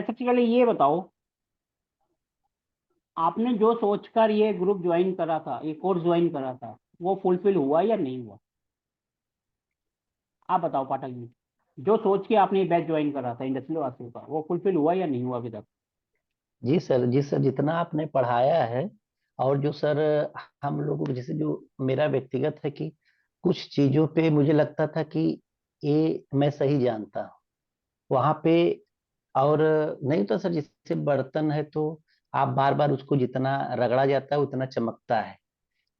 सबसे पहले ये बताओ, आपने जो सोचकर ये ग्रुप ज्वाइन करा था, ये कोर्स ज्वाइन करा था, वो फुलफिल हुआ या नहीं हुआ? आप बताओ पाठक जी, जो सोच के आपने ये बैच ज्वाइन करा था इंडस्ट्रियल वास्तु का, वो फुलफिल हुआ या नहीं हुआ अभी तक? जी सर, जी सर, जितना आपने पढ़ाया है और जो सर हम लोगों को जैसे जो मेरा व्यक्तिगत है कि कुछ चीजों पे मुझे लगता था कि ये मैं सही जानता हूँ वहां पे। और नहीं तो सर, जैसे बर्तन है तो आप बार बार उसको जितना रगड़ा जाता है उतना चमकता है।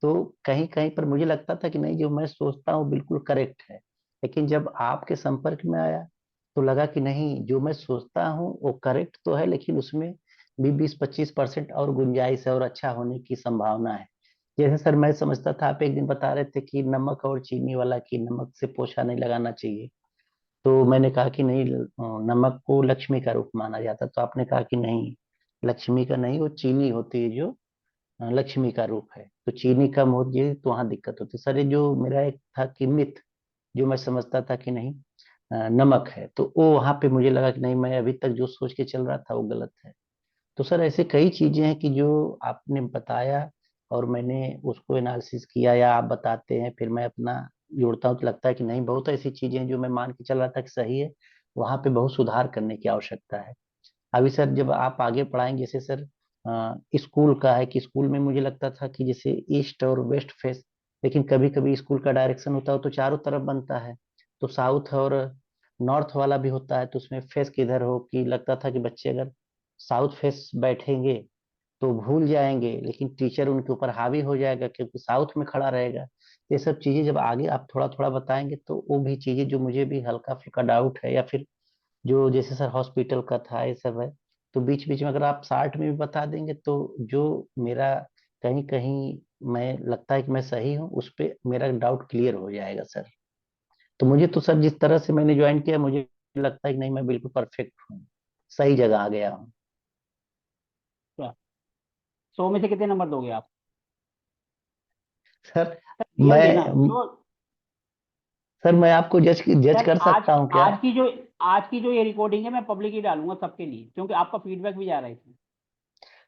तो कहीं कहीं पर मुझे लगता था कि नहीं, जो मैं सोचता हूँ बिल्कुल करेक्ट है। लेकिन जब आपके संपर्क में आया तो लगा कि नहीं, जो मैं सोचता हूँ वो करेक्ट तो है, लेकिन उसमें भी 20-25% और गुंजाइश है और अच्छा होने की संभावना है। जैसे सर मैं समझता था, आप एक दिन बता रहे थे कि नमक और चीनी वाला, कि नमक से पोछा नहीं लगाना चाहिए। तो मैंने कहा कि नहीं, नमक को लक्ष्मी का रूप माना जाता। तो आपने कहा कि नहीं, लक्ष्मी का नहीं, वो चीनी होती है जो लक्ष्मी का रूप है। तो चीनी कम होती है तो वहां दिक्कत होती है। सर ये जो मेरा एक था कि मिथ, जो मैं समझता था कि नहीं नमक है, तो वो वहां पे मुझे लगा कि नहीं, मैं अभी तक जो सोच के चल रहा था वो गलत है। तो सर ऐसे कई चीजें हैं कि जो आपने बताया और मैंने उसको एनालिसिस किया या आप बताते हैं, फिर मैं अपना जोड़ता हूँ तो लगता है कि नहीं, बहुत ऐसी चीजें हैं जो मैं मान के चल रहा था कि सही है, वहां पे बहुत सुधार करने की आवश्यकता है। अभी सर जब आप आगे पढ़ाएंगे, जैसे सर स्कूल का है कि स्कूल में मुझे लगता था कि जैसे ईस्ट और वेस्ट फेस, लेकिन कभी कभी स्कूल का डायरेक्शन होता हो तो चारों तरफ बनता है। तो साउथ और नॉर्थ वाला भी होता है, तो उसमें फेस किधर हो, कि लगता था कि बच्चे अगर साउथ फेस बैठेंगे तो भूल जाएंगे, लेकिन टीचर उनके ऊपर हावी हो जाएगा क्योंकि साउथ में खड़ा रहेगा। ये सब चीजें जब आगे आप थोड़ा थोड़ा बताएंगे तो वो भी चीजें जो मुझे भी हल्का फुल्का डाउट है, या फिर जो जैसे सर हॉस्पिटल का था ये सब है, तो बीच बीच में अगर आप शार्ट में भी बता देंगे तो जो मेरा कहीं कहीं मैं लगता है कि मैं सही हूँ, उस पे मेरा डाउट क्लियर हो जाएगा सर। तो मुझे तो सर जिस तरह से मैंने ज्वाइन किया, मुझे लगता है कि नहीं, मैं बिल्कुल परफेक्ट हूँ, सही जगह आ गया हूँ। क्या 100 में से कितने नंबर दोगे आप? सर रियल देना मैं जो। सर मैं आपको जज जज सर कर सकता हूँ क्या? आज की जो ये रिकॉर्डिंग है, मैं पब्लिक ही डालूंगा सबके लिए, क्योंकि आपका फीडबैक भी जा रहा है इसमें।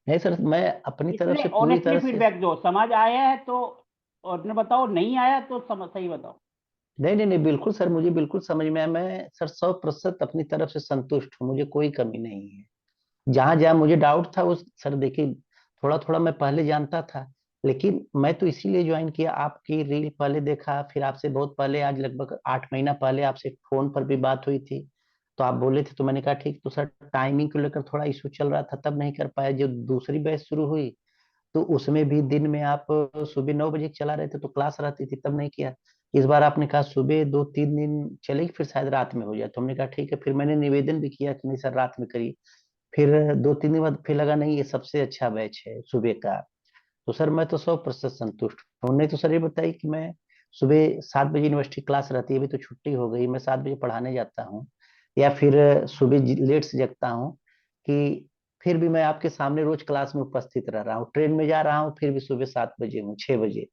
नहीं सर, मैं अपनी तरफ इसलिए से पूरी ऑनेस्टली तरह से। फीडबैक दो, समझ आया है तो। और न बताओ, नहीं आया तो सही बताओ। नहीं नहीं नहीं, बिल्कुल सर, मुझे बिल्कुल समझ में आया। मैं सर 100% अपनी तरफ से संतुष्ट हूँ, मुझे कोई कमी नहीं है। जहां जहां मुझे डाउट था उस सर देखिए, थोड़ा थोड़ा मैं पहले जानता था, लेकिन मैं तो इसीलिए ज्वाइन किया। आपकी रील पहले देखा, फिर आपसे बहुत पहले, आज लगभग 8 महीना पहले आपसे फोन पर भी बात हुई थी। तो आप बोले थे तो मैंने कहा ठीक। तो सर टाइमिंग को लेकर थोड़ा इशू चल रहा था, तब नहीं कर पाया। जो दूसरी बैच शुरू हुई तो उसमें भी दिन में आप सुबह 9 बजे चला रहे थे तो क्लास रहती थी, तब नहीं किया। इस बार आपने कहा सुबह 2-3 दिन चलेगी, फिर शायद रात में हो जाए, तो हमने कहा ठीक है। फिर मैंने निवेदन भी किया कि नहीं सर, रात में करिए। फिर 2-3 दिन बाद फिर लगा नहीं, ये सबसे अच्छा बैच है सुबह का। तो सर मैं तो 100% संतुष्ट हूँ। नहीं तो सर ये बताइए कि मैं सुबह 7 बजे यूनिवर्सिटी क्लास रहती है, अभी तो छुट्टी हो गई, मैं 7 बजे पढ़ाने जाता हूँ, या फिर सुबह लेट से जगता हूँ, कि फिर भी मैं आपके सामने रोज क्लास में उपस्थित रह रहा हूँ, ट्रेन में जा रहा हूँ फिर भी सुबह 7 बजे हूँ, 6 बजे।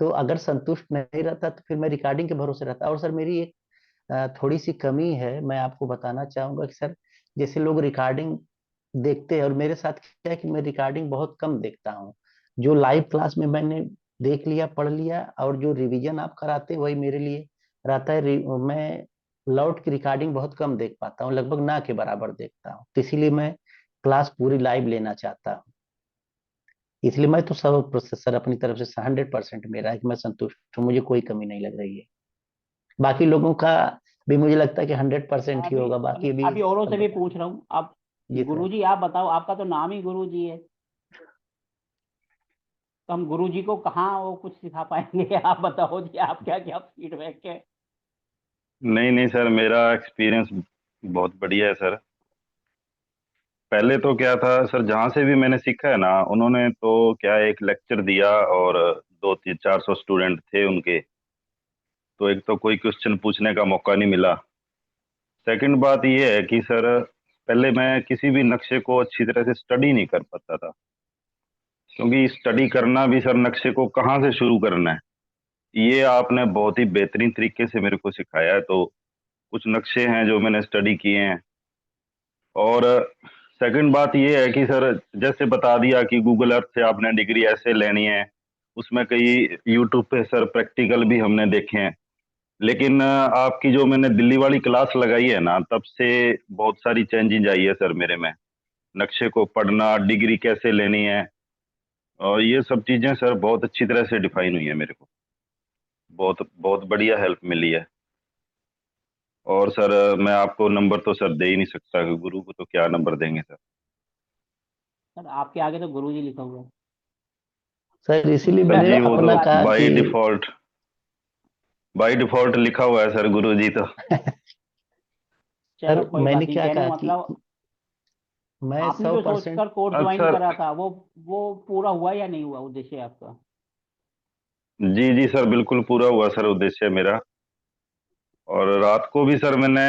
तो अगर संतुष्ट नहीं रहता तो फिर मैं रिकॉर्डिंग के भरोसे रहता। और सर मेरी एक थोड़ी सी कमी है, मैं आपको बताना चाहूंगा कि सर जैसे लोग रिकॉर्डिंग देखते हैं, और मेरे साथ क्या है कि मैं रिकॉर्डिंग बहुत कम देखता हूँ। जो लाइव क्लास में मैंने देख लिया, पढ़ लिया, और जो रिवीजन आप कराते हैं वही मेरे लिए रहता है। मैं लौट की रिकॉर्डिंग बहुत कम देख पाता हूँ, लगभग ना के बराबर देखता हूँ। तो इसीलिए मैं क्लास पूरी लाइव लेना चाहता हूँ। इसलिए मैं तो सब प्रोसेसर अपनी तरफ से 100% मेरा है कि मैं संतुष्ट हूँ, मुझे कोई कमी नहीं लग रही है। बाकी लोगों का भी मुझे लगता है कि 100% ही अभी होगा, अभी बाकी भी अभी औरों से सब भी बता पूछ दें। रहा हूँ आप। जी सर। गुरुजी आप बताओ, आपका तो नाम ही गुरुजी है, तो हम गुरुजी को कहाँ वो कुछ सिखा पाएंगे? आप बताओ जी, आप क्या क्या फीडबैक है? नहीं नहीं सर, मेरा एक्सपीरियंस बहुत बढ़िया है सर। पहले तो क्या था सर, जहाँ से भी मैंने सीखा है ना, उन्होंने तो क्या एक लेक्चर दिया और 200-400 स्टूडेंट थे उनके, तो एक तो कोई क्वेश्चन पूछने का मौका नहीं मिला। सेकंड बात ये है कि सर पहले मैं किसी भी नक्शे को अच्छी तरह से स्टडी नहीं कर पाता था, क्योंकि स्टडी करना भी सर, नक्शे को कहाँ से शुरू करना है, ये आपने बहुत ही बेहतरीन तरीके से मेरे को सिखाया है। तो कुछ नक्शे हैं जो मैंने स्टडी किए हैं, और सेकंड बात ये है कि सर जैसे बता दिया कि गूगल अर्थ से आपने डिग्री ऐसे लेनी है, उसमें कई यूट्यूब पे सर प्रैक्टिकल भी हमने देखे हैं। लेकिन आपकी जो मैंने दिल्ली वाली क्लास लगाई है ना, तब से बहुत सारी चेंजिंग आई है सर मेरे में। नक्शे को पढ़ना, डिग्री कैसे लेनी है, और ये सब चीजें सर बहुत अच्छी तरह से डिफाइन हुई है मेरे को। बहुत बहुत बढ़िया हेल्प मिली है। और सर मैं आपको नंबर तो सर दे ही नहीं सकता, कि गुरु को तो क्या नंबर देंगे सर। सर आपके आगे तो गुरुजी लिखा हुआ है। सर इसीलिए सर मैंने जी वो अपना तो कहा कि बाय डिफॉल्ट लिखा हुआ है सर गुरु जी तो। चलो सर कोई मैंने बात नहीं, क्या कहने कहा का कि मतलब मैं आपने सौ जो परसेंट सोचकर कोर्स अच्छा ज्वाइन सर। करा था वो पूरा हुआ या नहीं हुआ उद्देश्य आपका? जी जी सर, बिल्कुल पूरा हुआ सर उद्देश्य मेरा। और रात को भी सर मैंने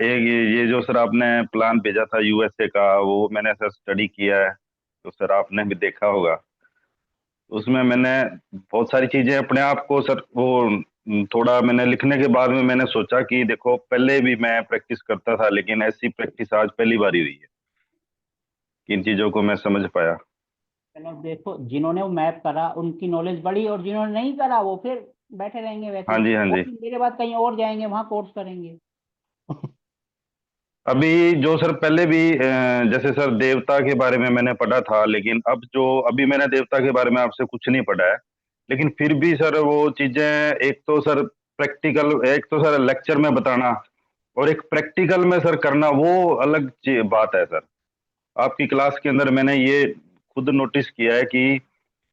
एक ये जो सर आपने प्लान भेजा था यूएसए का, वो मैंने सर स्टडी किया है, तो सर आपने भी देखा होगा। उसमें मैंने बहुत सारी चीजें अपने आप को सर वो थोड़ा मैंने लिखने के बाद में मैंने सोचा कि देखो पहले भी मैं प्रैक्टिस करता था, लेकिन ऐसी प्रैक्टिस आज पहली बार ही हुई है। किन चीजों को मैं समझ पाया। चलो देखो, जिन्होंने वो मैप करा उनकी नॉलेज बढ़ी, और जिन्होंने नहीं करा वो फिर बैठे रहेंगे वैसे हाँ ही, जी, हाँ वो जी। फिर मेरे बाद कहीं और जाएंगे, वहां कोर्स करेंगे। अभी जो सर पहले भी जैसे सर देवता के बारे में मैंने पढ़ा था, लेकिन अब जो अभी मैंने देवता के बारे में आपसे कुछ नहीं पढ़ा है। लेकिन फिर भी सर वो चीजें, एक तो सर प्रैक्टिकल, एक तो सर लेक्चर में बताना, और एक प्रैक्टिकल में सर करना, वो अलग बात है सर। आपकी क्लास के अंदर मैंने ये खुद नोटिस किया है कि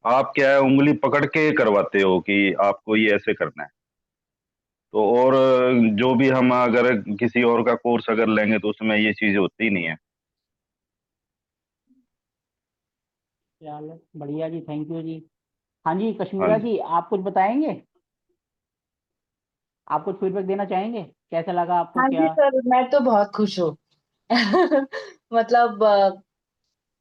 आप क्या है, उंगली पकड़ के करवाते हो कि आपको ये ऐसे करना है। तो और जो भी हम अगर किसी और का कोर्स अगर लेंगे तो उसमें ये चीजें होती नहीं है। चलो बढ़िया जी, थैंक यू जी। हाँ जी हाँ कश्मीरा जी। जी, आप कुछ बताएंगे? आप कुछ फीडबैक देना चाहेंगे, कैसा लगा आपको हाँ जी क्या? सर, मैं तो बहुत खुश हूँ। मतलब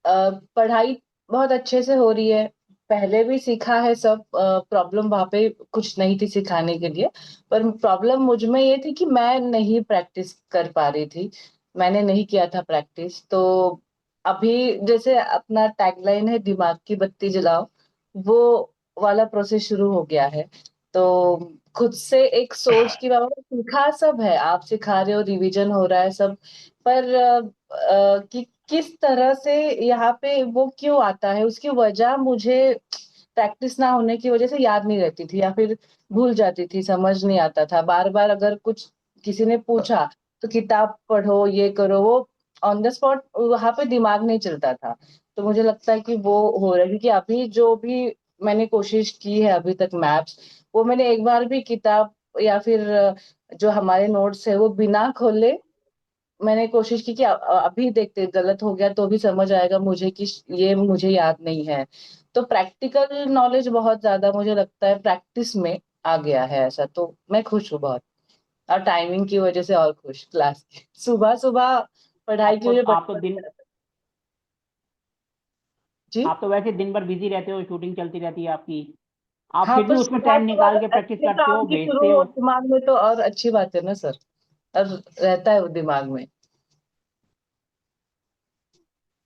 पढ़ाई बहुत अच्छे से हो रही है। पहले भी सीखा है सब। प्रॉब्लम वहां पे कुछ नहीं थी सिखाने के लिए, पर प्रॉब्लम मुझ में ये थी कि मैं नहीं प्रैक्टिस कर पा रही थी। मैंने नहीं किया था प्रैक्टिस। तो अभी जैसे अपना टैगलाइन है दिमाग की बत्ती जलाओ, वो वाला प्रोसेस शुरू हो गया है। तो खुद से एक सोच की बाबा सीखा सब है, आप सिखा रहे हो, रिवीजन हो रहा है सब, पर कि किस तरह से यहाँ पे वो क्यों आता है, उसकी वजह मुझे प्रैक्टिस ना होने की वजह से याद नहीं रहती थी, या फिर भूल जाती थी, समझ नहीं आता था। बार बार अगर कुछ किसी ने पूछा तो किताब पढ़ो, ये करो, वो ऑन द स्पॉट वहां पे दिमाग नहीं चलता था। तो मुझे लगता है कि वो हो रहा है, क्योंकि अभी जो भी मैंने कोशिश की है अभी तक मैप्स, वो मैंने एक बार भी किताब या फिर जो हमारे नोट्स है वो बिना खोले मैंने कोशिश की कि अभी देखते गलत हो गया तो भी समझ आएगा मुझे कि ये मुझे याद नहीं है। तो प्रैक्टिकल नॉलेज बहुत ज्यादा मुझे लगता है प्रैक्टिस में आ गया है ऐसा। तो मैं खुश हूँ बहुत, और टाइमिंग की वजह से और खुश। क्लास की सुबह सुबह पढ़ाई की आपको मुझे बड़ा आप तो मन दिन करता है। जी आप तो वैसे दिन भर बिजी रहते हो, शूटिंग चलती रहती है आपकी, आप हाँ, फिर भी पर उसमें सुबह टाइम सुबह निकाल के प्रैक्टिस अच्छे करते काम हो, की शुरू भेजते हो हो। दिमाग में तो और अच्छी बात है ना सर, और रहता है वो दिमाग में।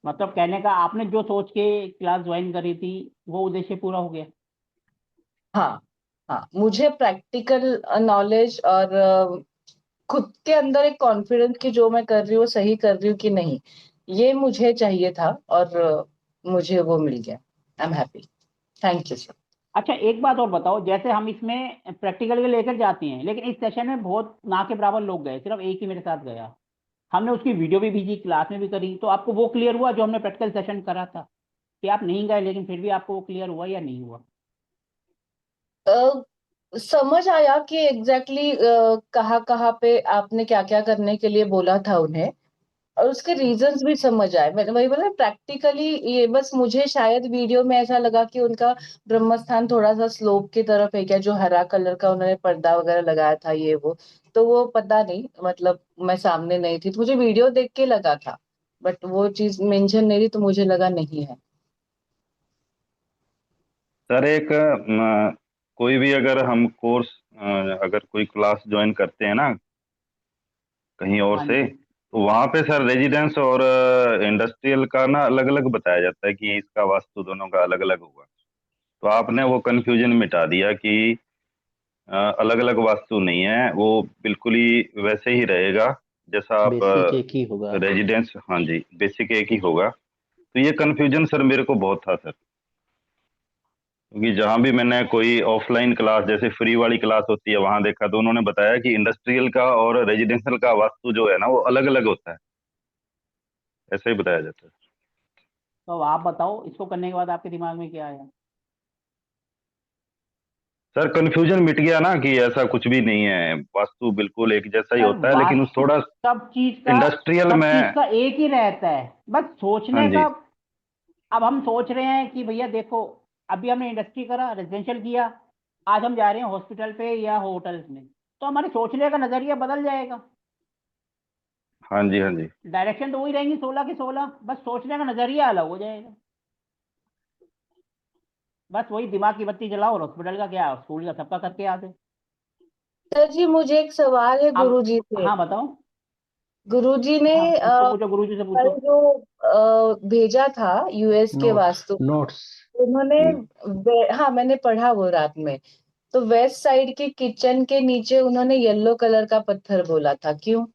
मतलब कहने का आपने जो सोच के क्लास ज्वाइन करी थी वो उद्देश्य पूरा हो गया। हाँ हाँ, मुझे प्रैक्टिकल नॉलेज और खुद के अंदर एक कॉन्फिडेंस कि जो मैं कर रही हूँ सही कर रही हूँ कि नहीं, ये मुझे चाहिए था, और मुझे वो मिल गया। I am happy. Thank you sir. अच्छा एक बात और बताओ, जैसे हम इसमें प्रैक्टिकल के लेकर जाते हैं, लेकिन इस सेशन में बहुत ना के बराबर लोग गए, सिर्फ एक ही मेरे साथ गया। हमने उसकी वीडियो भी भेजी, क्लास में भी करी, तो आपको वो क्लियर हुआ जो हमने प्रैक्टिकल सेशन करा था, कि आप नहीं गए लेकिन फिर भी आपको वो क्लियर हुआ या नहीं हुआ? समझ आया कि एग्जैक्टली कहाँ कहाँ पे आपने क्या क्या करने के लिए बोला था उन्हें, और उसके रीजंस भी समझ आए। मैंने वही बोला प्रैक्टिकली, ये बस मुझे शायद वीडियो में ऐसा लगा कि उनका ब्रह्म स्थान थोड़ा सा स्लोप की तरफ है क्या, जो हरा कलर का उन्होंने पर्दा वगैरह लगाया था ये वो, तो वो पता नहीं, मतलब मैं सामने नहीं थी तो मुझे वीडियो देख के लगा था, बट वो चीज मेंशन नहीं थी तो मुझे लगा नहीं है। सर एक कोई भी अगर हम कोर्स, अगर कोई क्लास ज्वाइन करते हैं ना कहीं और हाँ से, जी। तो वहां पे सर रेजिडेंस और इंडस्ट्रियल का ना अलग अलग बताया जाता है कि इसका वास्तु दोनों का अलग अलग होगा। तो आपने वो कंफ्यूजन मिटा दिया कि अलग अलग वास्तु नहीं है, वो बिल्कुल ही वैसे ही रहेगा जैसा आप बेसिक एक ही होगा। रेजिडेंस, हाँ जी, बेसिक एक ही होगा। तो ये कंफ्यूजन सर मेरे को बहुत था सर, क्योंकि जहां भी मैंने कोई ऑफलाइन क्लास जैसे फ्री वाली क्लास होती है वहां देखा तो उन्होंने बताया कि इंडस्ट्रियल का और रेजिडेंशियल का वास्तु जो है ना वो अलग अलग होता है, ऐसा ही बताया जाता है। तो आप बताओ इसको करने के बाद आपके दिमाग में क्या आया? सर कंफ्यूजन मिट गया ना कि ऐसा कुछ भी नहीं है, वास्तु बिल्कुल एक जैसा ही सर होता है, लेकिन उस वास्तु थोड़ा इंडस्ट्रियल सब चीज में। का एक ही रहता है, बस हाँ सोचने जी। का। अब हम सोच रहे हैं कि भैया देखो, अभी हमने इंडस्ट्री करा, रेजिडेंशियल किया, आज हम जा रहे हैं हॉस्पिटल पे या होटल्स में, तो हमारे सोचने का नजरिया बदल जाएगा। हाँ जी। हाँ जी। डायरेक्शन तो वही रहेंगी 16 की 16, बस सोचने का नजरिया अलग हो जाएगा। बस वही दिमाग की बत्ती जलाओ और हॉस्पिटल का क्या, स्कूल का सबका करके आते। सर जी मुझे एक सवाल है अब गुरुजी से। हाँ बताओ। गुरुजी ने हाँ पूछो पूछो, गुरुजी से कल पूछो। जो भेजा था यूएस के नोट्स वास्तु, नोट्स उन्होंने जी। हाँ मैंने पढ़ा वो रात में। तो वेस्ट साइड के किचन के नीचे उन्होंने येलो कलर का पत्थर बोला था, क्यों?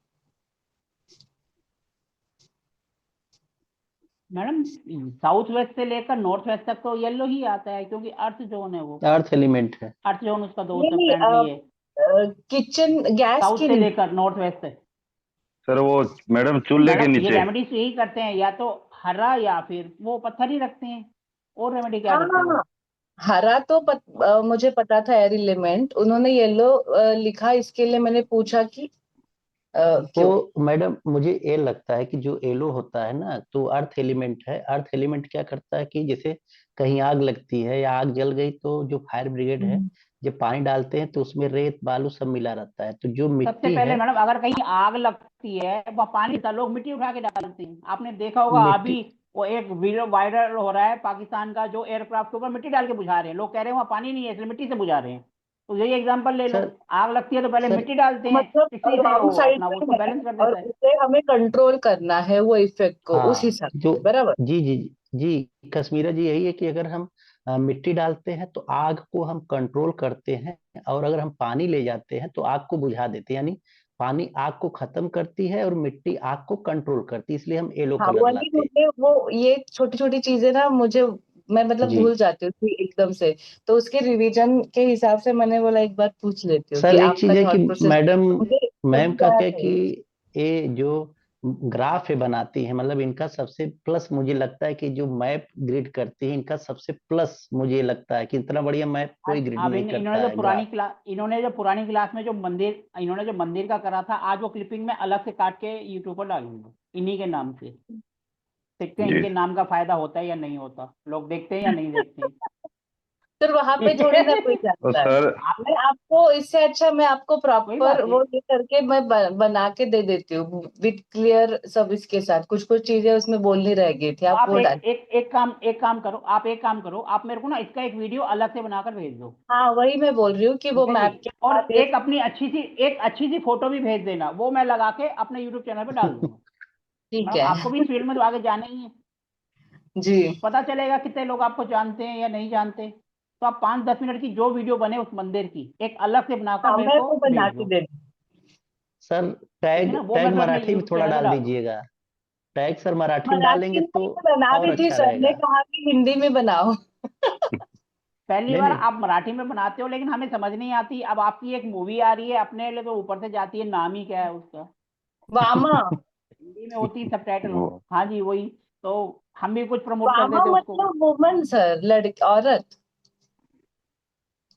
मैडम साउथ वेस्ट से लेकर नॉर्थ वेस्ट तक तो येलो ही आता है, क्योंकि अर्थ जोन है वो। अर्थ एलिमेंट है। अर्थ जोन उसका दोस्त नहीं अपेरेंटली है। नहीं, किचन गैस साउथ के से नीचे। लेकर नॉर्थ वेस्ट से। सर वो मैडम तो चूल्हे के मैडम ये नीचे। रेमेडीज यही करते हैं, या तो हरा या फिर वो पत्थर ही रखते हैं, और रेमेडी क्या हाँ करते हैं वो? हरा तो मुझे पता था एयर एलिमेंट, उन्होंने येलो लिखा, इसके लिए मैंने पूछा कि क्यों। वो मैडम मुझे ये लगता है कि जो एलो होता है ना तो अर्थ एलिमेंट है। अर्थ एलिमेंट क्या करता है कि जैसे कहीं आग लगती है या आग जल गई तो जो फायर ब्रिगेड है हम्म। जब पानी डालते हैं तो उसमें रेत बालू सब मिला रहता है, तो जो सबसे मिट्टी पहले है। मैडम अगर कहीं आग लगती है, वह पानी था, लोग मिट्टी उठा के डालते हैं। आपने देखा होगा मिट्टी अभी वो एक वीडियो वायरल हो रहा है पाकिस्तान का, जो एयरक्राफ्ट के ऊपर मिट्टी डाल के बुझा रहे हैं, लोग कह रहे हैं वहाँ पानी नहीं है इसलिए मिट्टी से बुझा रहे हैं। तो यही एग्जांपल ले लो, सर आग लगती है तो पहले सर मिट्टी डालते हैं, मतलब इसी से रॉन्ग वो साइड अपना वो उसको पे है, बैलेंस कर और देता है। उसे हमें कंट्रोल करना है वो इफेक्ट को उस हाँ हिसाब जो से, बराबर। जी जी जी कश्मीरा जी यही है कि अगर हम मिट्टी डालते हैं तो आग को हम कंट्रोल करते हैं, और अगर हम पानी ले जाते हैं तो आग को बुझा देते हैं। यानी पानी आग को खत्म करती है और मिट्टी आग को कंट्रोल करती है, इसलिए हम येलो हाँ कलर वही लाते हैं। मुझे वो ये छोटी छोटी चीजें ना मुझे, मैं मतलब जी भूल जाती हूँ कि एकदम से। तो उसके रिवीजन के हिसाब से मैंने बोला एक बार पूछ लेती हूँ कि सर एक आपका चीज है कि थॉट प्रोसेस मैडम मुझे मैम का समझा क्या है कि है। ये जो ग्राफ है बनाती है, मतलब इनका सबसे प्लस मुझे लगता है कि जो मैप ग्रिड करती है इनका सबसे प्लस मुझे लगता है कि इतना बढ़िया मैप कोई ग्रिड अब नहीं इन्होंने करता जो है पुरानी ग्राफ। क्लास इन्होंने जो पुरानी क्लास में जो मंदिर इन्होंने जो मंदिर का करा था, आज वो क्लिपिंग में अलग से काट के यूट्यूब पर डालूंगा इन्हीं के नाम से। देखते हैं जी। इनके नाम का फायदा होता है या नहीं होता, लोग देखते हैं या नहीं देखते फिर वहां पे थोड़ी ना कोई हैं। तो जाता है। सर आप मैं आपको इससे अच्छा मैं आपको वही प्रॉपर बात है। वो ये करके मैं बना के दे देती हूँ विद क्लियर सब, इसके साथ कुछ कुछ चीजें उसमें बोलनी रह गई थी, तो आप आप वो डाल। एक काम करो, आप एक काम करो, आप मेरे को ना इसका एक वीडियो अलग से बनाकर भेज दो। हाँ वही मैं बोल रही हूँ कि वो ठीक है जी। मैप के और साथ ये। एक अच्छी सी फोटो भी भेज देना, वो मैं लगा के अपने यूट्यूब चैनल पे डाल दूंगा। ठीक मतलब है। आपको भी इस फील्ड में तो आगे जाना ही है, जी पता चलेगा कितने लोग आपको जानते हैं या नहीं जानते। तो आप 5-10 मिनट की जो वीडियो बने उस मंदिर की एक अलग से बनाकर हाँ मेरे मैं को वो बना भेज के दो। दे दूँ। सर ठीक है टैग ना, वो मैं टैग फिर अपने मराठी में यूट्यूब थोड़ा चैनल पे डाल डाल दूंगा। दीजिएगा। टैग सर मराठी में मराठी डालेंगे में तो ही बना और दी थी, अच्छा सर ने रहेगा। कहा कि हिंदी में बनाओ। पहली नहीं बार नहीं आप मराठी में बनाते हो, लेकिन हमें समझ नहीं आती। अब आपकी एक मूवी आ रही है अपने लिए, तो ऊपर से जाती है, नाम ही क्या है उसका? वामा। हिंदी में होती है सबटाइटल। वो हाँ जी वही। तो हम भी कुछ प्रमोट कर वामा देते उसको। मतलब वुमन सर, लड़की औरत।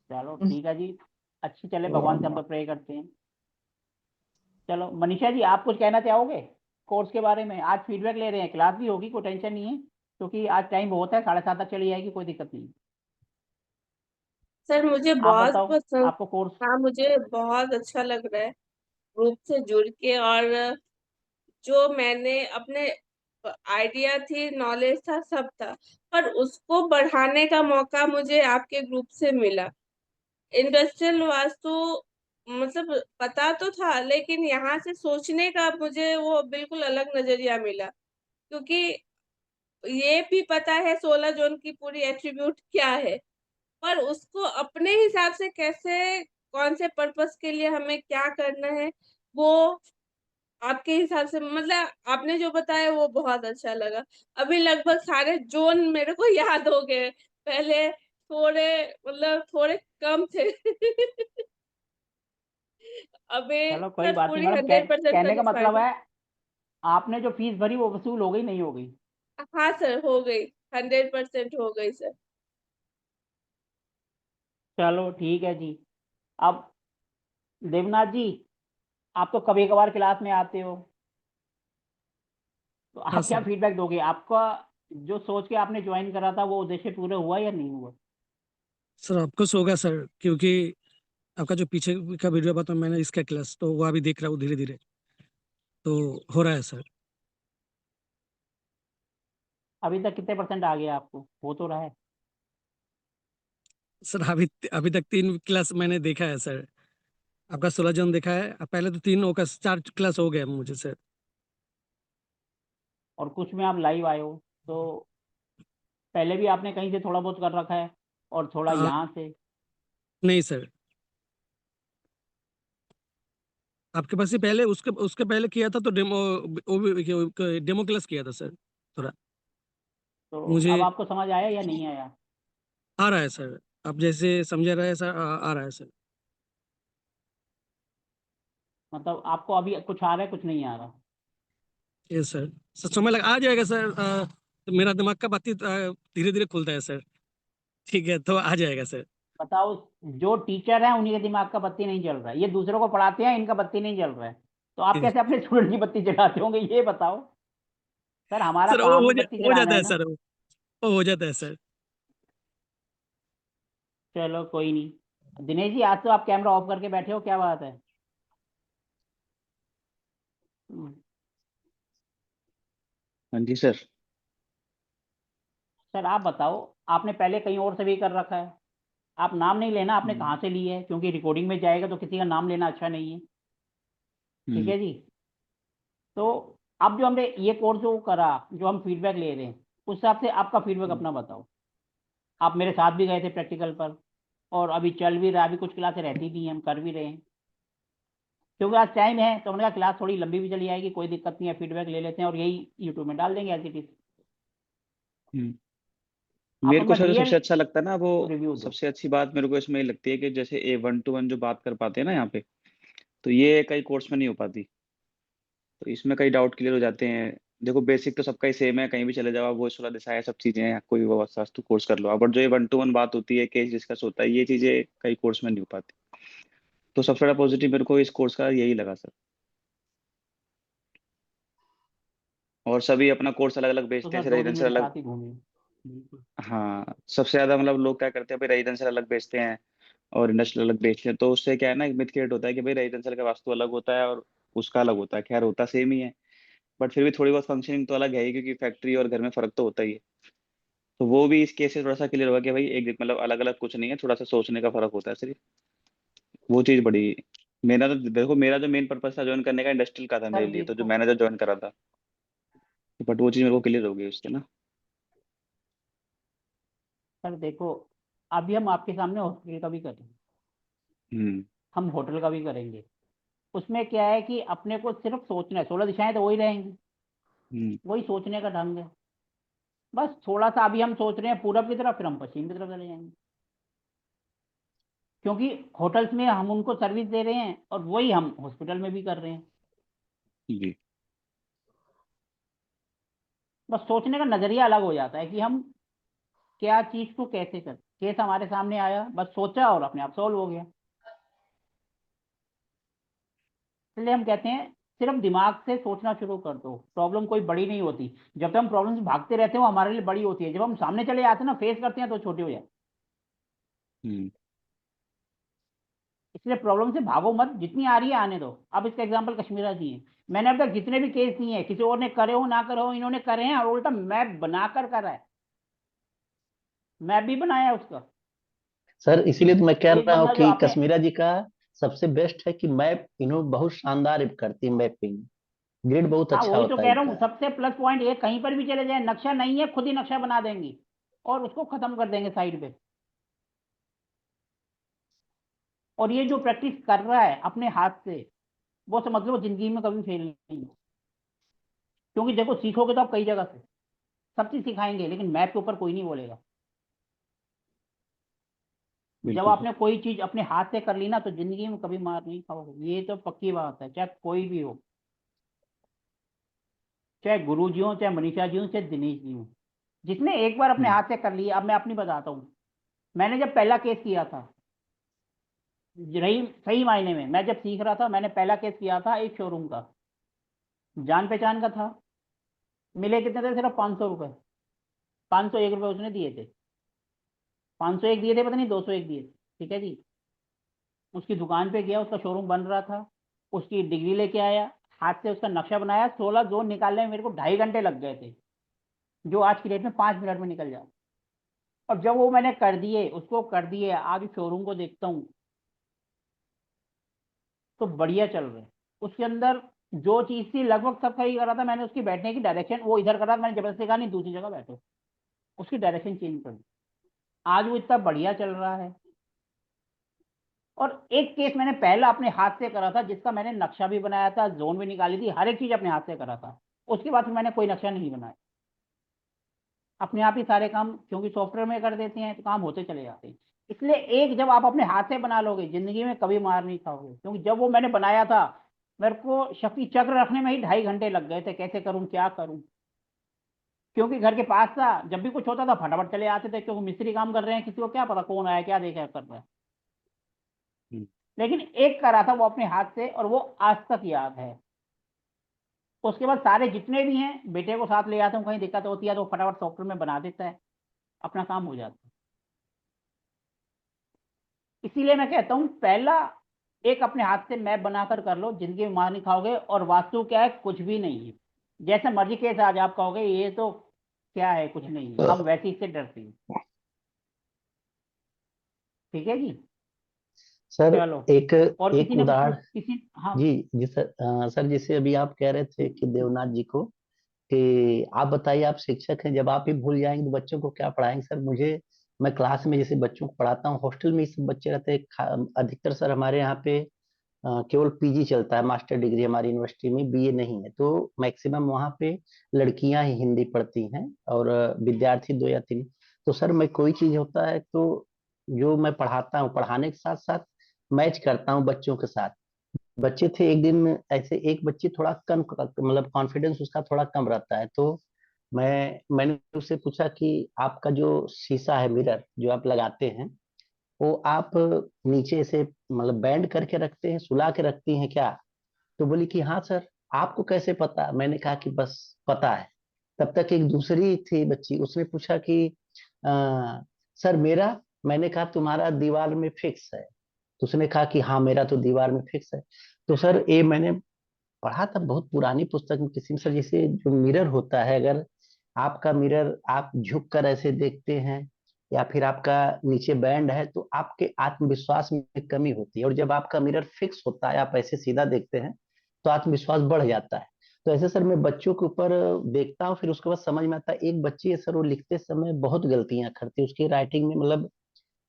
चलो ठीक है जी। अच्छी चले, वो भगवान से हम तो प्रे करते हैं। चलो मनीषा जी, आप कुछ कहना चाहोगे कोर्स के बारे में? आज फीडबैक ले रहे हैं, क्लास भी होगी, कोई टेंशन नहीं है, क्योंकि आज टाइम बहुत है, 7:30 तक चली जाएगी, कोई दिक्कत नहीं। सर मुझे आप बहुत बताओ पसंद। आपको कोर्स। हाँ मुझे बहुत अच्छा लग रहा है ग्रुप से जुड़ के, और जो मैंने अपने आइडिया थी, नॉलेज था, सब था, पर उसको बढ़ाने का मौका मुझे आपके ग्रुप से मिला। इंडस्ट्रियल वास्तु मतलब पता तो था, लेकिन यहाँ से सोचने का मुझे वो बिल्कुल अलग नजरिया मिला, क्योंकि ये भी पता है 16 जोन की पूरी एट्रीब्यूट क्या है, पर उसको अपने हिसाब से कैसे, कौन से पर्पस के लिए हमें क्या करना है, वो आपके हिसाब से, मतलब आपने जो बताया वो बहुत अच्छा लगा। अभी लगभग सारे जोन मेरे को याद हो गए, पहले थोड़े, मतलब थोड़े कम थे। अभी चलो कोई सर बात नहीं पूरी मैडम, 100% कहने का मतलब सेटिस्फाइड है। है आपने जो फीस भरी वो वसूल हो गई नहीं हो गई? हाँ सर, हो गई, 100% हो गई सर। चलो ठीक है जी। अब देवनाथ जी, आप तो कभी कभार क्लास में आते हो, तो हाँ आप क्या सर। फीडबैक दोगे? आपका जो सोच के आपने ज्वाइन करा था वो उद्देश्य पूरा हुआ या नहीं हुआ? सर ऑफकोर्स होगा सर, क्योंकि आपका जो पीछे का वीडियो बताया मैंने इसका क्लास, तो वो अभी देख रहा हूँ धीरे धीरे, तो हो रहा है सर। अभी तक कितने परसेंट आ गया आपको, हो तो रहा है? सर अभी अभी तक 3 क्लास मैंने देखा है सर। आपका 16 जन देखा है, अब पहले तो 3 होगा, 4 क्लास हो गया मुझे सर। और कुछ में आप लाइव आए हो, तो पहले भी आपने कहीं से थोड़ा बहुत कर रखा है और थोड़ा आ, यहाँ से? नहीं सर, आपके पास ही पहले, उसके उसके पहले किया था तो डेमो, वो भी डेमो क्लास किया था सर थोड़ा। तो मुझे अब आपको समझ आया या नहीं आया? आ रहा है सर, आप जैसे समझा रहे हैं सर, आ रहा है सर। मतलब आपको अभी कुछ आ रहा है, कुछ नहीं आ रहा? ये सर समय लगा, आ जाएगा सर। तो मेरा दिमाग का बाती धीरे धीरे खुलता है सर। ठीक है, तो आ जाएगा सर। बताओ, जो टीचर है उन्हीं के दिमाग का बत्ती नहीं जल रहा है, ये दूसरों को पढ़ाते हैं, इनका बत्ती नहीं जल रहा है, तो आप ठीक। कैसे अपने स्टूडेंट की बत्ती जलाते होंगे ये बताओ? सर हमारा सर वो काम ही बत्ती हो जलाना जाता है है ना। सर, वो हो जाता है सर। चलो कोई नहीं। दिनेश जी, आज तो आप कैमरा ऑफ करके बैठे हो, क्या बात है? हम्म, हाँ जी सर। सर आप बताओ, आपने पहले कहीं और से भी कर रखा है, आप नाम नहीं लेना आपने हम्म। कहाँ से ली है, क्योंकि रिकॉर्डिंग में जाएगा तो किसी का नाम लेना अच्छा नहीं है। ठीक हम्म। है जी। तो अब जो हमने ये कोर्स जो करा, जो हम फीडबैक ले रहे हैं, उस हिसाब से आपका फीडबैक अपना बताओ। आप मेरे साथ भी गए थे प्रैक्टिकल पर, और अभी चल भी रहा है, अभी कुछ क्लासें रहती भी हैं, हम कर भी रहे हैं, क्योंकि आज टाइम है तो हमने कहा क्लास थोड़ी लंबी भी चली जाएगी, कोई दिक्कत नहीं है, फीडबैक ले लेते हैं और यही यूट्यूब में डाल देंगे एज इट इज। हम्म। आप मेरे को हमें सर सबसे रियल अच्छा लगता है ना वो, रिव्यू दो। सबसे अच्छी बात मेरे को इसमें ये लगती है कि जैसे ए 1-to-1 जो बात कर पाते हैं ना यहाँ पे, तो ये कई कोर्स में नहीं हो पाती। तो इसमें कई डाउट क्लियर हो जाते हैं। देखो बेसिक तो सबका ही सेम है, कहीं भी चले जाओ, वो सोलह दिशा है, सब चीजें हैं, कोई वो वास्तु कोर्स कर लो, बट जो ये 1-to-1 बात होती है, केस डिस्कस होता है, ये चीजें कई कोर्स में नहीं हो पाती। तो सबसे बड़ा पॉजिटिव मेरे को इस कोर्स का यही लगा सर। और सभी अपना कोर्स अलग अलग तो बेचते हैं, सर जैसे 2 दिन रेजिडेंशियल मेरे अलग। साथ ही घूमिए। बिल्कुल। हाँ, सबसे ज्यादा मतलब लोग क्या करते हैं भाई, रेजिडेंशियल अलग बेचते हैं और इंडस्ट्रियल अलग बेचते हैं, तो उससे क्या है ना, एक मिथ क्रिएट होता है कि भाई रेजिडेंशियल का वास्तु अलग होता है और उसका अलग होता है। खैर होता सेम ही है, बट फिर भी थोड़ी बहुत फंक्शनिंग तो अलग है ही, क्योंकि फैक्ट्री और घर में फर्क तो होता ही है। तो वो भी इस केस से थोड़ा सा क्लियर होगा कि भाई एक मतलब अलग अलग कुछ नहीं है, थोड़ा सा सोचने का फर्क होता है सिर्फ। वो चीज बड़ी, मेरा तो देखो, मेरा जो मेन पर्पस था ज्वाइन करने का इंडस्ट्रियल का था मेरे सर लिए, तो जो देखो, मैंने जो ज्वाइन करा था, बट वो चीज मेरे को क्लियर हो गई उससे ना। सर देखो, अभी हम आपके सामने हॉस्पिटल का भी करेंगे, हम्म। हम होटल का भी करेंगे। उसमें क्या है कि अपने को सिर्फ सोचना है, 16 दिशाएं तो वही रहेंगी, हम्म। वही सोचने का ढंग है। बस थोड़ा सा अभी हम सोच रहे हैं पूरब की तरफ, फिर हम पश्चिम की तरफ चले जाएंगे, क्योंकि होटल्स में हम उनको सर्विस दे रहे हैं और वही हम हॉस्पिटल में भी कर रहे हैं। जी। बस सोचने का नजरिया अलग हो जाता है कि हम क्या चीज को कैसे करें। केस हमारे सामने आया, बस सोचा और अपने आप सॉल्व हो गया। इसलिए हम कहते हैं सिर्फ दिमाग से सोचना शुरू कर दो, प्रॉब्लम कोई बड़ी नहीं होती। जब तक हम प्रॉब्लम से भागते रहते हैं वो हमारे लिए बड़ी होती है, जब हम सामने चले आते हैं ना, फेस करते हैं, तो छोटी हो जाती है। हम्म। इसलिए प्रॉब्लम से भागो मत, जितनी आ रही है आने दो। अब इसका एग्जांपल कश्मीरा जी है, मैंने अब तक जितने भी केस दिए हैं, किसी और ने करे हो ना करे हो, इन्होंने करे हैं और उल्टा मैप बनाकर करा है, मैप भी बनाया है उसका। सर इसीलिए तो मैं कह एक रहा हूँ बंदा जो कि आपने, कश्मीरा जी का सबसे बेस्ट है कि मैप बहुत शानदार करती है, मैपिंग ग्रिड बहुत हाँ अच्छा वही तो होता है कह रहा हूँ, इनका। सबसे प्लस पॉइंट ये, कहीं पर भी चले जाए नक्शा नहीं है खुद ही नक्शा बना देंगी और उसको खत्म कर देंगे साइड पे। और ये जो प्रैक्टिस कर रहा है अपने हाथ से, वो समझ लो जिंदगी में कभी फेल नहीं हो। क्योंकि देखो सीखोगे तो आप कई जगह से सब चीज सिखाएंगे, लेकिन मैप के ऊपर कोई नहीं बोलेगा। जब बिल्कुल सर। आपने कोई चीज अपने हाथ से कर ली ना, तो जिंदगी में कभी मार नहीं खाओगे, ये तो पक्की बात है, चाहे कोई भी हो, चाहे गुरु जी हो, चाहे मनीषा जी हो, चाहे दिनेश जी हो। जिसने एक बार अपने हाथ से कर लिया, अब मैं अपनी बताता हूँ। मैंने जब पहला केस किया था, रही सही मायने में, मैं जब सीख रहा था, मैंने पहला केस किया था एक शोरूम का, जान पहचान का था। मिले कितने थे, सिर्फ 500 रुपए, 501 रुपए उसने दिए थे, 501 दिए थे, पता नहीं 201 दिए थे। ठीक है जी। उसकी दुकान पे गया, उसका शोरूम बन रहा था, उसकी डिग्री लेके आया, हाथ से उसका नक्शा बनाया, 16 जोन निकालने में मेरे को 2.5 घंटे लग गए थे, जो आज की डेट में 5 मिनट में निकल जाए। और जब वो मैंने कर दिए, उसको कर दिए, आज शोरूम को देखता हूँ तो बढ़िया चल रहे हैं। उसके अंदर जो चीज थी लगभग सब सही कर रहा था, मैंने उसकी बैठने की डायरेक्शन, वो इधर कर रहा था, मैंने जबरदस्ती कहा नहीं दूसरी जगह बैठो, उसकी डायरेक्शन चेंज कर दी। आज वो इतना बढ़िया चल रहा है। और एक केस मैंने पहला अपने हाथ से करा था, जिसका मैंने नक्शा भी बनाया था, जोन भी निकाली थी, हर एक चीज अपने हाथ से करा था। उसके बाद फिर मैंने कोई नक्शा नहीं बनाया, अपने आप ही सारे काम, क्योंकि सॉफ्टवेयर में कर देते हैं तो काम होते चले जाते हैं। इसलिए एक जब आप अपने हाथ से बना लोगे, जिंदगी में कभी मार नहीं खाओगे। क्योंकि जब वो मैंने बनाया था, मेरे को शक्ति चक्र रखने में ही 2.5 घंटे लग गए थे, कैसे करूं क्या करूं। क्योंकि घर के पास था, जब भी कुछ होता था फटाफट चले आते थे, क्योंकि मिस्त्री काम कर रहे हैं, किसी को क्या पता कौन आया क्या देखा कर रहा है। लेकिन एक करा था वो अपने हाथ से, और वो आज तक याद है। उसके बाद सारे जितने भी हैं, बेटे को साथ ले आते हूँ, कहीं दिक्कत होती है तो फटाफट सॉफ्टवेयर में बना देता है, अपना काम हो जाता है। इसीलिए मैं कहता हूँ, पहला एक अपने हाथ से मैप बनाकर कर लो, जिंदगी में मार नहीं खाओगे। और वास्तु क्या है, कुछ भी नहीं है। जैसे मर्जी केस आज आप कहोगे ये तो क्या है, कुछ नहीं है, हम वैसे ही से डरते हैं। ठीक है जी। सर चलो। एक और एक किसी ने कुछ उदाहरण। किसी, हाँ। जी जी सर, सर जैसे अभी आप कह रहे थे कि देवनाथ जी को, कि आप बताइए, आप शिक्षक हैं, जब आप ही भूल जाएंगे तो बच्चों को क्या पढ़ाएंगे। सर मुझे, मैं क्लास में जैसे बच्चों को पढ़ाता हूँ, हॉस्टल में ये सब बच्चे रहते हैं, अधिकतर सर हमारे यहाँ पे केवल पीजी चलता है, मास्टर डिग्री हमारी यूनिवर्सिटी में बीए नहीं है, तो मैक्सिमम वहाँ पे लड़कियां ही हिंदी पढ़ती हैं और विद्यार्थी 2 या 3। तो सर मैं कोई चीज होता है तो जो मैं पढ़ाता हूँ, पढ़ाने के साथ साथ मैच करता हूँ बच्चों के साथ। बच्चे थे एक दिन ऐसे, एक बच्ची थोड़ा कम, मतलब कॉन्फिडेंस उसका थोड़ा कम रहता है, तो मैंने उससे पूछा कि आपका जो शीशा है, मिरर जो आप लगाते हैं, वो आप नीचे से मतलब बैंड करके रखते हैं, सुला के रखती हैं क्या? तो बोली कि हाँ सर। आपको कैसे पता? मैंने कहा कि बस पता है। तब तक एक दूसरी थी बच्ची, उसने पूछा कि सर मेरा, मैंने कहा तुम्हारा दीवार में फिक्स है। तो उसने कहा कि हाँ मेरा तो दीवार में फिक्स है। तो सर ये मैंने पढ़ा था बहुत पुरानी पुस्तक में किसी में, सर जैसे जो मिरर होता है, अगर आपका मिरर आप झुक कर ऐसे देखते हैं या फिर आपका नीचे बैंड है, तो आपके आत्मविश्वास में कमी होती है, और जब आपका मिरर फिक्स होता है, आप ऐसे सीधा देखते हैं, तो आत्मविश्वास बढ़ जाता है। तो ऐसे सर मैं बच्चों के ऊपर देखता हूँ, फिर उसके बाद समझ में आता है। एक बच्ची है सर, वो लिखते समय बहुत गलतियां करती है, उसकी राइटिंग में, मतलब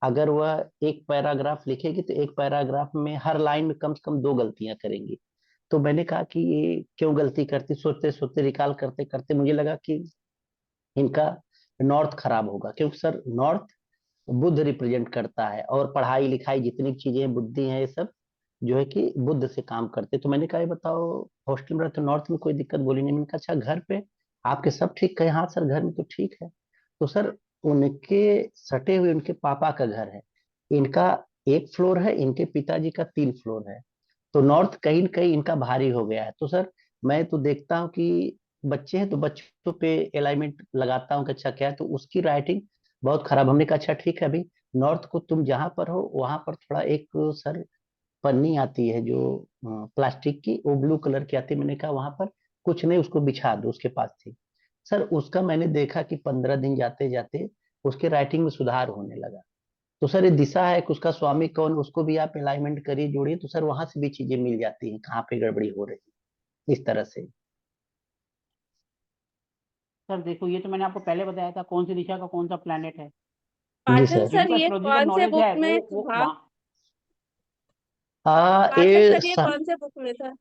अगर वह एक पैराग्राफ लिखेगी तो एक पैराग्राफ में हर लाइन में कम से कम 2 गलतियां करेंगी। तो मैंने कहा कि ये क्यों गलती करती, सोचते सोचते रिकॉल करते करते मुझे लगा कि इनका नॉर्थ खराब होगा, क्योंकि सर नॉर्थ बुद्ध रिप्रेजेंट करता है, और पढ़ाई लिखाई जितनी चीजें बुद्धि हैं, ये सब जो है कि बुद्ध से काम करते। तो मैंने कहा ये बताओ, हॉस्टल में रहते नॉर्थ में कोई दिक्कत? बोली नहीं। मैंने कहा अच्छा घर पे आपके सब ठीक? कहे हाँ सर घर में तो ठीक है। तो सर उनके सटे हुए उनके पापा का घर है, इनका 1 फ्लोर है, इनके पिताजी का 3 फ्लोर है। तो नॉर्थ कहीं न कहीं इनका भारी हो गया है। तो सर मैं तो देखता हूँ कि बच्चे हैं तो बच्चों पे अलाइनमेंट लगाता हूँ कि अच्छा क्या है, तो उसकी राइटिंग बहुत खराब। हमने कहा अच्छा ठीक है, अभी नॉर्थ को तुम जहां पर हो वहां पर थोड़ा एक सर पन्नी आती है जो प्लास्टिक की, वो ब्लू कलर की आती है। मैंने कहा वहां पर कुछ नहीं, उसको बिछा दो, उसके पास थी। सर उसका मैंने देखा कि 15 दिन जाते जाते उसके राइटिंग में सुधार होने लगा। तो सर ये दिशा है कि उसका स्वामी कौन, उसको भी आप अलाइनमेंट करिए, जोड़िए, तो सर वहां से भी चीजें मिल जाती हैं कहाँ पे गड़बड़ी हो रही है, इस तरह से। सर देखो, ये तो मैंने आपको पहले बताया था कौन सी दिशा का कौन सा प्लैनेट है। जी पाठक सर। सर जिनको ये एस्ट्रोलॉजिकल कौन से नॉलेज बुक है में वो था? वहाँ। पाठक ये सर ये कौन से बुक में था?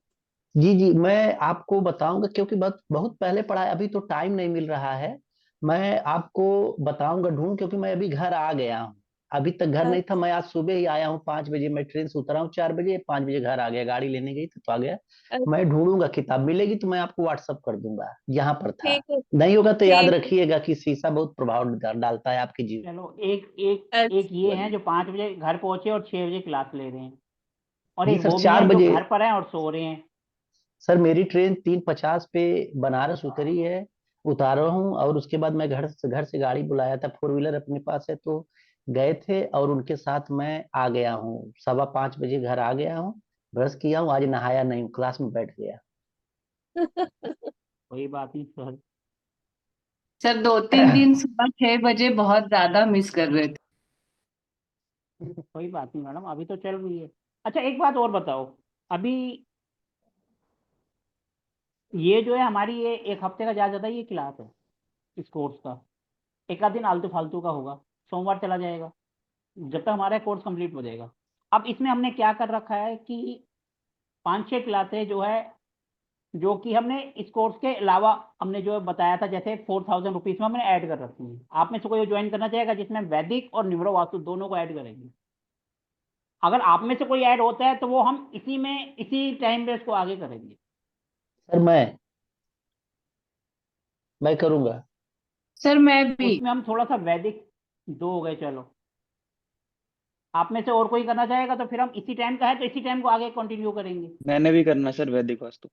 जी जी, मैं आपको बताऊंगा, क्योंकि बहुत बहुत पहले पढ़ा है, अभी तो टाइम नहीं मिल रहा है। मैं आपको बताऊंगा ढूंढ, क्योंकि मैं अभी घर आ गया हूँ। अभी तक घर नहीं था, अच्छा, मैं आज सुबह ही आया हूँ, 5 बजे मैं ट्रेन से उतरा हूँ, 4 बजे, 5 बजे घर आ गया, गाड़ी लेने गई थी तो आ गया। मैं ढूंढूंगा, किताब मिलेगी तो मैं आपको व्हाट्सअप कर दूंगा, यहाँ पर था। ठीक है। नहीं होगा तो याद ठीक है। रखिएगा कि शीशा बहुत प्रभाव डालता है आपके जीवन। चलो, एक एक एक अच्छा, ये हैं जो 5 बजे घर पहुंचे और 6 बजे क्लास ले रहे हैं, और जी एक सर, वो भी चार हैं जो बजे घर पर हैं और सो रहे हैं। सर मेरी ट्रेन 3:50 पे बनारस उतरी है, उतारा हूँ, और उसके बाद मैं घर से गाड़ी बुलाया था, 4 व्हीलर अपने पास है, तो गए थे और उनके साथ मैं आ गया हूँ, 5:15 बजे घर आ गया हूँ। ब्रश किया हूँ, आज नहाया नहीं हूँ, क्लास में बैठ गया। कोई बात नहीं सर। सर 2-3 दिन सुबह 6 बजे बहुत ज्यादा मिस कर रहे थे। कोई बात नहीं मैडम, अभी तो चल रही है। अच्छा, एक बात और बताओ। अभी ये जो है हमारी, ये एक हफ्ते का ज्यादा ये क्लास है इस कोर्स का। एक आध दिन आलतू फालतू का होगा, सोमवार चला जाएगा, जब तक हमारा कोर्स कंप्लीट हो जाएगा। अब इसमें हमने क्या कर रखा है कि 5-6 क्लासें जो है, जो कि हमने इस कोर्स के अलावा हमने जो बताया था, जैसे 4,000 रुपीज में हमने ऐड कर रखी है। आप में से कोई ज्वाइन करना चाहेगा जिसमें वैदिक और न्यूरो वास्तु दोनों को ऐड करेंगे? अगर आप में से कोई ऐड होता है तो वो हम इसी में इसी टाइम पे इसको आगे करेंगे। सर मैं करूंगा। सर मैं भी। उसमें हम थोड़ा सा वैदिक, दो हो गए चलो। आप में से और कोई करना चाहेगा तो फिर हम इसी टाइम का है तो इसी टाइम को आगे कंटिन्यू करेंगे, मैंने भी करना सर वैदिक वास्तु।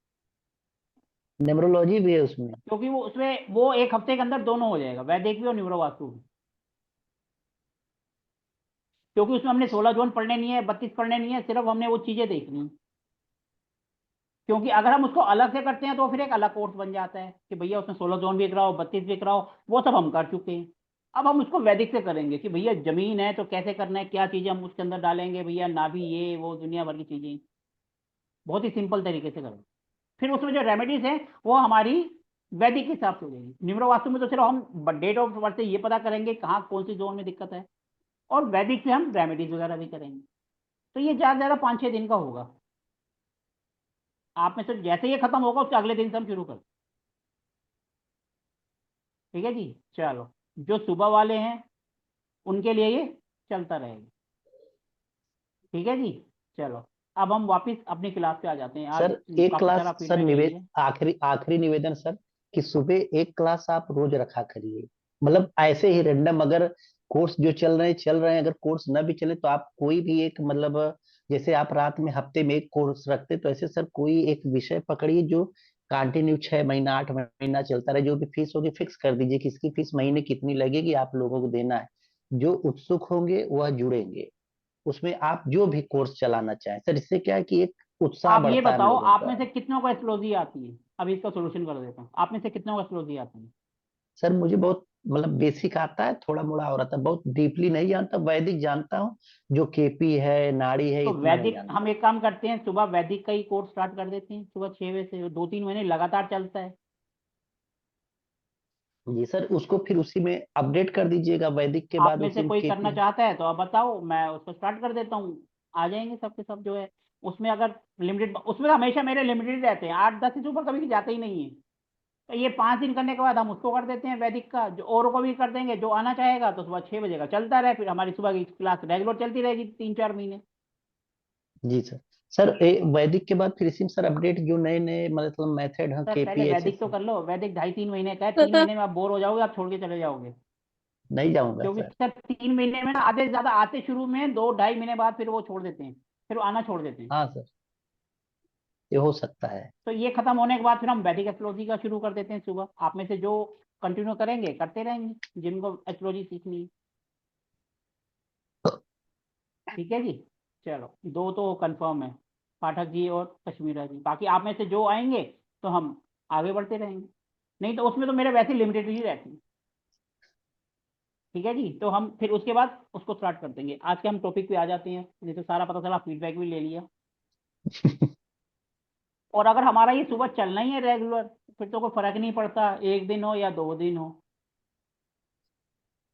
न्यूमरोलॉजी भी है उसमें। क्योंकि वो उसमें वो एक हफ्ते के अंदर दोनों हो जाएगा, वैदिक भी और न्यूरो वास्तु भी। क्योंकि उसमें हमने 16 जोन पढ़ने नहीं है, 32 पढ़ने नहीं है, सिर्फ हमने वो चीजें देखनी है। क्योंकि अगर हम उसको अलग से करते हैं तो फिर एक अलग कोर्स बन जाता है कि भैया उसमें 16 जोन भी कराओ, 32 भी कराओ, वो सब हम कर चुके हैं। अब हम उसको वैदिक से करेंगे कि भैया जमीन है तो कैसे करना है, क्या चीजें हम उसके अंदर डालेंगे, भैया नाभि, ये वो दुनिया भर की चीजें, बहुत ही सिंपल तरीके से करेंगे। फिर उसमें जो रेमेडीज है वो हमारी वैदिक के हिसाब से हो जाएगी। न्यूरो वास्तु में तो सिर्फ हम डेट ऑफ बर्थ से ये पता करेंगे कहाँ कौन सी जोन में दिक्कत है, और वैदिक से हम रेमेडीज वगैरह भी करेंगे। तो ये ज़्यादा से ज़्यादा 5-6 दिन का होगा। आप में से जैसे ये खत्म होगा उसके अगले दिन से हम शुरू कर। ठीक है जी। चलो, जो सुबह वाले हैं उनके लिए ये चलता रहेगा। ठीक है जी। चलो, अब हम वापस अपनी क्लास पे आ जाते हैं। आज सर एक काफी क्लास सारा सर, फीडबैक यही है। आखिरी आखिरी निवेदन सर, कि सुबह एक क्लास आप रोज रखा करिए, मतलब ऐसे ही रेंडम, अगर कोर्स जो चल रहे हैं, अगर कोर्स न भी चले तो आप कोई भी एक, मतलब जैसे आप रात में हफ्ते में एक कोर्स रखते, तो ऐसे सर कोई एक विषय पकड़िए जो कंटिन्यू 6 महीना 8 महीना चलता रहे, जो भी फीस होगी फिक्स कर दीजिए कि इसकी फीस महीने कितनी लगेगी, आप लोगों को देना है। जो उत्सुक होंगे वह जुड़ेंगे, उसमें आप जो भी कोर्स चलाना चाहें सर, इससे क्या है कि एक उत्साह आप ये बढ़ता है बताओ, लोगों आप का। में से कितनों को एस्ट्रोलॉजी आती है? अब इसका सोल्यूशन कर देता हूँ। आप में से कितनों को एस्ट्रोलॉजी आती है? सर मुझे बहुत, मतलब बेसिक आता है, थोड़ा मोड़ा हो रहा था, बहुत डीपली नहीं जानता, वैदिक जानता हूँ, जो केपी है, नाड़ी है, तो इतना मैं वैदिक जानता हम एक काम करते हैं, सुबह वैदिक का ही कोर्स स्टार्ट कर देते हैं, सुबह 6 बजे से 2-3 महीने लगातार चलता है। हूँ। जी सर, उसको फिर उसी में अपडेट कर दीजिएगा, वैदिक के आप बाद में से उसी में कोई करना केपी। चाहता है तो आप बताओ, मैं उसको स्टार्ट कर देता हूँ। आ जाएंगे सबके सब जो है। उसमें अगर लिमिटेड, उसमें हमेशा मेरे लिमिटेड रहते हैं, 8-10 से ऊपर कभी जाते ही नहीं है। तो ये 5 दिन करने के बाद हम उसको कर देते हैं वैदिक का, जो औरों को भी कर देंगे, जो आना चाहेगा तो सुबह 6 बजे का चलता रहे, फिर हमारी सुबह की क्लास रेगुलर चलती रहेगी 3-4 महीने। जी सर। सर वैदिक के बाद फिर इसी में सर अपडेट जो नए नए, मतलब मेथड है, सर पहले केपी ऐसे वैदिक तो से। कर लो। वैदिक 2.5-3 महीने का है, 3 महीने में आप बोर हो जाओगे, आप छोड़ के चले जाओगे। नहीं जाऊंगा क्योंकि सर। सर 3 महीने में ना आधे से ज्यादा आते शुरू में 2-2.5 महीने बाद फिर वो छोड़ देते हैं, फिर वो आना छोड़ देते हैं। हाँ सर, ये हो सकता है। तो ये खत्म होने के बाद फिर हम वैदिक एस्ट्रोलॉजी का शुरू कर देते हैं सुबह। आप में से जो कंटिन्यू करेंगे करते रहेंगे, जिनको एस्ट्रोलॉजी सीखनी है। ठीक है जी। चलो, दो तो कंफर्म है, पाठक जी और कश्मीरा जी। बाकी आप में से जो आएंगे तो हम आगे बढ़ते रहेंगे, नहीं तो उसमें तो मेरे वैसे लिमिटेड ही रहती है। ठीक है जी। तो हम फिर उसके बाद उसको स्टार्ट कर देंगे। आज के हम टॉपिक पे आ जाते हैं, नहीं तो सारा पता चला फीडबैक भी ले लिया। और अगर हमारा ये सुबह चलना ही है रेगुलर, फिर तो कोई फर्क नहीं पड़ता 1 दिन हो या 2 दिन हो।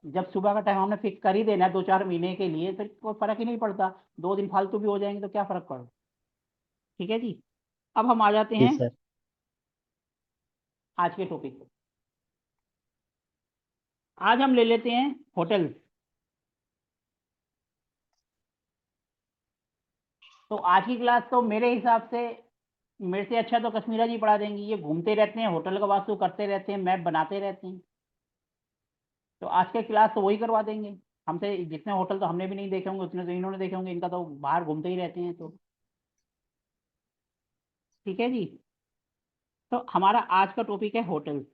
जब सुबह का टाइम हमने फिक्स कर ही देना है 2-4 महीने के लिए, फिर कोई फर्क ही नहीं पड़ता। 2 दिन फालतू भी हो जाएंगे तो क्या फर्क पड़ता। ठीक है जी। अब हम आ जाते जी हैं सर। आज के टॉपिक पे। आज हम ले लेते हैं होटल। तो आज की क्लास तो मेरे हिसाब से मेरे से अच्छा तो कश्मीरा जी पढ़ा देंगी। ये घूमते रहते हैं, होटल का वास्तु करते रहते हैं, मैप बनाते रहते हैं। तो आज के क्लास तो वही करवा देंगे। हमसे जितने होटल तो हमने भी नहीं देखे होंगे, उतने तो इन्होंने देखे होंगे। इनका तो बाहर घूमते ही रहते हैं। तो ठीक है जी। तो हमारा आज का टॉपिक है होटल।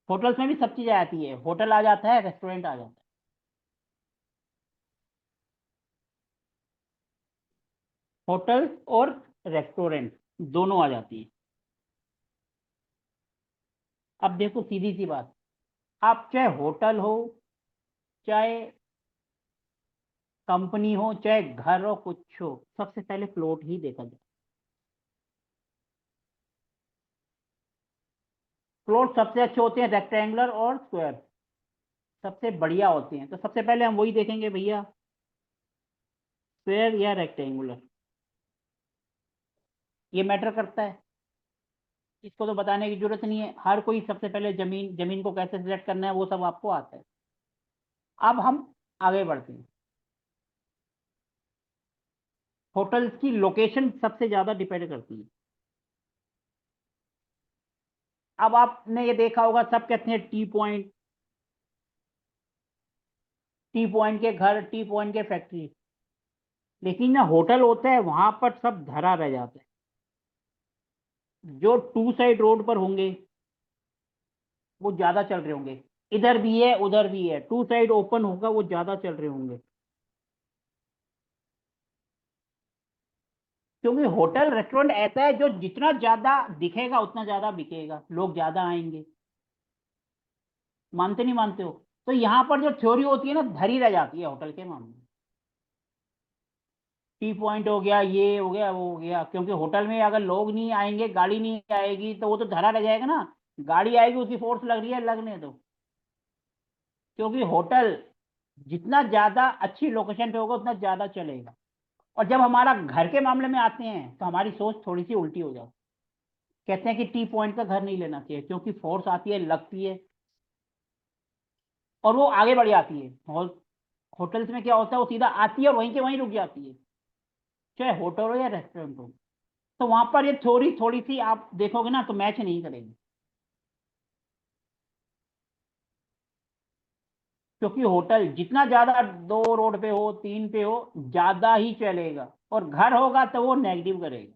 होटल्स में भी सब चीज़ें आती है। होटल आ जाता है, रेस्टोरेंट आ जाता है। होटल और रेस्टोरेंट दोनों आ जाती हैं। अब देखो सीधी सी बात, आप चाहे होटल हो, चाहे कंपनी हो, चाहे घर हो, कुछ हो, सबसे पहले प्लॉट ही देखा जाए। प्लॉट सबसे अच्छे होते हैं रेक्टेंगुलर और स्क्वायर, सबसे बढ़िया होते हैं। तो सबसे पहले हम वही देखेंगे भैया, स्क्वायर या रेक्टेंगुलर। ये मैटर करता है, इसको तो बताने की जरूरत नहीं है। हर कोई सबसे पहले जमीन जमीन को कैसे सिलेक्ट करना है वो सब आपको आता है। अब हम आगे बढ़ते हैं। होटल्स की लोकेशन सबसे ज्यादा डिपेंड करती है। अब आपने ये देखा होगा, सब कहते हैं टी पॉइंट, टी पॉइंट के घर, टी पॉइंट के फैक्ट्री। लेकिन ना होटल होता है वहां पर सब धरा रह जाता है। जो टू साइड रोड पर होंगे वो ज्यादा चल रहे होंगे। इधर भी है उधर भी है, टू साइड ओपन होगा वो ज्यादा चल रहे होंगे। क्योंकि होटल रेस्टोरेंट ऐसा है जो जितना ज्यादा दिखेगा उतना ज्यादा बिकेगा, लोग ज्यादा आएंगे। मानते नहीं मानते हो? तो यहाँ पर जो थ्योरी होती है ना, धरी रह जाती है होटल के मामले में। टी पॉइंट हो गया, ये हो गया, वो हो गया। क्योंकि होटल में अगर लोग नहीं आएंगे, गाड़ी नहीं आएगी, तो वो तो धरा रह जाएगा ना। गाड़ी आएगी, उसकी फोर्स लग रही है, लगने दो। क्योंकि होटल जितना ज्यादा अच्छी लोकेशन पे होगा उतना ज्यादा चलेगा। और जब हमारा घर के मामले में आते हैं तो हमारी सोच थोड़ी सी उल्टी हो जाती है। कहते हैं कि टी पॉइंट का घर नहीं लेना चाहिए, क्योंकि फोर्स आती है, लगती है, और वो आगे बढ़ जाती है। होटल्स में क्या होता है, वो सीधा आती है और वहीं के वहीं रुक जाती है, चाहे होटल हो या रेस्टोरेंट हो। तो वहां पर ये थ्योरी थोड़ी सी आप देखोगे ना तो मैच नहीं करेगी। क्योंकि होटल जितना ज्यादा 2 रोड पे हो, 3 पे हो, ज्यादा ही चलेगा। और घर होगा तो वो नेगेटिव करेगा।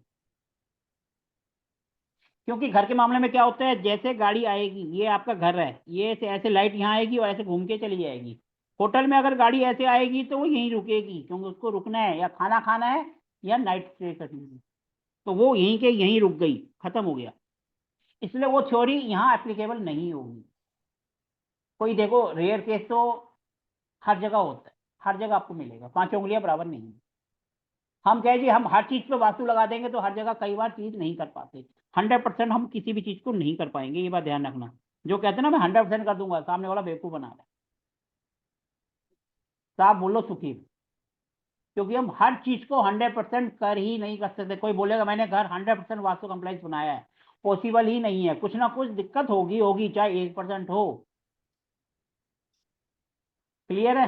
क्योंकि घर के मामले में क्या होता है, जैसे गाड़ी आएगी, ये आपका घर है, ये ऐसे ऐसे लाइट यहाँ आएगी और ऐसे घूम के चली जाएगी। होटल में अगर गाड़ी ऐसे आएगी तो वो यहीं रुकेगी, क्योंकि उसको रुकना है, या खाना खाना है या नाइट स्टे करनी है। तो वो यहीं के यहीं रुक गई, खत्म हो गया। इसलिए वो थ्योरी यहाँ एप्लीकेबल नहीं होगी। कोई देखो रेयर केस तो हर जगह होता है, हर जगह आपको मिलेगा, 5 उंगलियां बराबर नहीं है। हम कहे जी हम हर चीज पे वास्तु लगा देंगे तो हर जगह कई बार चीज नहीं कर पाते। 100% हम किसी भी चीज को नहीं कर पाएंगे, ये बात ध्यान रखना। जो कहते हैं ना मैं 100% कर दूंगा, सामने वाला बेवकूफ बना रहा है। साफ बोलो सुखी। क्योंकि हम हर चीज को 100% कर ही नहीं कर सकते। कोई बोलेगा मैंने घर 100% वास्तु कंप्लाइंस बनाया है, पॉसिबल ही नहीं है। कुछ ना कुछ दिक्कत होगी होगी, चाहे 1% हो। क्लियर है?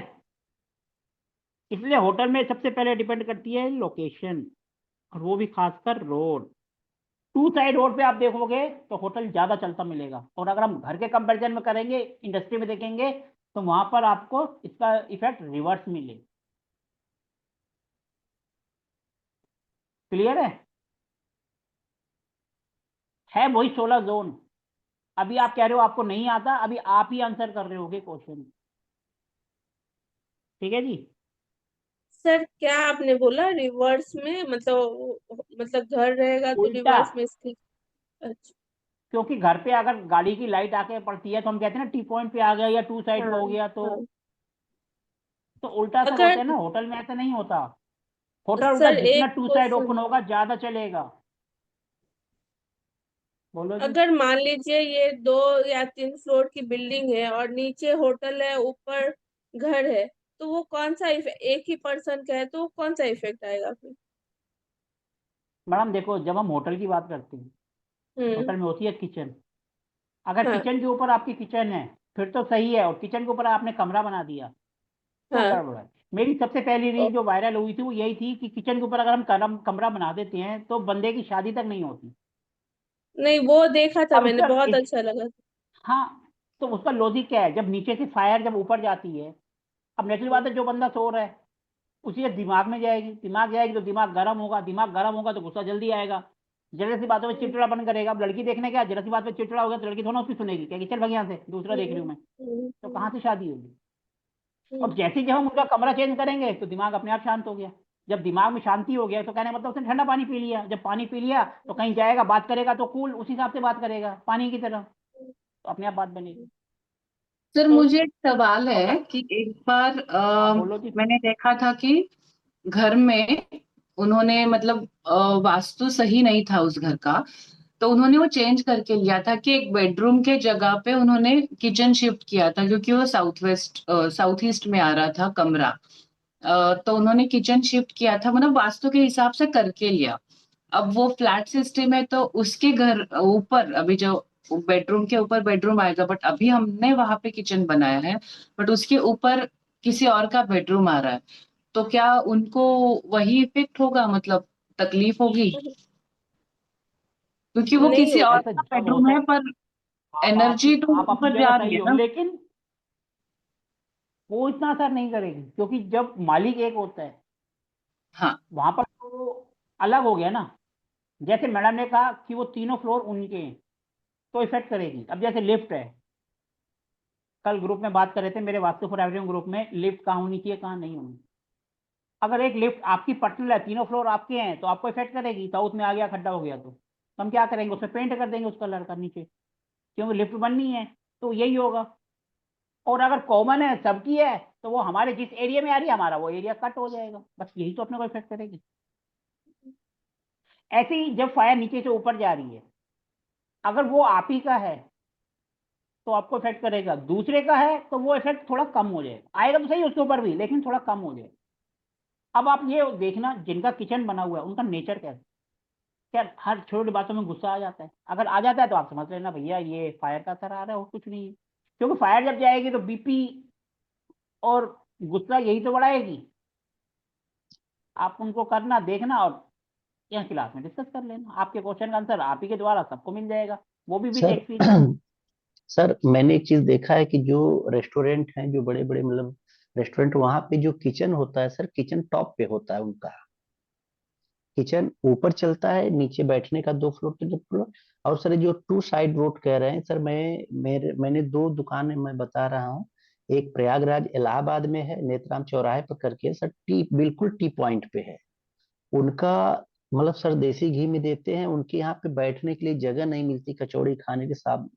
इसलिए होटल में सबसे पहले डिपेंड करती है लोकेशन, और वो भी खासकर रोड। टू साइड रोड पे आप देखोगे तो होटल ज्यादा चलता मिलेगा। और अगर हम घर के कंपैरिजन में करेंगे, इंडस्ट्री में देखेंगे, तो वहां पर आपको इसका इफेक्ट रिवर्स मिले। क्लियर है वही 16 जोन। अभी आप कह रहे हो आपको नहीं आता, अभी आप ही आंसर कर रहे होगे क्वेश्चन। ठीक है जी। सर क्या आपने बोला रिवर्स में, मतलब घर रहेगा तो उल्टा, रिवर्स में इसकी? अच्छा। क्योंकि घर पे अगर गाड़ी की लाइट आके पड़ती है तो हम कहते हैं ना टी पॉइंट पे आ गया या टू साइड पे हाँ हो गया, हाँ। तो उल्टा सब होता अगर है ना। होटल में ऐसा नहीं होता। होटल उल्टा सर जितना एक टू साइड क्वेश्चन, ओपन होगा ज्यादा चलेगा। बोलो जी। अगर मान लीजिए ये 2 या 3 फ्लोर की बिल्डिंग है और नीचे होटल है, ऊपर घर है, तो वो कौन सा एक ही पर्सन का है तो कौन सा इफेक्ट आएगा फिर? मैडम देखो, जब हम होटल की बात करते हैं, हम्म। होटल में होती है किचन। अगर हाँ किचन के ऊपर आपकी किचन है फिर तो सही है, और किचन के ऊपर आपने कमरा बना दिया तो हाँ। गड़बड़ है। मेरी सबसे पहली ओ, रील जो वायरल हुई थी वो यही थी कि किचन के ऊपर अगर हम कमरा बना देते हैं तो बंदे की शादी तक नहीं होती। नहीं वो देखा था अब मैंने, उसका बहुत अच्छा लगा। हाँ, तो उसका लॉजिक क्या है? जब नीचे से फायर जब ऊपर जाती है, अब नेचुरल बात है, जो बंदा सो रहा है उसी के दिमाग में जाएगी, दिमाग जाएगी तो दिमाग गर्म होगा, दिमाग गर्म होगा तो गुस्सा जल्दी आएगा। जरा सी बातों में हम्म, चिड़चिड़ापन करेगा। अब लड़की देखने क्या, जरा सी बात पे चिड़चिड़ा हो गया तो लड़की थोड़ा उसकी सुनेगी, क्या कि चल भाग यहाँ से, दूसरा देख रही हूँ मैं। हम्म, तो कहाँ से शादी होगी? और हम्म, जैसे ही जब हम उनका कमरा चेंज करेंगे तो दिमाग अपने आप शांत हो गया। जब दिमाग में शांति हो गया तो कहने का मतलब उसने ठंडा पानी पी लिया। जब पानी पी लिया तो कहीं जाएगा, बात करेगा तो कूल उस हिसाब से बात करेगा, पानी की तरह, तो अपने आप बात बनेगी। सर ओ, मुझे एक सवाल और है कि एक बार हाँ बोलो जी। मैंने देखा था कि घर में उन्होंने मतलब वास्तु सही नहीं था उस घर का, तो उन्होंने वो चेंज करके लिया था कि एक बेडरूम के जगह पे उन्होंने किचन शिफ्ट किया था, क्योंकि वो साउथ ईस्ट में आ रहा था कमरा। तो उन्होंने किचन शिफ्ट किया था, मतलब वास्तु के हिसाब से करके लिया। अब वो फ्लैट सिस्टम है तो उसके घर ऊपर अभी जो बेडरूम के ऊपर बेडरूम आएगा, बट अभी हमने वहां पे किचन बनाया है, बट उसके ऊपर किसी और का बेडरूम आ रहा है, तो क्या उनको वही इफेक्ट होगा, मतलब तकलीफ होगी? क्योंकि वो नहीं किसी और ऐसा का जब बेडरूम होता है, है, पर आप एनर्जी तो आप अपनी ऊपर जगह जा रही सही है हो, ना। लेकिन वो इतना असर नहीं करेगी, क्योंकि जब मालिक एक होता है हाँ। वहां पर तो अलग हो गया ना। जैसे मैडम ने कहा कि वो तीनों फ्लोर उनके हैं, तो इफेक्ट करेगी। अब जैसे लिफ्ट है, कल ग्रुप में बात कर रहे थे मेरे वास्तु फॉर एवरीवन ग्रुप में, लिफ्ट कहाँ होनी चाहिए कहाँ नहीं होनी। अगर एक लिफ्ट आपकी पर्सनल है, तीनों फ्लोर आपके हैं, तो आपको इफेक्ट करेगी। साउथ में आ गया, खड्डा हो गया, तो हम क्या करेंगे, उसमें पेंट कर देंगे उस कलर का नीचे, क्योंकि लिफ्ट बननी है। तो यही होगा। और अगर कॉमन है, सबकी है, तो वो हमारे जिस एरिया में आ रही है हमारा वो एरिया कट हो जाएगा, बस यही तो अपने को इफेक्ट करेगी। ऐसे ही जब फायर नीचे से ऊपर जा रही है, अगर वो आप ही का है तो आपको इफेक्ट करेगा, दूसरे का है तो वो इफेक्ट थोड़ा कम हो जाएगा, आएगा तो सही उसके ऊपर भी, लेकिन थोड़ा कम हो जाएगा। अब आप ये देखना, जिनका किचन बना हुआ है उनका नेचर कैसा है। क्या हर छोटी बातों में गुस्सा आ जाता है? अगर आ जाता है तो आप समझ लेना भैया ये फायर का असर आ रहा है और कुछ नहीं है। क्योंकि फायर जब जाएगी तो बीपी और गुस्सा यही तो बढ़ाएगी। आप उनको करना देखना और यहाँ क्लास में डिस्कस कर लेना, आपके क्वेश्चन का आंसर आप ही के द्वारा सबको मिल जाएगा, वो भी विद सर एक्सपीरियंस। सर मैंने एक चीज देखा है कि जो रेस्टोरेंट हैं, जो बड़े बड़े मतलब रेस्टोरेंट, वहां पे जो किचन होता है सर, किचन टॉप पे होता है उनका। किचन ऊपर चलता है, नीचे बैठने का 2 फ्लोर पे 2 फ्लोर। और सर जो टू साइड रोड कह रहे हैं सर, मैंने 2 दुकानें मैं बता रहा हूँ। एक प्रयागराज इलाहाबाद में है, नेत्राम चौराहे पर करके सर, टी बिल्कुल टी पॉइंट पे है उनका। मतलब सर देसी घी में देते हैं, उनके यहाँ पे बैठने के लिए जगह नहीं मिलती, कचौड़ी खाने के साथ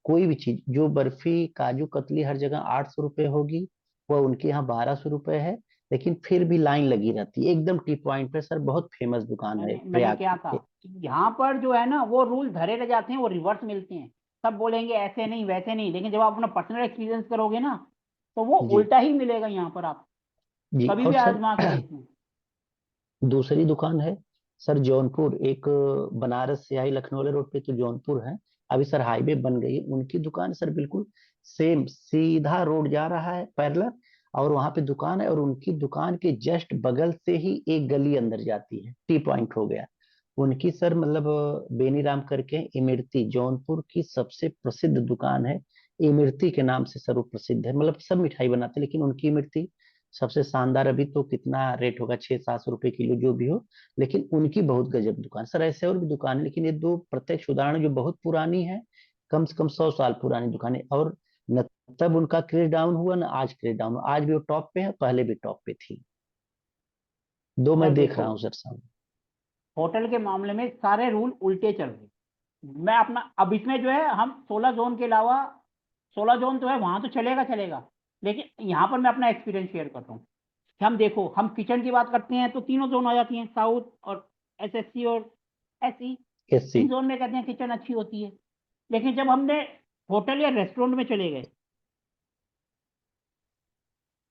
कोई भी चीज, जो बर्फी काजू कतली हर जगह 800 रुपये होगी, वह उनके यहाँ 1200 रुपये है। लेकिन फिर भी लाइन लगी रहती है एकदम टी पॉइंट पे सर, बहुत फेमस दुकान है मैंने प्रयाग क्या के। कहा, यहाँ पर जो है ना वो रूल धरे रह जाते हैं, वो रिवर्स मिलते हैं। सब बोलेंगे ऐसे नहीं वैसे नहीं, लेकिन जब आप अपना पर्सनल एक्सपीरियंस करोगे ना तो वो जी उल्टा ही मिलेगा यहाँ पर। आप जी। कभी और भी सर आजमा के देखना। दूसरी दुकान है सर जौनपुर, एक बनारस से आई लखनऊ वाले रोड पे तो जौनपुर है। अभी सर हाईवे बन गई है उनकी दुकान सर, बिल्कुल सेम सीधा रोड जा रहा है पैरेलल, और वहां पे दुकान है, और उनकी दुकान के जस्ट बगल से ही एक गली अंदर जाती है, टी पॉइंट हो गया उनकी सर। मतलब बेनीराम करके इमरती, जौनपुर की सबसे प्रसिद्ध दुकान है, इमरती के नाम से सर वो प्रसिद्ध है। मतलब सब मिठाई बनाते हैं लेकिन उनकी इमरती सबसे शानदार। अभी तो कितना रेट होगा, 600-700 रुपए किलो जो भी हो, लेकिन उनकी बहुत गजब दुकान सर। ऐसे और भी दुकान है, लेकिन ये 2 प्रत्यक्ष उदाहरण जो बहुत पुरानी है, कम से कम 100 साल पुरानी दुकान है। और न तब उनका क्रेज डाउन हुआ ना आज क्रेज डाउन हुआ, आज भी वो टॉप पे है, पहले भी टॉप पे थी। दो मैं सर देख देखो, रहा हूँ सर सामने। होटल के मामले में सारे रूल उल्टे चल रहे हैं। मैं अपना अब इसमें जो है हम 16 जोन के अलावा 16 जोन तो है, वहां तो चलेगा चलेगा, लेकिन यहाँ पर मैं अपना एक्सपीरियंस शेयर कर रहा हूँ। हम देखो, हम किचन की बात करते हैं तो तीनों जोन आ जाती हैं, साउथ और एसएससी और एसई। एससी। इन जोन में कहते हैं किचन अच्छी होती है, लेकिन जब हमने होटल या रेस्टोरेंट में चले गए,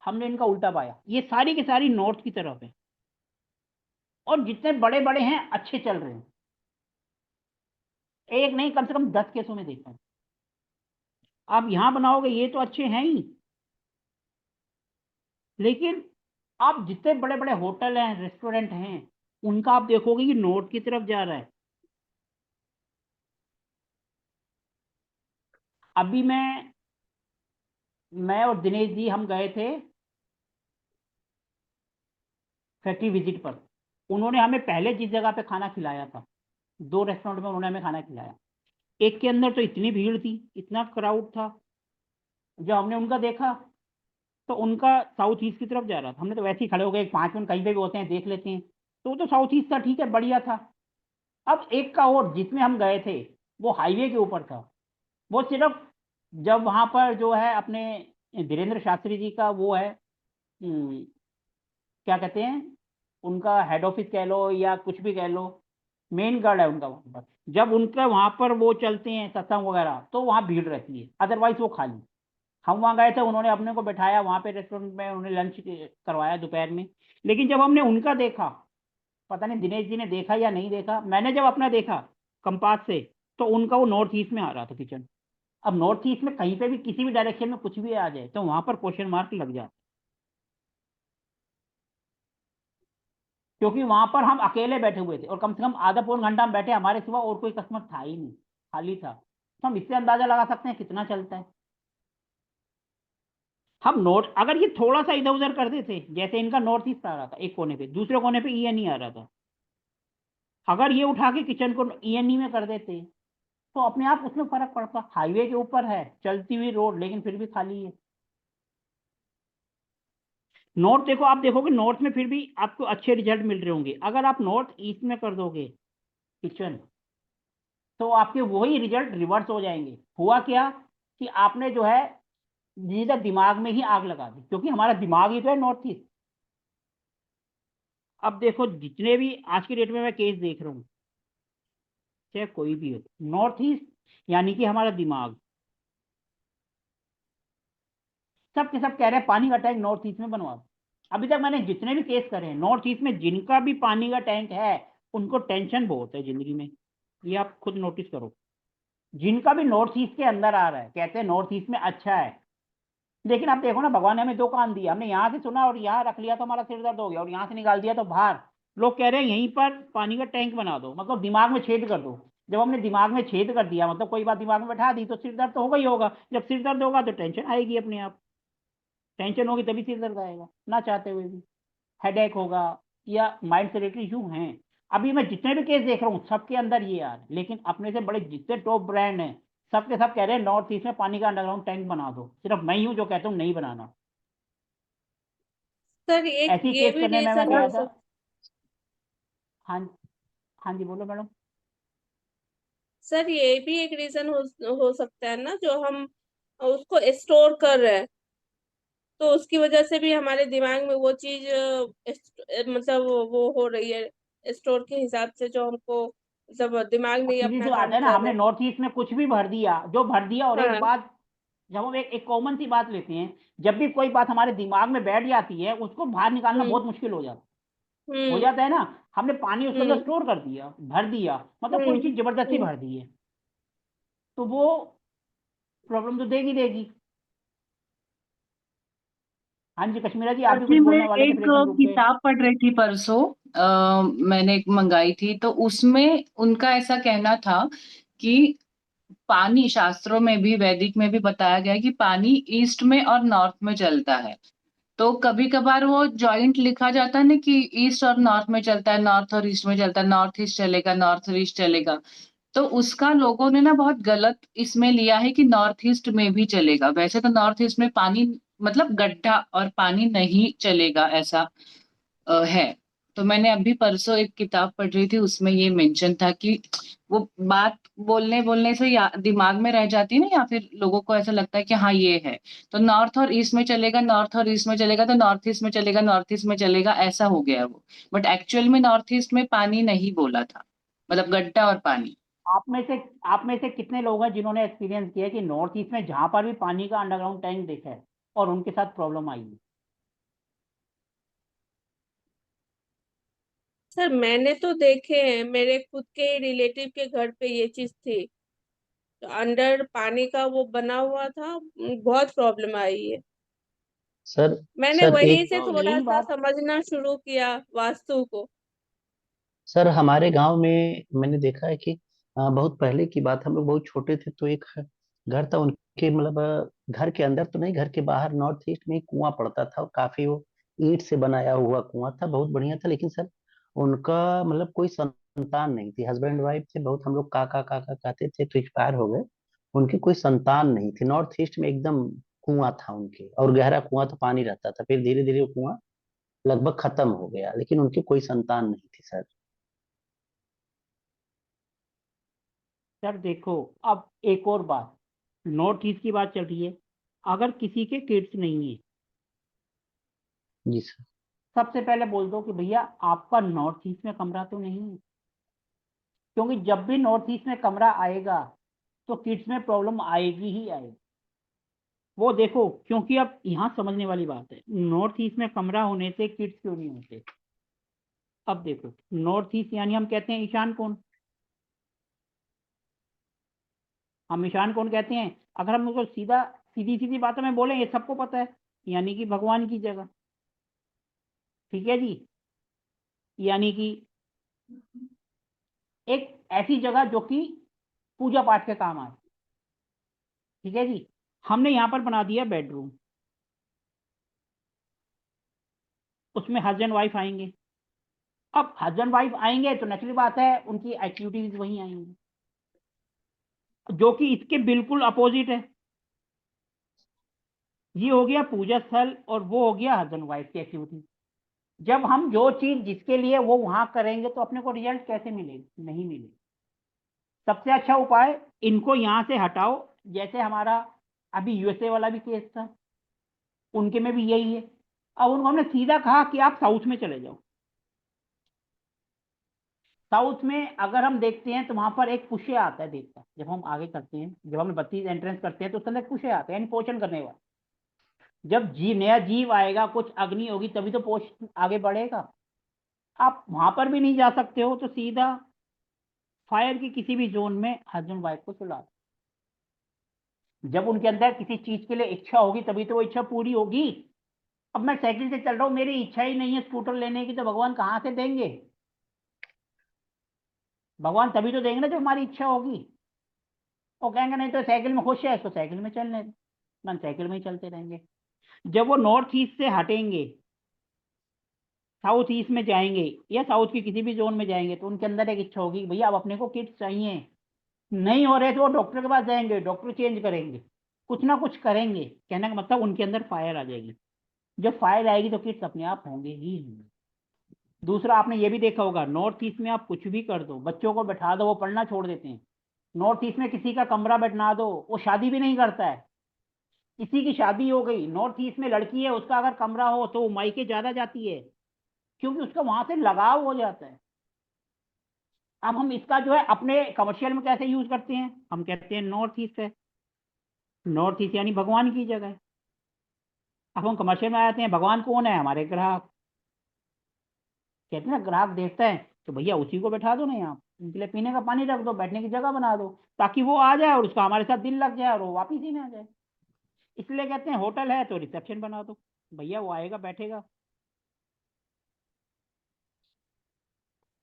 हमने इनका उल्टा पाया। ये सारी की सारी नॉर्थ की तरफ है, और जितने बड़े बड़े हैं अच्छे चल रहे हैं, एक नहीं कम से कम 10 केसों में देखा है। आप यहां बनाओगे ये तो अच्छे हैं ही, लेकिन आप जितने बड़े बड़े होटल हैं रेस्टोरेंट हैं उनका आप देखोगे कि नॉर्थ की तरफ जा रहा है। अभी मैं और दिनेश जी हम गए थे फैक्ट्री विजिट पर। उन्होंने हमें पहले जिस जगह पे खाना खिलाया था, 2 रेस्टोरेंट में उन्होंने हमें खाना खिलाया, एक के अंदर तो इतनी भीड़ थी, इतना क्राउड था। जब हमने उनका देखा तो उनका साउथ ईस्ट की तरफ जा रहा था। हमने तो वैसे ही खड़े हो गए, 5 मिनट कहीं पे भी होते हैं देख लेते हैं, तो वो तो साउथ ईस्ट था, ठीक है बढ़िया था। अब एक का और जिसमें हम गए थे वो हाईवे के ऊपर था। वो सिर्फ जब वहां पर जो है अपने धीरेन्द्र शास्त्री जी का वो है, क्या कहते हैं, उनका हेड ऑफिस कह लो या कुछ भी कह लो, मेन गार्ड है उनका वहां पर। जब उनका वहां पर वो चलते हैं सत्संग वगैरह तो वहां भीड़ रहती है, अदरवाइज वो खाली। हम वहां गए थे, उन्होंने अपने को बैठाया वहां पे रेस्टोरेंट में, उन्होंने लंच करवाया दोपहर में। लेकिन जब हमने उनका देखा, पता नहीं दिनेश जी ने देखा या नहीं देखा, मैंने जब अपना देखा कंपास से, तो उनका वो नॉर्थ ईस्ट में आ रहा था किचन। अब नॉर्थ ईस्ट में कहीं पे भी किसी भी डायरेक्शन में कुछ भी आ जाए तो वहां पर क्वेश्चन मार्क लग जाता, क्योंकि वहां पर हम अकेले बैठे हुए थे और कम से कम आधा पौन घंटा हम बैठे, हमारे सिवा और कोई कस्टमर था ही नहीं, खाली था। तो हम इससे अंदाजा लगा सकते हैं कितना चलता है। हम नोट अगर ये थोड़ा सा इधर उधर कर देते, जैसे इनका नॉर्थ ईस्ट आ रहा था एक कोने पे, दूसरे कोने पे ईएनई आ रहा था, अगर ये उठा के किचन को ईएनई में कर देते तो अपने आप उसमें फर्क पड़ता। हाईवे के ऊपर है, चलती हुई रोड, लेकिन फिर भी खाली है। नॉर्थ देखो, आप देखोगे नॉर्थ में फिर भी आपको अच्छे रिजल्ट मिल रहे होंगे। अगर आप नॉर्थ ईस्ट में कर दोगे किचन, तो आपके वही रिजल्ट रिवर्स हो जाएंगे। हुआ क्या कि आपने जो है सीधा दिमाग में ही आग लगा दी, क्योंकि हमारा दिमाग ही तो है नॉर्थ ईस्ट। अब देखो जितने भी आज की डेट में मैं केस देख रहा हूँ, चाहे कोई भी हो, नॉर्थ ईस्ट यानी कि हमारा दिमाग, सब के सब कह रहे हैं पानी का टैंक नॉर्थ ईस्ट में बनवा दो। अभी तक मैंने जितने भी केस करे हैं नॉर्थ ईस्ट में, जिनका भी पानी का टैंक है उनको टेंशन बहुत है जिंदगी में, ये आप खुद नोटिस करो। जिनका भी नॉर्थ ईस्ट के अंदर आ रहा है कहते हैं नॉर्थ ईस्ट में अच्छा है, लेकिन आप देखो ना, भगवान ने हमें 2 कान दिया, हमने यहाँ से सुना और यहाँ रख लिया तो हमारा सिर दर्द हो गया, और यहाँ से निकाल दिया तो बाहर। लोग कह रहे हैं यहीं पर पानी का टैंक बना दो, मतलब दिमाग में छेद कर दो। जब हमने दिमाग में छेद कर दिया, मतलब कोई बात दिमाग में बैठा दी, तो सिर दर्द तो होगा ही होगा। जब सिर दर्द होगा तो टेंशन आएगी अपने आप, टेंशन होगी तभी सिर दर्द आएगा, ना चाहते हुए भी। हेडेक होगा या माइंड से रिलेटेड इशू हैं। अभी मैं जितने भी केस देख रहा हूँ सबके अंदर ये आ रहा है, लेकिन अपने से बड़े जितने टॉप ब्रांड हैं सबके सब कह रहे हैं नॉर्थ ईस्ट में पानी का अंडरग्राउंड टैंक बना दो। सिर्फ मैं ही हूँ जो कहता हूँ नहीं बनाना। सर एक ऐसी ये केस भी करने में मैं रीजन गया हो था। सकता। हाँ, हाँ जी बोलो मैडम। सर ये भी एक रीजन हो सकता है ना, जो हम उसको स्टोर कर रहे हैं, तो उसकी वजह से भी हमारे दिमाग में वो चीज मतलब वो हो रही है स्टोर के हिसाब से, जो हमको मतलब दिमाग में अब ही सीधी अपना सी बात काम है ना, कर रहे हमने हैं। नॉर्थ ईस्ट में कुछ भी भर दिया जो भर दिया। और एक हाँ। बात, जब हम एक कॉमन सी बात लेते हैं, जब भी कोई बात हमारे दिमाग में बैठ जाती है उसको बाहर निकालना हम्म। बहुत मुश्किल हो हम्म। जाता है ना। हमने पानी उसके अंदर हम्म। स्टोर कर दिया, भर दिया, मतलब कोई हम्म। चीज जबरदस्ती हम्म। भर दी है, तो वो प्रॉब्लम तो देगी देगी। हाँ जी कश्मीरा जी, आप भी कुछ जी, मैं बोलने वाले थे, एक फिर एकदम रुक गए। किताब पढ़ रही थी परसों। मैंने एक मंगाई थी, तो उसमें उनका ऐसा कहना था कि पानी, शास्त्रों में भी वैदिक में भी बताया गया है कि पानी ईस्ट में और नॉर्थ में चलता है। तो कभी कभार वो जॉइंट लिखा जाता है ना कि ईस्ट और नॉर्थ में चलता है, नॉर्थ और ईस्ट में चलता है, नॉर्थ ईस्ट चलेगा, नॉर्थ ईस्ट चलेगा। तो उसका लोगों ने ना बहुत गलत इसमें लिया है कि नॉर्थ ईस्ट में भी चलेगा। वैसे तो नॉर्थ ईस्ट में पानी मतलब गड्ढा और पानी नहीं चलेगा, ऐसा है। तो मैंने अभी परसों एक किताब पढ़ रही थी, उसमें ये मेंशन था कि वो बात बोलने बोलने से दिमाग में रह जाती है ना, या फिर लोगों को ऐसा लगता है कि हाँ ये है, तो नॉर्थ और ईस्ट में चलेगा, नॉर्थ और ईस्ट में चलेगा, तो नॉर्थ ईस्ट में चलेगा, नॉर्थ ईस्ट में चलेगा, ऐसा हो गया वो। बट एक्चुअल में नॉर्थ ईस्ट में पानी नहीं बोला था, मतलब गड्ढा और पानी। आप में से कितने लोग हैं जिन्होंने एक्सपीरियंस किया है कि नॉर्थ ईस्ट में जहां पर भी पानी का अंडरग्राउंड टैंक देखा है और उनके साथ प्रॉब्लम आई है? सर मैंने तो देखे हैं, मेरे खुद के रिलेटिव के घर पे ये चीज थी, तो अंडर पानी का वो बना हुआ था, बहुत प्रॉब्लम आई है। सर मैंने सर वहीं एक से तो थोड़ा यही सा बात, समझना शुरू किया वास्तु को। सर हमारे गांव में मैंने देखा है कि बहुत पहले की बात, हम लोग बहुत छोटे थे तो एक घर था उनके, मतलब घर के अंदर तो नहीं, घर के बाहर नॉर्थ ईस्ट में एक कुआं पड़ता था, और काफी वो ईंट से बनाया हुआ कुआं था, बहुत बढ़िया था। लेकिन सर उनका मतलब कोई संतान नहीं थी, हस्बैंड वाइफ थे, बहुत हम लोग काका काका कहते थे, तो एक्सपायर हो गए। उनकी कोई संतान नहीं थी। नॉर्थ ईस्ट में एकदम कुआं था उनके, और गहरा कुआं था, पानी रहता था। फिर धीरे धीरे वो कुआं लगभग खत्म हो गया, लेकिन उनकी कोई संतान नहीं थी सर। सर देखो, अब एक और बात, नॉर्थ ईस्ट की बात चल रही है, अगर किसी के किड्स नहीं है, जी सर। सबसे पहले बोल दो कि भैया आपका नॉर्थ ईस्ट में कमरा तो नहीं है, क्योंकि जब भी नॉर्थ ईस्ट में कमरा आएगा तो किड्स में प्रॉब्लम आएगी ही आएगी। वो देखो, क्योंकि अब यहाँ समझने वाली बात है, नॉर्थ ईस्ट में कमरा होने से किड्स क्यों नहीं होते। अब देखो, नॉर्थ ईस्ट यानी हम कहते हैं ईशान कोण, हम ईशान कोण कहते हैं। अगर हम उसको सीधी सीधी बातों में बोले, ये सबको पता है, यानी कि भगवान की जगह, ठीक है जी, यानी कि एक ऐसी जगह जो कि पूजा पाठ के काम आए, ठीक है जी। हमने यहाँ पर बना दिया बेडरूम, उसमें हस्बैंड वाइफ आएंगे। अब हस्बैंड वाइफ आएंगे तो नेचुरल बात है उनकी एक्टिविटीज वही आएंगी, जो कि इसके बिल्कुल अपोजिट है। ये हो गया पूजा स्थल और वो हो गया हस्बैंड वाइफ की एक्टिविटी। जब हम जो चीज जिसके लिए वो वहां करेंगे तो अपने को रिजल्ट कैसे मिलेगी? नहीं मिलेगी। सबसे अच्छा उपाय, इनको यहां से हटाओ। जैसे हमारा अभी यूएसए वाला भी केस था, उनके में भी यही है। अब उनको हमने सीधा कहा कि आप साउथ में चले जाओ। साउथ में अगर हम देखते हैं तो वहां पर एक पुष्य आता है देवता, जब हम आगे करते हैं, जब हम 32 एंट्रेंस करते हैं तो उसके अंदर पुष्य आता है, यानी पोषण करने वाला। जब नया जीव आएगा, कुछ अग्नि होगी, तभी तो पोषण आगे बढ़ेगा। आप वहां पर भी नहीं जा सकते हो तो सीधा फायर की किसी भी जोन में हस्बैंड वाइफ को सुला दो। जब उनके अंदर किसी चीज के लिए इच्छा होगी तभी तो वो इच्छा पूरी होगी। अब मैं साइकिल से चल रहा हूँ, मेरी इच्छा ही नहीं है स्कूटर लेने की, तो भगवान कहाँ से देंगे? भगवान तभी तो देंगे ना जब हमारी इच्छा होगी। वो कहेंगे नहीं तो साइकिल में खुश है तो साइकिल में चलने दो, मन साइकिल में ही चलते रहेंगे। जब वो नॉर्थ ईस्ट से हटेंगे, साउथ ईस्ट में जाएंगे या साउथ की किसी भी जोन में जाएंगे, तो उनके अंदर एक इच्छा होगी भैया अब अपने को किड्स चाहिए। नहीं हो रहे तो वो डॉक्टर के पास जाएंगे, डॉक्टर चेंज करेंगे, कुछ ना कुछ करेंगे। कहने का मतलब उनके अंदर फायर आ जाएगी। जब फायर आएगी तो किड्स अपने आप होंगे ही होंगे। दूसरा, आपने ये भी देखा होगा, नॉर्थ ईस्ट में आप कुछ भी कर दो, बच्चों को बैठा दो वो पढ़ना छोड़ देते हैं। नॉर्थ ईस्ट में किसी का कमरा बैठना दो, वो शादी भी नहीं करता है। किसी की शादी हो गई, नॉर्थ ईस्ट में लड़की है, उसका अगर कमरा हो तो वो मायके ज्यादा जाती है, क्योंकि उसका वहां से लगाव हो जाता है। अब हम इसका जो है अपने कमर्शियल में कैसे यूज करते हैं, हम कहते हैं नॉर्थ ईस्ट है, नॉर्थ ईस्ट यानी भगवान की जगह है। अब हम कमर्शियल में आते हैं, भगवान कौन है? हमारे ग्राहक। कहते हैं ना, ग्राहक देखता है तो भैया उसी को बैठा दो ना, यहाँ उनके लिए पीने का पानी रख दो, बैठने की जगह बना दो, ताकि वो आ जाए और उसका हमारे साथ दिल लग जाए और वो वापिस ही ना आ जाए। इसलिए कहते हैं होटल है तो रिसेप्शन बना दो, भैया वो आएगा बैठेगा।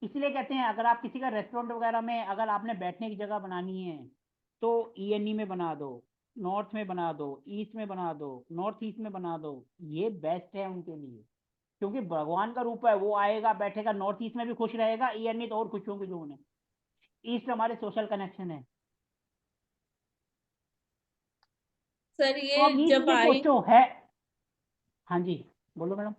इसलिए कहते हैं अगर आप किसी का रेस्टोरेंट वगैरह में अगर आपने बैठने की जगह बनानी है तो ईएनई में बना दो, नॉर्थ में बना दो, ईस्ट में बना दो, नॉर्थ ईस्ट में बना दो। ये बेस्ट है उनके लिए, क्योंकि भगवान का रूप है, वो आएगा बैठेगा, नॉर्थ ईस्ट में भी खुश रहेगा, ईएनई तो और खुशियों की जोन है। ईस्ट हमारे सोशल कनेक्शन है। सर तो ये अब ये जब चीजें आई, सोचो है। हाँ जी, बोलो मैडम।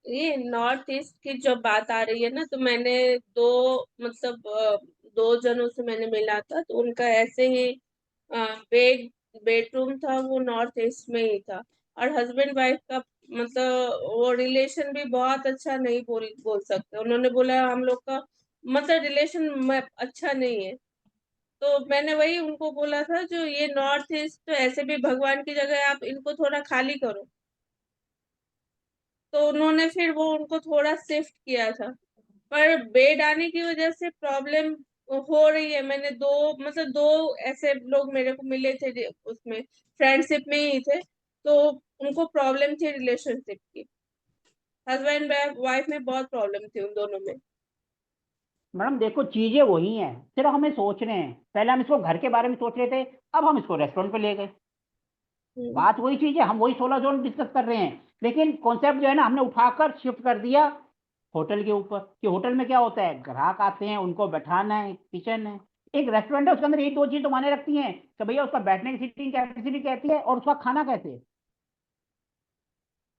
ये नॉर्थ ईस्ट की जब बात आ रही है ना, तो मैंने दो मतलब 2 जनों से मैंने मिला था, तो उनका ऐसे ही बेडरूम था वो नॉर्थ ईस्ट में ही था, और हस्बैंड वाइफ का मतलब वो रिलेशन भी बहुत अच्छा नहीं बोल सकते। उन्होंने बोला हम लोग का मतलब रिलेशन अच्छा नहीं है। तो मैंने वही उनको बोला था, जो ये नॉर्थ ईस्ट तो ऐसे भी भगवान की जगह है, आप इनको थोड़ा खाली करो। तो उन्होंने फिर वो उनको थोड़ा शिफ्ट किया था, पर बेड आने की वजह से प्रॉब्लम हो रही है। मैंने दो मतलब दो ऐसे लोग मेरे को मिले थे उसमें फ्रेंडशिप में ही थे, तो उनको प्रॉब्लम थी रिलेशनशिप की। हस्बैंड वाइफ में बहुत प्रॉब्लम थी उन दोनों में। मैडम देखो चीजें वही हैं, सिर्फ हमें सोच रहे हैं। पहले हम इसको घर के बारे में सोच रहे थे, अब हम इसको रेस्टोरेंट पे ले गए। हम्म। बात वही चीज है, हम वही 16 जोन डिस्कस कर रहे हैं, लेकिन कॉन्सेप्ट जो है ना हमने उठाकर शिफ्ट कर दिया होटल के ऊपर। कि होटल में क्या होता है, ग्राहक आते हैं, उनको बैठाना है, किचन है। एक रेस्टोरेंट है, उसके अंदर ये दो चीज तो माने रखती हैं कि भैया उसका बैठने की सीटिंग कैपेसिटी कहती है और उसका खाना कैसे है।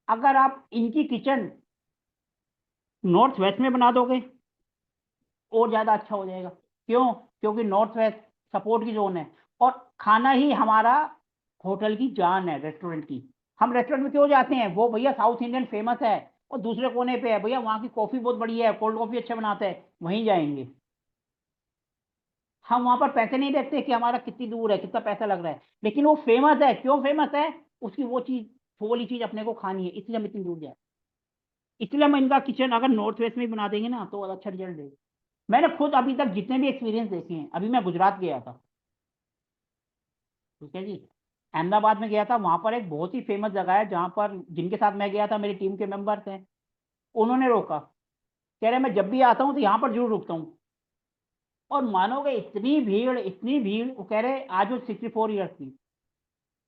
अगर आप इनकी किचन नॉर्थ वेस्ट में बना दोगे और ज्यादा अच्छा हो जाएगा। क्यों? क्योंकि नॉर्थ वेस्ट सपोर्ट की जोन है, और खाना ही हमारा होटल की जान है, रेस्टोरेंट की। हम रेस्टोरेंट में क्यों जाते हैं? वो भैया साउथ इंडियन फेमस है और दूसरे कोने पे है, भैया वहाँ की कॉफी बहुत बढ़िया है, कोल्ड कॉफी अच्छा बनाता है, वहीं जाएंगे। हम वहां पर पैसे नहीं देखते कि हमारा कितनी दूर है, कितना पैसा लग रहा है, लेकिन वो फेमस है। क्यों फेमस है? उसकी वो चीज, वो वाली चीज अपने को खानी है, इसलिए हम इतनी दूर जाए। इसलिए हम इनका किचन अगर नॉर्थ वेस्ट में बना देंगे ना तो अच्छा रिजल्ट देगा। मैंने खुद अभी तक जितने भी एक्सपीरियंस देखे हैं, अभी मैं गुजरात गया था, ठीक है जी, अहमदाबाद में गया था। वहां पर एक बहुत ही फेमस जगह है जहां पर जिनके साथ मैं गया था मेरी टीम के मेंबर्स हैं, उन्होंने रोका। कह रहे मैं जब भी आता हूँ तो यहाँ पर जरूर रुकता हूँ। और मानोगे इतनी भीड़, इतनी भीड़। वो कह रहे आज वो 64 ईयर्स की,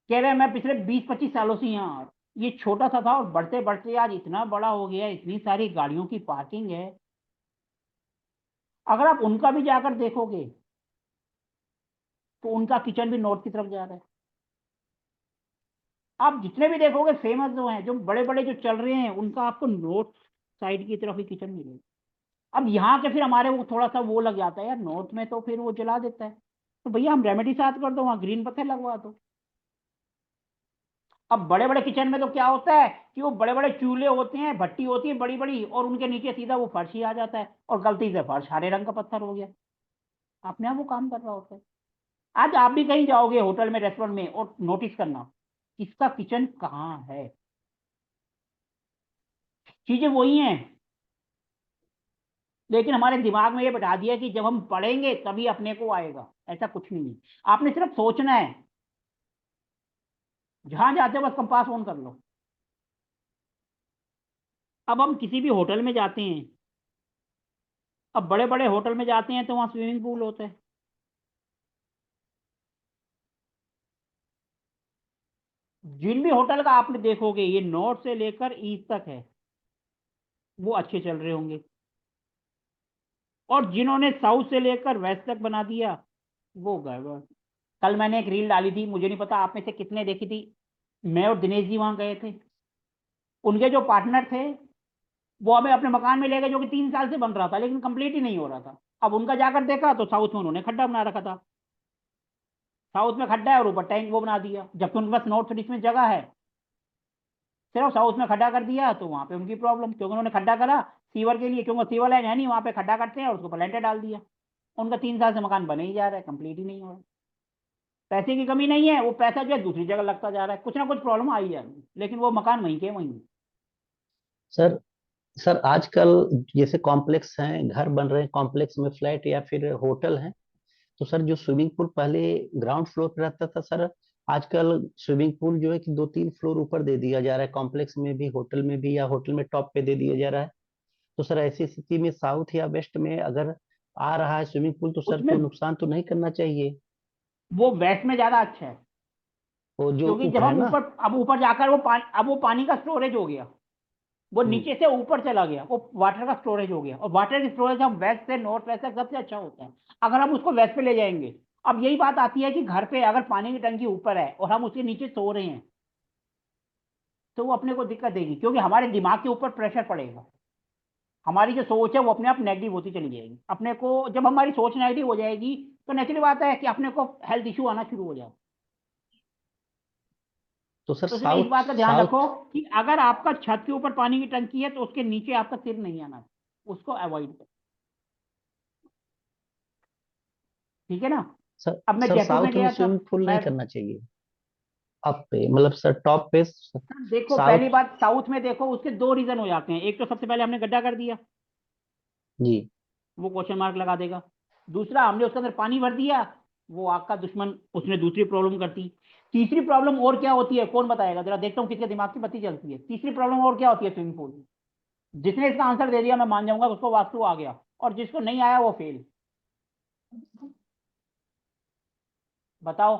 कह रहे मैं पिछले 20-25 सालों से यहाँ आ रहा हूं। ये छोटा सा था और बढ़ते बढ़ते आज इतना बड़ा हो गया, इतनी सारी गाड़ियों की पार्किंग है। अगर आप उनका भी जाकर देखोगे तो उनका किचन भी नॉर्थ की तरफ जा रहा है। आप जितने भी देखोगे फेमस जो हैं, जो बड़े बड़े जो चल रहे हैं, उनका आपको नॉर्थ साइड की तरफ ही किचन मिलेगा। अब यहाँ के फिर हमारे वो थोड़ा सा वो लग जाता है यार, नॉर्थ में तो फिर वो जला देता है, तो भैया हम रेमेडी साथ कर दो, वहाँ ग्रीन पत्थर लगवा दो। अब बड़े बड़े किचन में तो क्या होता है कि वो बड़े बड़े चूल्हे होते हैं, भट्टी होती है बड़ी बड़ी, और उनके नीचे सीधा वो फर्श ही आ जाता है, और गलती से फर्श हरे रंग का पत्थर हो गया, अपने आप वो काम कर रहा होता है। आज आप भी कहीं जाओगे होटल में, रेस्टोरेंट में, और नोटिस करना इसका किचन कहाँ है। चीजें वही हैं, लेकिन हमारे दिमाग में ये बैठा दिया कि जब हम पढ़ेंगे तभी अपने को आएगा। ऐसा कुछ नहीं है, आपने सिर्फ सोचना है। जहां जाते हो बस कंपास ऑन कर लो। अब हम किसी भी होटल में जाते हैं, अब बड़े बड़े होटल में जाते हैं तो वहां स्विमिंग पूल होता है। जिन भी होटल का आपने देखोगे ये नॉर्थ से लेकर ईस्ट तक है, वो अच्छे चल रहे होंगे, और जिन्होंने साउथ से लेकर वेस्ट तक बना दिया वो गड़बड़। कल मैंने एक रील डाली थी, मुझे नहीं पता आप में से कितने देखी थी। मैं और दिनेश जी वहां गए थे, उनके जो पार्टनर थे वो हमें अपने मकान में ले गए, जो कि 3 साल से बन रहा था लेकिन कंप्लीट ही नहीं हो रहा था। अब उनका जाकर देखा तो साउथ में उन्होंने खड्डा बना रखा था, साउथ में खड्डा है और ऊपर टैंक वो बना दिया, जबकि उनके पास नॉर्थ ईस्ट में जगह है। सिर्फ साउथ में खड्डा कर दिया तो वहां पे उनकी प्रॉब्लम, क्योंकि उन्होंने खड्डा करा सीवर के लिए, क्योंकि सीवर लाइन है नहीं वहां पे, खड्डा करते हैं और उसको प्लेंटर डाल दिया। उनका 3 साल से मकान बने ही जा रहा है, कंप्लीट ही नहीं हो रहा। पैसे की कमी नहीं है, वो पैसा जो है दूसरी जगह लगता जा रहा है, कुछ ना कुछ प्रॉब्लम आई है, लेकिन वो मकान वहीं के वहीं है। सर सर आजकल जैसे कॉम्प्लेक्स हैं, घर बन रहे हैं कॉम्प्लेक्स में, फ्लैट या फिर होटल हैं, तो सर जो स्विमिंग पूल पहले ग्राउंड फ्लोर पे रहता था सर, आजकल स्विमिंग पूल जो है कि 2-3 फ्लोर ऊपर दे दिया जा रहा है, कॉम्प्लेक्स में भी, होटल में भी, या होटल में टॉप पे दे दिया जा रहा है। तो सर ऐसी स्थिति में साउथ या वेस्ट में अगर आ रहा है स्विमिंग पूल तो सर उसमें को नुकसान तो नहीं करना चाहिए। वो वेस्ट में ज्यादा अच्छा है, वो जो क्योंकि जब ऊपर है हम ना। ऊपर, अब ऊपर जाकर वो पानी, अब वो पानी का स्टोरेज हो गया, वो हम्म। नीचे से ऊपर चला गया, वो वाटर का स्टोरेज हो गया, और वाटर की स्टोरेज हम वेस्ट से नॉर्थ वेस्ट तक सबसे अच्छा होता है अगर हम उसको वेस्ट पे ले जाएंगे। अब यही बात आती है कि घर पे अगर पानी की टंकी ऊपर है और हम उसके नीचे सो रहे हैं, तो वो अपने को दिक्कत देगी, क्योंकि हमारे दिमाग के ऊपर प्रेशर पड़ेगा। हमारी जो सोच है वो अपने आप नेगेटिव होती चली जाएगी। अपने को जब हमारी सोच नेगेटिव हो जाएगी तो नेचुरली बात है कि अपने को हेल्थ इशू आना शुरू हो जाए। तो सर तो इसलिए इस साउथ बात का ध्यान साउथ रखो कि अगर आपका छत के ऊपर पानी की टंकी है तो उसके नीचे आपका सिर नहीं आना, उसको अवॉइड करो, ठीक है ना। सर अब मैं सर जयपुर में साउथ में गया था। स्विमिंग पूल मैं नहीं करना चाहिए अप पे, मतलब सर टॉप पे देखो साउथ। पहली बात, साउथ में देखो उसके दो रीजन हो जाते हैं। एक तो सबसे पहले हमने गड्ढा कर दिया, जी वो क्वेश्चन मार्क लगा देगा। दूसरा, हमने उसके अंदर पानी भर दिया, वो आग का दुश्मन, उसने दूसरी प्रॉब्लम कर दी। तीसरी प्रॉब्लम और क्या होती है, कौन बताएगा जरा, देखता हूँ किसके दिमाग की बत्ती जलती है। तीसरी प्रॉब्लम और क्या होती है स्विमिंग पूल? जिसने इसका आंसर दे दिया मैं मान जाऊंगा उसको वास्तु आ गया, और जिसको नहीं आया वो फेल। बताओ।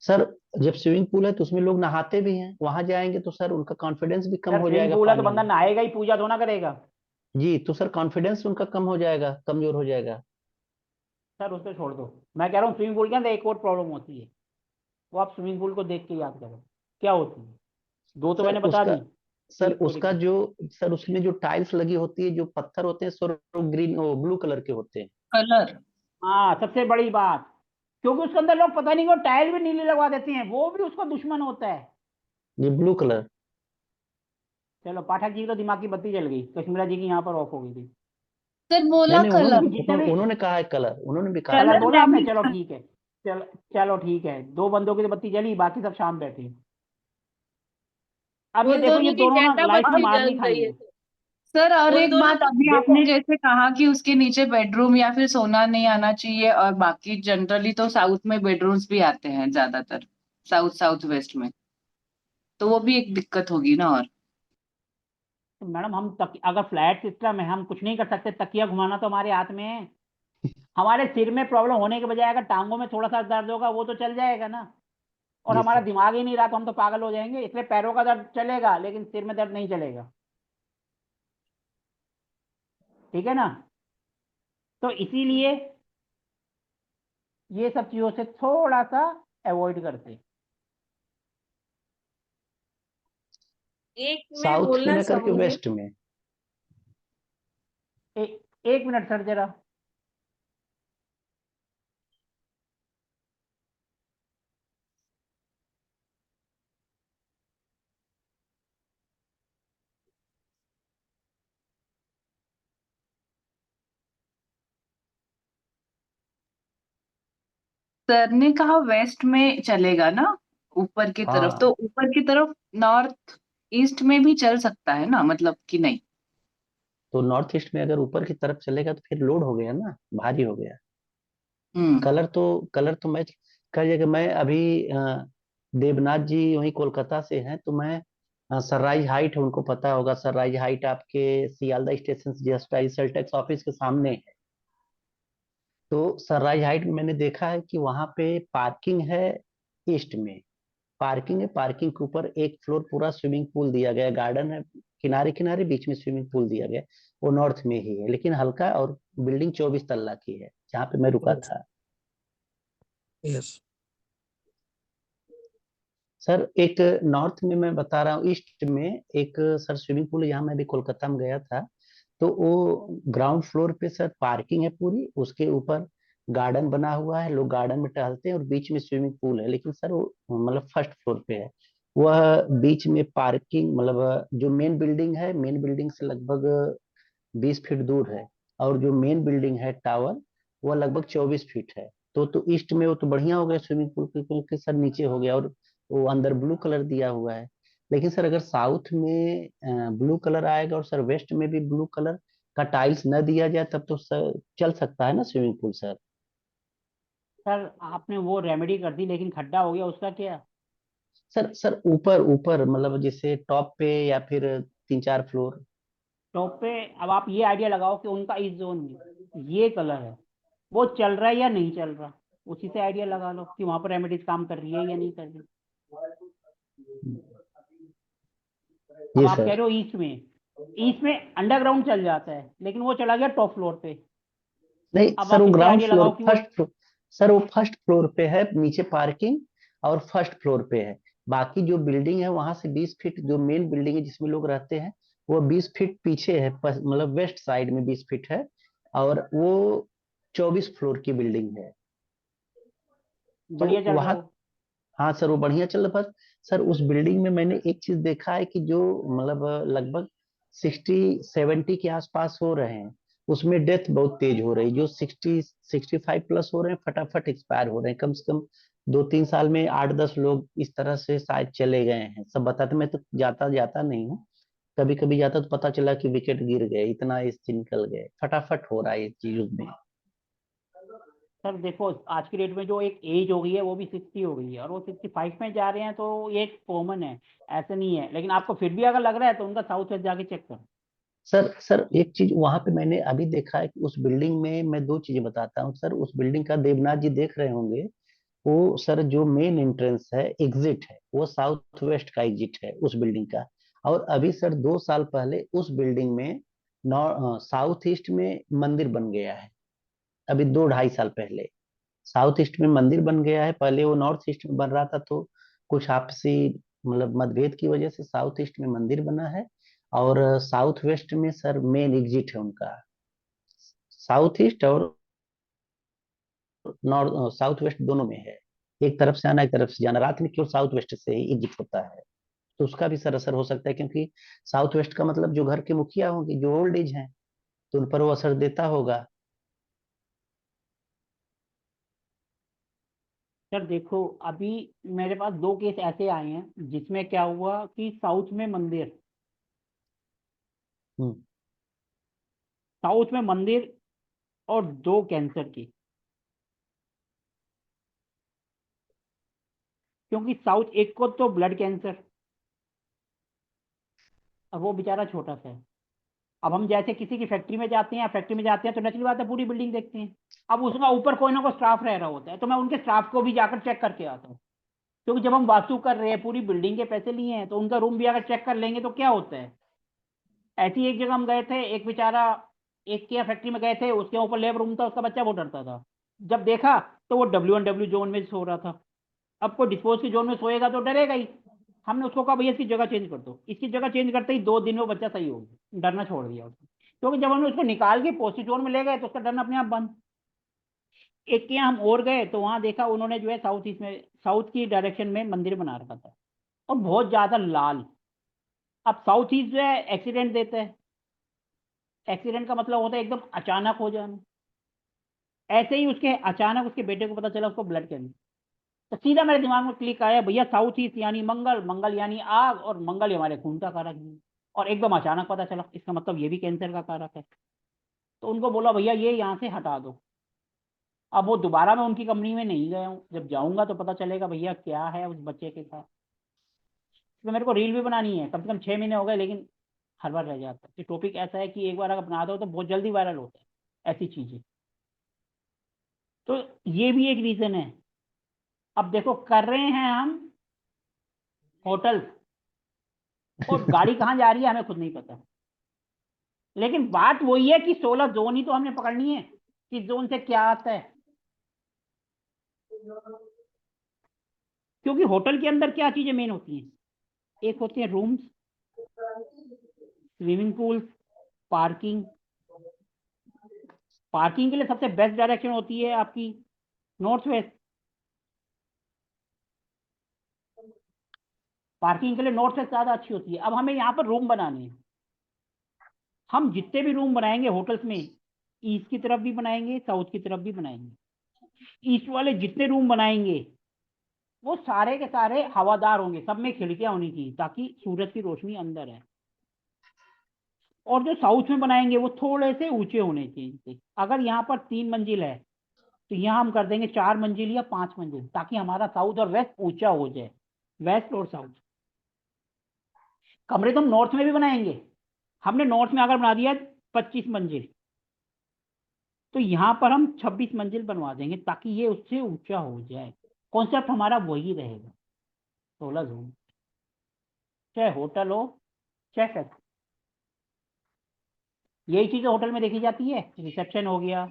सर जब स्विमिंग पूल है तो उसमें लोग नहाते भी हैं, वहां जाएंगे तो सर उनका कॉन्फिडेंस भी कम सर हो स्विमिंग जाएगा पूल है तो पानी बंदा में। नहाएगा ही, पूजा थोड़ा करेगा। जी, तो सर कॉन्फिडेंस उनका कम हो जाएगा, कमजोर हो जाएगा। सर उसको छोड़ दो। मैं कह रहा हूँ स्विमिंग पूल के अंदर एक और प्रॉब्लम होती है, वो आप स्विमिंग पूल को देख के याद करो क्या होती है। दो तो सर मैंने बता उसका दी, सर तीसरी को उसका रिपीट। जो सर उसमें जो टाइल्स लगी होती है, जो पत्थर होते हैं सर, ग्रीन वो ब्लू कलर के होते हैं। कलर। हाँ सबसे बड़ी बात, क्योंकि उसके अंदर लोग पता नहीं वो टाइल भी नीले लगवा देते हैं, वो भी उसका दुश्मन होता है। ये ब्लू कलर। चलो पाठक जी की तो दिमाग की बत्ती जल गई, कश्मीरा जी की यहाँ पर ऑफ हो गई थी। सर नहीं बोला नहीं, कलर। क्योंकि जितने भी उन्होंने कहा है कलर, उन्होंने भी कहा है कलर कलर कलर। बोला आपने, मैंने चलो ठीक है। चलो चलो ठीक है, दो बंदों की तो बत्ती जली, बाकी सब शाम बैठे। अब ये उन देखो ये दोनों की दोनों ना ज्यादा लाइफ में बत्ती मार जल नहीं गई है खाएंगे। सर। सर और उन एक दोनों बात, की अभी देखो आपने जैसे कहा कि उसके नीचे बेडरूम या फिर सोना नहीं आना चाहिए, और बाकी जनरली तो साउथ में बेडरूम्स भी आते हैं ज्यादातर, साउथ साउथ वेस्ट में, तो वो भी एक दिक्कत होगी ना। और तो मैडम हम अगर फ्लैट सिस्टम है हम कुछ नहीं कर सकते, तकिया घुमाना तो हमारे हाथ में है। हमारे सिर में प्रॉब्लम होने के बजाय अगर टांगों में थोड़ा सा दर्द होगा वो तो चल जाएगा ना। और जी हमारा सर। दिमाग ही नहीं रहा तो हम तो पागल हो जाएंगे। इसलिए पैरों का दर्द चलेगा लेकिन सिर में दर्द नहीं चलेगा, ठीक है ना। तो इसीलिए ये सब चीजों से थोड़ा सा अवॉइड करते। एक मैं साउथ में बोलना ना करके चाहूंगी। वेस्ट में। एक मिनट सर जरा। सर ने कहा वेस्ट में चलेगा ना, ऊपर की तरफ, तो हाँ, ऊपर की तरफ नॉर्थ ईस्ट में भी चल सकता है ना, मतलब कि नहीं? तो नॉर्थ ईस्ट में अगर ऊपर की तरफ चलेगा तो फिर लोड हो गया ना, भारी हो गया। हम्म। कलर तो मैं कई जगह, मैं अभी देवनाथ जी वहीं कोलकाता से हैं, तो मैं सनराइज हाइट है, उनको पता होगा, सनराइज हाइट आपके सियालदा स्टेशन से just I sale tax office के सामने है। तो सनराइज हाइट में मैंने देखा है कि वहां पे पार्किंग है ईस्ट में, पार्किंग है, पार्किंग के ऊपर एक फ्लोर पूरा स्विमिंग पूल दिया गया, गार्डन है किनारे किनारे, बीच में स्विमिंग पूल दिया गया। वो नॉर्थ में ही है लेकिन हल्का, और बिल्डिंग 24 तल्ला की है जहाँ पे मैं रुका यस। था। यस। सर एक नॉर्थ में मैं बता रहा हूँ, ईस्ट में एक सर स्विमिंग पूल है, यहाँ मैं भी कोलकाता में गया था। तो वो ग्राउंड फ्लोर पे सर पार्किंग है पूरी, उसके ऊपर गार्डन बना हुआ है, लोग गार्डन में टहलते हैं, और बीच में स्विमिंग पूल है। लेकिन सर वो मतलब फर्स्ट फ्लोर पे है, वह बीच में पार्किंग, मतलब जो मेन बिल्डिंग है, मेन बिल्डिंग से लगभग 20 फीट दूर है, और जो मेन बिल्डिंग है टावर, वो लगभग 24 फीट है। तो ईस्ट में वो तो बढ़िया हो गया स्विमिंग पूल, क्योंकि सर नीचे हो गया, और वो अंदर ब्लू कलर दिया हुआ है। लेकिन सर अगर साउथ में ब्लू कलर आएगा, और सर वेस्ट में भी ब्लू कलर का टाइल्स न दिया जाए, तब तो सर चल सकता है ना स्विमिंग पूल सर। सर आपने वो रेमेडी कर दी लेकिन खड्डा हो गया, उसका क्या? सर ऊपर ऊपर मतलब जैसे टॉप पे, या फिर 3-4 फ्लोर। टॉप पे। अब आप ये आइडिया लगाओ कि उनका इस जोन में ये कलर है, वो चल रहा है या नहीं चल रहा, उसी से आइडिया लगा लो कि वहां पर रेमेडीज काम कर रही है या नहीं कर रही। अब जी आप कह सर। रहे हो ईस्ट में, ईस्ट में अंडरग्राउंड चल जाता है लेकिन वो चला गया टॉप फ्लोर पे। नहीं अब सर, आप वो इससे ग्राउंड आइडिया फ्लोर, लगाओ कि वो फर्स्ट फ्लोर, सर वो फर्स्ट फ्लोर पे है, नीचे पार्किंग और फर्स्ट फ्लोर पे है। बाकी जो बिल्डिंग है वहां से 20 फीट, जो मेन बिल्डिंग है जिसमें लोग रहते हैं वो 20 फीट पीछे है, मतलब वेस्ट साइड में 20 फीट है। और वो 24 फ्लोर की बिल्डिंग है। तो बढ़िया चल रहा वहाँ, हो। हाँ सर वो बढ़िया चल रहा। पर सर उस बिल्डिंग में मैंने एक चीज देखा है कि जो मतलब लगभग 60-70 के आसपास हो रहे हैं, उसमें डेथ बहुत तेज हो रही। जो 60-65 प्लस हो रहे हैं फटाफट एक्सपायर हो रहे हैं। कम से कम 2-3 साल में 8-10 लोग इस तरह से शायद चले गए हैं। सब बताते, मैं तो जाता जाता नहीं हूँ, कभी कभी जाता तो पता चला कि विकेट गिर गए, इतना इससे निकल गए। फटाफट हो रहा है ये चीज में। सर देखो आज की डेट में जो एक एज हो गई है वो भी 60 हो गई है, और वो 65 में जा रहे हैं, तो ये कॉमन है, ऐसे नहीं है। लेकिन आपको फिर भी अगर लग रहा है तो उनका साउथ वेस्ट जाके चेक करो। सर एक चीज वहां पे मैंने अभी देखा है कि उस बिल्डिंग में, मैं दो चीजें बताता हूँ सर। उस बिल्डिंग का देवनाथ जी देख रहे होंगे, वो सर जो मेन एंट्रेंस है, एग्जिट है, वो साउथ वेस्ट का एग्जिट है उस बिल्डिंग का। और अभी सर 2 साल पहले उस बिल्डिंग में साउथ ईस्ट में मंदिर बन गया है। अभी 2-2.5 साल पहले साउथ ईस्ट में मंदिर बन गया है। पहले वो नॉर्थ ईस्ट में बन रहा था, तो कुछ आपसी मतलब मतभेद की वजह से साउथ ईस्ट में मंदिर बना है। और साउथ वेस्ट में सर मेन एग्जिट है उनका। साउथ ईस्ट और नॉर्थ, साउथ वेस्ट दोनों में है। एक तरफ से आना, एक तरफ से जाना। रात में केवल साउथ वेस्ट से ही एग्जिट होता है। तो उसका भी सर असर हो सकता है, क्योंकि साउथ वेस्ट का मतलब जो घर के मुखिया होंगे, जो ओल्ड एज हैं, तो उन पर वो असर देता होगा। सर देखो अभी मेरे पास 2 केस ऐसे आए हैं जिसमें क्या हुआ कि हम्म। साउथ में मंदिर और 2 कैंसर की। क्योंकि साउथ एक को तो ब्लड कैंसर, और वो बेचारा छोटा सा है। अब हम जैसे किसी की फैक्ट्री में जाते हैं, फैक्ट्री में जाते हैं तो नेचुरल बात है पूरी बिल्डिंग देखते हैं। अब उसका ऊपर कोई ना कोई स्टाफ रह रहा होता है, तो मैं उनके स्टाफ को भी जाकर चेक करके आता हूँ। क्योंकि जब हम वास्तु कर रहे हैं, पूरी बिल्डिंग के पैसे लिए हैं, तो उनका रूम भी अगर चेक कर लेंगे तो क्या होता है। ऐसी एक जगह हम गए थे, एक बेचारा, एक के फैक्ट्री में गए थे, उसके ऊपर लेब रूम था, उसका बच्चा बहुत डरता था। जब देखा तो वो W1W जोन में सो रहा था। अब कोई डिस्पोज की जोन में सोएगा तो डरेगा ही। हमने उसको कहा भैया इसकी जगह चेंज कर दो। इसकी जगह चेंज करते ही 2 दिन में वो बच्चा सही हो गया, डरना छोड़ दिया उसने। क्योंकि जब हमने उसको निकाल के पॉजिटिव जोन में ले गए तो उसका डरना अपने आप बंद। एक के यहाँ हम और गए तो वहां देखा उन्होंने जो है साउथ ईस्ट में, साउथ की डायरेक्शन में मंदिर बना रखा था, और बहुत ज्यादा लाल। अब साउथ ईस्ट जो है एक्सीडेंट देता है। एक्सीडेंट का मतलब होता है एकदम अचानक हो जाना। ऐसे ही उसके अचानक उसके बेटे को पता चला उसको ब्लड कैंसर। तो सीधा मेरे दिमाग में क्लिक आया, भैया साउथ ईस्ट यानी मंगल, मंगल यानी आग, और मंगल हमारे खून का कारक है। और एकदम अचानक पता चला, इसका मतलब ये भी कैंसर का कारक है। तो उनको बोला भैया ये यहाँ से हटा दो। अब वो दोबारा मैं उनकी कंपनी में नहीं गया हूँ, जब जाऊंगा तो पता चलेगा भैया क्या है उस बच्चे के साथ। तो मेरे को रील भी बनानी है, कम से कम 6 महीने हो गए, लेकिन हर बार रह जाता है। ये टॉपिक ऐसा है कि एक बार अगर बना दो तो बहुत जल्दी वायरल होता है ऐसी चीजें। तो ये भी एक रीजन है। अब देखो कर रहे हैं हम होटल, और गाड़ी कहाँ जा रही है हमें खुद नहीं पता। लेकिन बात वही है कि 16 जोन ही तो हमने पकड़नी है, किस जोन से क्या आता है। क्योंकि होटल के अंदर क्या चीजें मेन होती हैं, एक होती है rooms, swimming pool, parking. Parking के लिए सबसे बेस्ट डायरेक्शन होती है आपकी नॉर्थ वेस्ट। पार्किंग के लिए नॉर्थ वेस्ट ज्यादा अच्छी होती है। अब हमें यहाँ पर रूम बनाने हैं, हम जितने भी रूम बनाएंगे होटल्स में, ईस्ट की तरफ भी बनाएंगे, साउथ की तरफ भी बनाएंगे। ईस्ट वाले जितने रूम बनाएंगे वो सारे के सारे हवादार होंगे, सब में खिड़कियां होनी चाहिए ताकि सूरज की रोशनी अंदर है। और जो साउथ में बनाएंगे वो थोड़े से ऊंचे होने चाहिए। अगर यहाँ पर 3 मंजिल है तो यहाँ हम कर देंगे 4 मंजिल या 5 मंजिल, ताकि हमारा साउथ और वेस्ट ऊंचा हो जाए। वेस्ट और साउथ कमरे तो हम नॉर्थ में भी बनाएंगे। हमने नॉर्थ में अगर बना दिया 25 मंजिल, तो यहाँ पर हम 26 मंजिल बनवा देंगे ताकि ये उससे ऊंचा हो जाए। कॉन्सेप्ट हमारा वही रहेगा, 16 जोन, चाहे होटल हो चाहे फैक्ट्री। यही चीजें होटल में देखी जाती है, रिसेप्शन हो गया,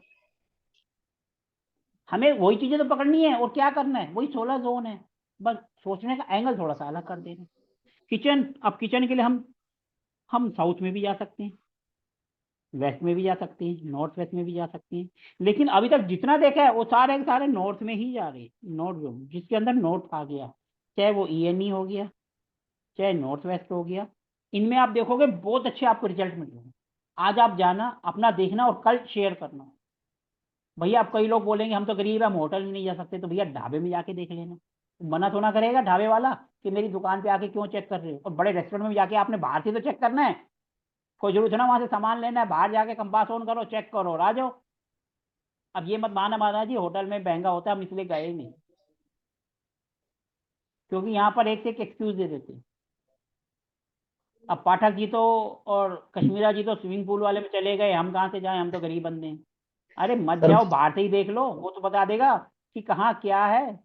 हमें वही चीजें तो पकड़नी है और क्या करना है, वही 16 जोन है, बस सोचने का एंगल थोड़ा सा अलग कर देना। किचन, अब किचन के लिए हम साउथ में भी जा सकते हैं, वेस्ट में भी जा सकते हैं, नॉर्थ वेस्ट में भी जा सकते हैं, लेकिन अभी तक जितना देखा है वो सारे के सारे नॉर्थ में ही जा रहे हैं। नॉर्थ जोन जिसके अंदर नॉर्थ आ गया, चाहे वो ENE हो गया, चाहे नॉर्थ वेस्ट हो गया, इनमें आप देखोगे बहुत अच्छे आपको रिजल्ट मिल रहे हैं। आज आप जाना, अपना देखना और कल शेयर करना। भैया आप, कई लोग बोलेंगे हम तो गरीब है, हम होटल में नहीं जा सकते, तो भैया ढाबे में जाके देख लेना। मना थोड़ा करेगा ढाबे वाला कि मेरी दुकान पे आके क्यों चेक कर रहे हो। और बड़े रेस्टोरेंट में जाके आपने बाहर से तो चेक करना है, कोई जरूरत है ना वहां से सामान लेना है, बाहर जाके कंपास ऑन करो, चेक करो और आ जाओ। अब ये मत माना जी होटल में महंगा होता है हम इसलिए गए ही नहीं, क्योंकि यहाँ पर एक से एक एक्सक्यूज दे देते हैं। अब पाठक जी तो और कश्मीरा जी तो स्विमिंग पूल वाले में चले गए, हम कहाँ से जाएं, हम तो गरीब बंदे हैं। अरे मत सर जाओ, बाहर से ही देख लो, वो तो बता देगा कि कहाँ क्या है।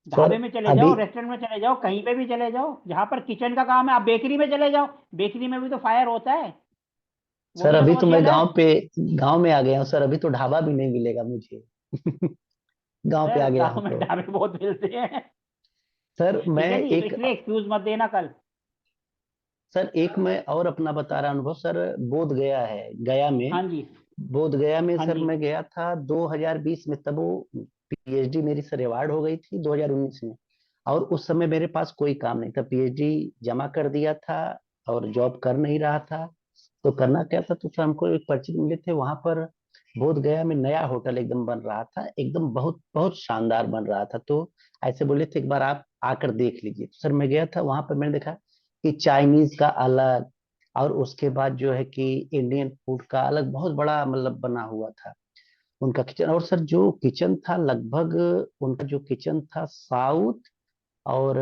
सर ढाबे में चले अभी जाओ, रेस्टोरेंट में चले जाओ, कहीं पे भी चले जाओ जहां पर किचन का काम है। आप बेकरी में चले जाओ, बेकरी में भी तो फायर होता है, वो सर भी तो अभी तो मैं कमर्शियल है। गांव में आ गया हूँ सर, अभी तो ढाबा भी नहीं मिलेगा मुझे। गांव पे आ सर गया गाँव हूँ में तो। ढाबे बहुत मिलते हैं। सर मैं ठीक है जी, तो एक इसलिए एक्सक्यूज मत देना कल। सर एक मैं और अपना बता रहा अनुभव सर। बोध गया है, गया में। हाँ जी। बोध गया में हाँ सर जी। मैं गया था 2020 में, तब वो PhD मेरी सर अवार्ड हो गई थी 2019 में। और उस समय मेरे पास कोई काम नहीं था, PhD जमा कर दिया था और जॉब कर नहीं रहा था। तो करना क्या था, तो सर हमको एक परिचित मिले थे वहां पर। बोध गया में नया होटल एकदम बन रहा था, एकदम बहुत बहुत शानदार बन रहा था। तो ऐसे बोले थे एक बार आप आकर देख लीजिए। तो सर मैं गया था वहां पर, मैंने देखा कि चाइनीज का अलग, और उसके बाद जो है कि इंडियन फूड का अलग बहुत बड़ा मतलब बना हुआ था उनका किचन। और सर जो किचन था लगभग, उनका जो किचन था साउथ और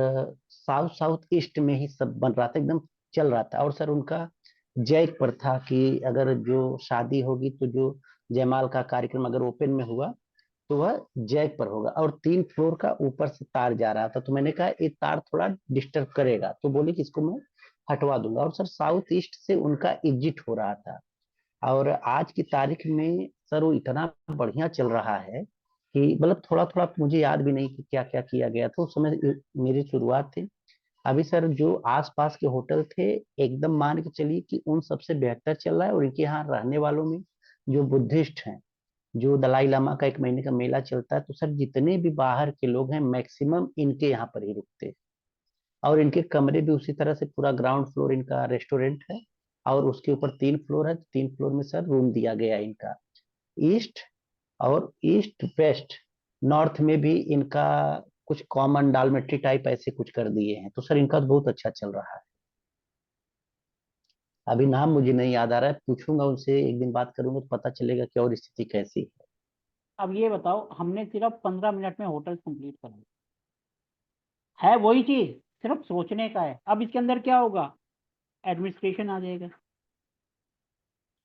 साउथ साउथ ईस्ट में ही सब बन रहा था, एकदम चल रहा था। और सर उनका जैक पर था कि अगर जो शादी होगी तो जो जयमाल का कार्यक्रम अगर ओपन में हुआ तो वह जैक पर होगा, और 3 फ्लोर का ऊपर से तार जा रहा था। तो मैंने कहा ये तार थोड़ा डिस्टर्ब करेगा, तो बोले कि इसको मैं हटवा दूंगा। और सर साउथ ईस्ट से उनका एग्जिट हो रहा था। और आज की तारीख में सर वो इतना बढ़िया चल रहा है कि मतलब थोड़ा थोड़ा मुझे याद भी नहीं कि क्या क्या किया गया था उस समय, मेरी शुरुआत थी। अभी सर जो आसपास के होटल थे, एकदम मान के चलिए कि उन सबसे बेहतर चल रहा है। और इनके यहाँ रहने वालों में जो बुद्धिस्ट हैं, जो दलाई लामा का 1 महीने का मेला चलता है, तो सर जितने भी बाहर के लोग हैं मैक्सिमम इनके यहाँ पर ही रुकते हैं। और इनके कमरे भी उसी तरह से, पूरा ग्राउंड फ्लोर इनका रेस्टोरेंट है और उसके ऊपर 3 फ्लोर है, तो 3 फ्लोर में सर रूम दिया गया है इनका। ईस्ट और ईस्ट वेस्ट नॉर्थ में भी इनका कुछ कॉमन डालमेट्री टाइप ऐसे कुछ कर दिए हैं। तो सर इनका तो बहुत अच्छा चल रहा है। अभी नाम मुझे नहीं याद आ रहा है, पूछूंगा उनसे, एक दिन बात करूंगा तो पता चलेगा कि और स्थिति कैसी है। अब ये बताओ, हमने सिर्फ 15 मिनट में होटल कंप्लीट कर लिया है, वही चीज सिर्फ सोचने का है। अब इसके अंदर क्या होगा, एडमिनिस्ट्रेशन आ जाएगा।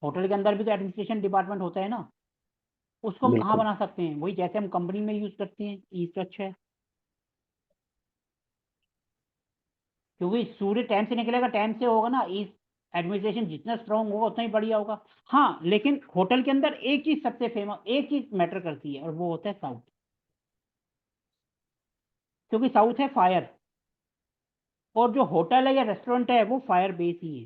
होटल के अंदर भी तो एडमिनिस्ट्रेशन डिपार्टमेंट होता है ना, उसको हम कहाँ बिल्कुल। बना सकते हैं, वही जैसे हम कंपनी में यूज करते हैं, ईस्ट अच्छा है। क्योंकि सूर्य टाइम से निकलेगा, टाइम से होगा ना, ईस्ट एडमिनिस्ट्रेशन जितना स्ट्रांग होगा उतना ही बढ़िया होगा। हाँ, लेकिन होटल के अंदर एक चीज सबसे फेमस, एक चीज मैटर करती है, और वो होता है साउथ। क्योंकि साउथ है फायर, और जो होटल है या रेस्टोरेंट है वो फायर बेस ही है।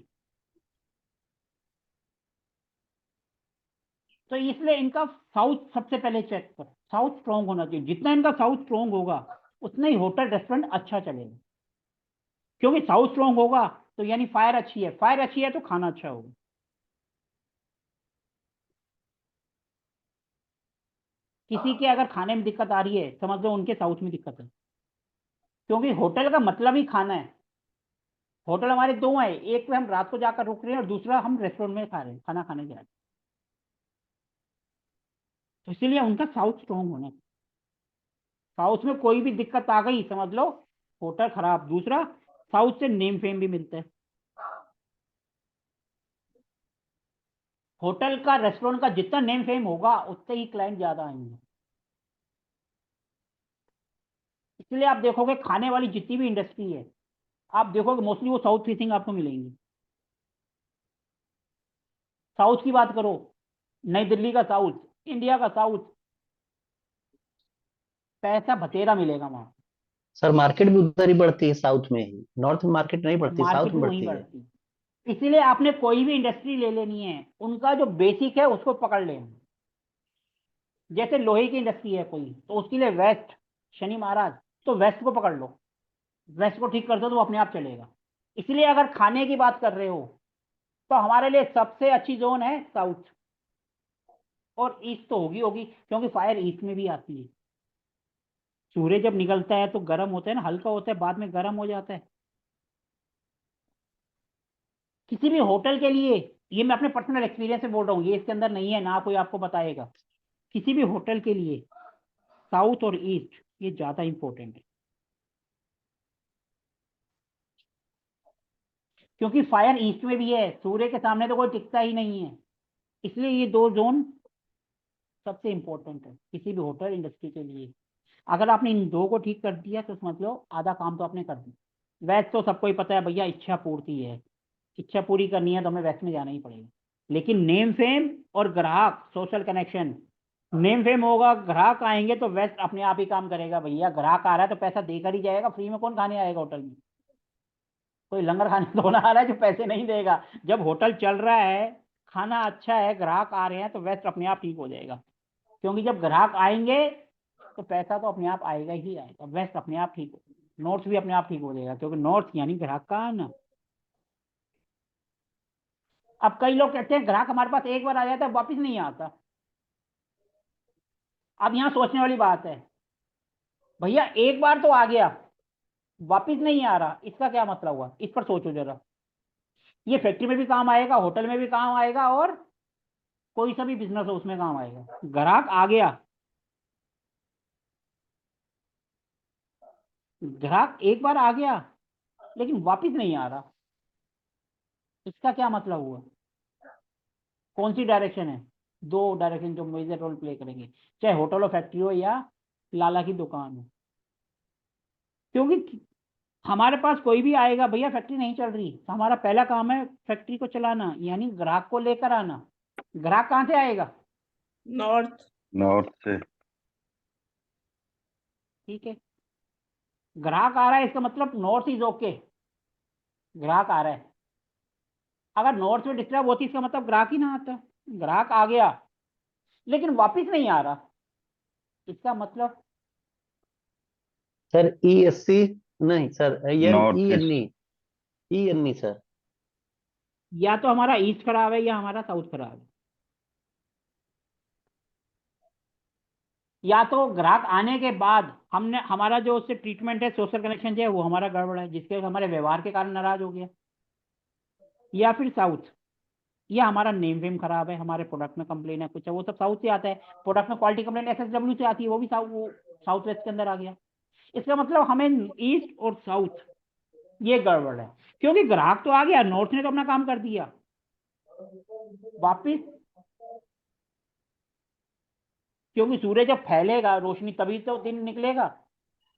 तो इसलिए इनका साउथ सबसे पहले चेक कर, साउथ स्ट्रांग होना चाहिए। जितना इनका साउथ स्ट्रांग होगा उतना ही होटल रेस्टोरेंट अच्छा चलेगा। क्योंकि साउथ स्ट्रांग होगा तो यानी फायर अच्छी है, फायर अच्छी है तो खाना अच्छा होगा। किसी के अगर खाने में दिक्कत आ रही है, समझ लो उनके साउथ में दिक्कत है। क्योंकि होटल का मतलब ही खाना है। होटल हमारे दो हैं, एक पे हम रात को जाकर रुक रहे हैं और दूसरा हम रेस्टोरेंट में खा रहे हैं, खाना खाने जा रहे हैं। तो इसीलिए उनका साउथ स्ट्रांग होना चाहिए। साउथ में कोई भी दिक्कत आ गई समझ लो होटल खराब। दूसरा, साउथ से नेम फेम भी मिलता है। होटल का रेस्टोरेंट का जितना नेम फेम होगा उतने ही क्लाइंट ज्यादा आएंगे। इसलिए आप देखोगे खाने वाली जितनी भी इंडस्ट्री है, आप देखोगे मोस्टली वो साउथ फेसिंग आपको मिलेंगी। साउथ की बात करो, नई दिल्ली का साउथ, इंडिया का साउथ, पैसा बतेरा मिलेगा वहां। सर मार्केट भी उधर ही बढ़ती है, साउथ में ही। नॉर्थ में मार्केट नहीं बढ़ती, साउथ मार्केट भी में वहीं बढ़ती है। बढ़ती, इसीलिए आपने कोई भी इंडस्ट्री ले लेनी है, उनका जो बेसिक है उसको पकड़ लेना। जैसे लोहे की इंडस्ट्री है कोई, तो उसके लिए वेस्ट, शनि महाराज, तो वेस्ट को पकड़ लो, वेस्ट को ठीक कर दो तो वो अपने आप चलेगा। इसलिए अगर खाने की बात कर रहे हो तो हमारे लिए सबसे अच्छी जोन है साउथ, और ईस्ट तो होगी होगी, क्योंकि फायर ईस्ट में भी आती है। सूर्य जब निकलता है तो गर्म होता है ना, हल्का होता है, बाद में गर्म हो जाता है। किसी भी होटल के लिए, ये मैं अपने पर्सनल एक्सपीरियंस से बोल रहा हूँ, ये इसके अंदर नहीं है ना, कोई आपको बताएगा। किसी भी होटल के लिए साउथ और ईस्ट ये ज्यादा इंपॉर्टेंट है, क्योंकि फायर ईस्ट में भी है, सूर्य के सामने तो कोई टिकता ही नहीं है। इसलिए ये दो जोन सबसे इंपॉर्टेंट है किसी भी होटल इंडस्ट्री के लिए। अगर आपने इन दो को ठीक कर दिया तो समझ लो आधा काम तो आपने कर दिया। वैसे तो सबको ही पता है भैया, इच्छा पूर्ति है, इच्छा पूरी करनी है तो हमें वैक्स में जाना ही पड़ेगा। लेकिन नेम फेम और ग्राहक, सोशल कनेक्शन, नेम फेम होगा, ग्राहक आएंगे तो वेस्ट अपने आप ही काम करेगा। भैया ग्राहक आ रहा है तो पैसा देकर ही जाएगा, फ्री में कौन खाने आएगा होटल में? कोई लंगर खाने तो ना आ रहा है जो पैसे नहीं देगा। जब होटल चल रहा है, खाना अच्छा है, ग्राहक आ रहे हैं, तो वेस्ट अपने आप ठीक हो जाएगा। क्योंकि जब ग्राहक आएंगे तो पैसा तो अपने आप आएगा ही आएगा, वेस्ट अपने आप ठीक हो, नॉर्थ भी अपने आप ठीक हो जाएगा, क्योंकि नॉर्थ यानी ग्राहक का आना। अब कई लोग कहते हैं ग्राहक हमारे पास एक बार आ जाता है वापिस नहीं आता। अब यहाँ सोचने वाली बात है, भैया एक बार तो आ गया, वापिस नहीं आ रहा, इसका क्या मतलब हुआ? इस पर सोचो जरा। ये फैक्ट्री में भी काम आएगा, होटल में भी काम आएगा, और कोई सा भी बिजनेस हो उसमें काम आएगा। ग्राहक आ गया, ग्राहक एक बार आ गया लेकिन वापिस नहीं आ रहा, इसका क्या मतलब हुआ? कौन सी डायरेक्शन है? दो डायरेक्शन जो मेजर रोल प्ले करेंगे, चाहे होटल हो, फैक्ट्री हो, या लाला की दुकान हो। क्योंकि हमारे पास कोई भी आएगा, भैया फैक्ट्री नहीं चल रही, तो हमारा पहला काम है फैक्ट्री को चलाना, यानी ग्राहक को लेकर आना। ग्राहक कहाँ से आएगा? नॉर्थ। नॉर्थ से। ठीक है, ग्राहक आ रहा है इसका मतलब नॉर्थ इज ओके, ग्राहक आ रहा है। अगर नॉर्थ में डिस्टर्ब होती इसका मतलब ग्राहक ही ना आता। ग्राहक आ गया लेकिन वापिस नहीं आ रहा, इसका मतलब सर ESC नहीं sir, north E N east. E sir. या तो हमारा ईस्ट खराब है या हमारा साउथ खराब है। या तो ग्राहक आने के बाद हमने, हमारा जो उससे ट्रीटमेंट है, सोशल कनेक्शन जो है, वो हमारा गड़बड़ है, जिसके हमारे व्यवहार के कारण नाराज हो गया। या फिर साउथ, या हमारा नेम वेम खराब है, हमारे प्रोडक्ट में कंप्लेन है कुछ है, वो सब साउथ से आता है। प्रोडक्ट में क्वालिटी कंप्लेन SSW से आती है, वो भी साउथ वेस्ट के अंदर आ गया। इसका मतलब हमें ईस्ट और साउथ ये गड़बड़ है, क्योंकि ग्राहक तो आ गया, नॉर्थ ने तो अपना काम कर दिया, वापिस। क्योंकि सूर्य जब फैलेगा रोशनी तभी तो दिन निकलेगा,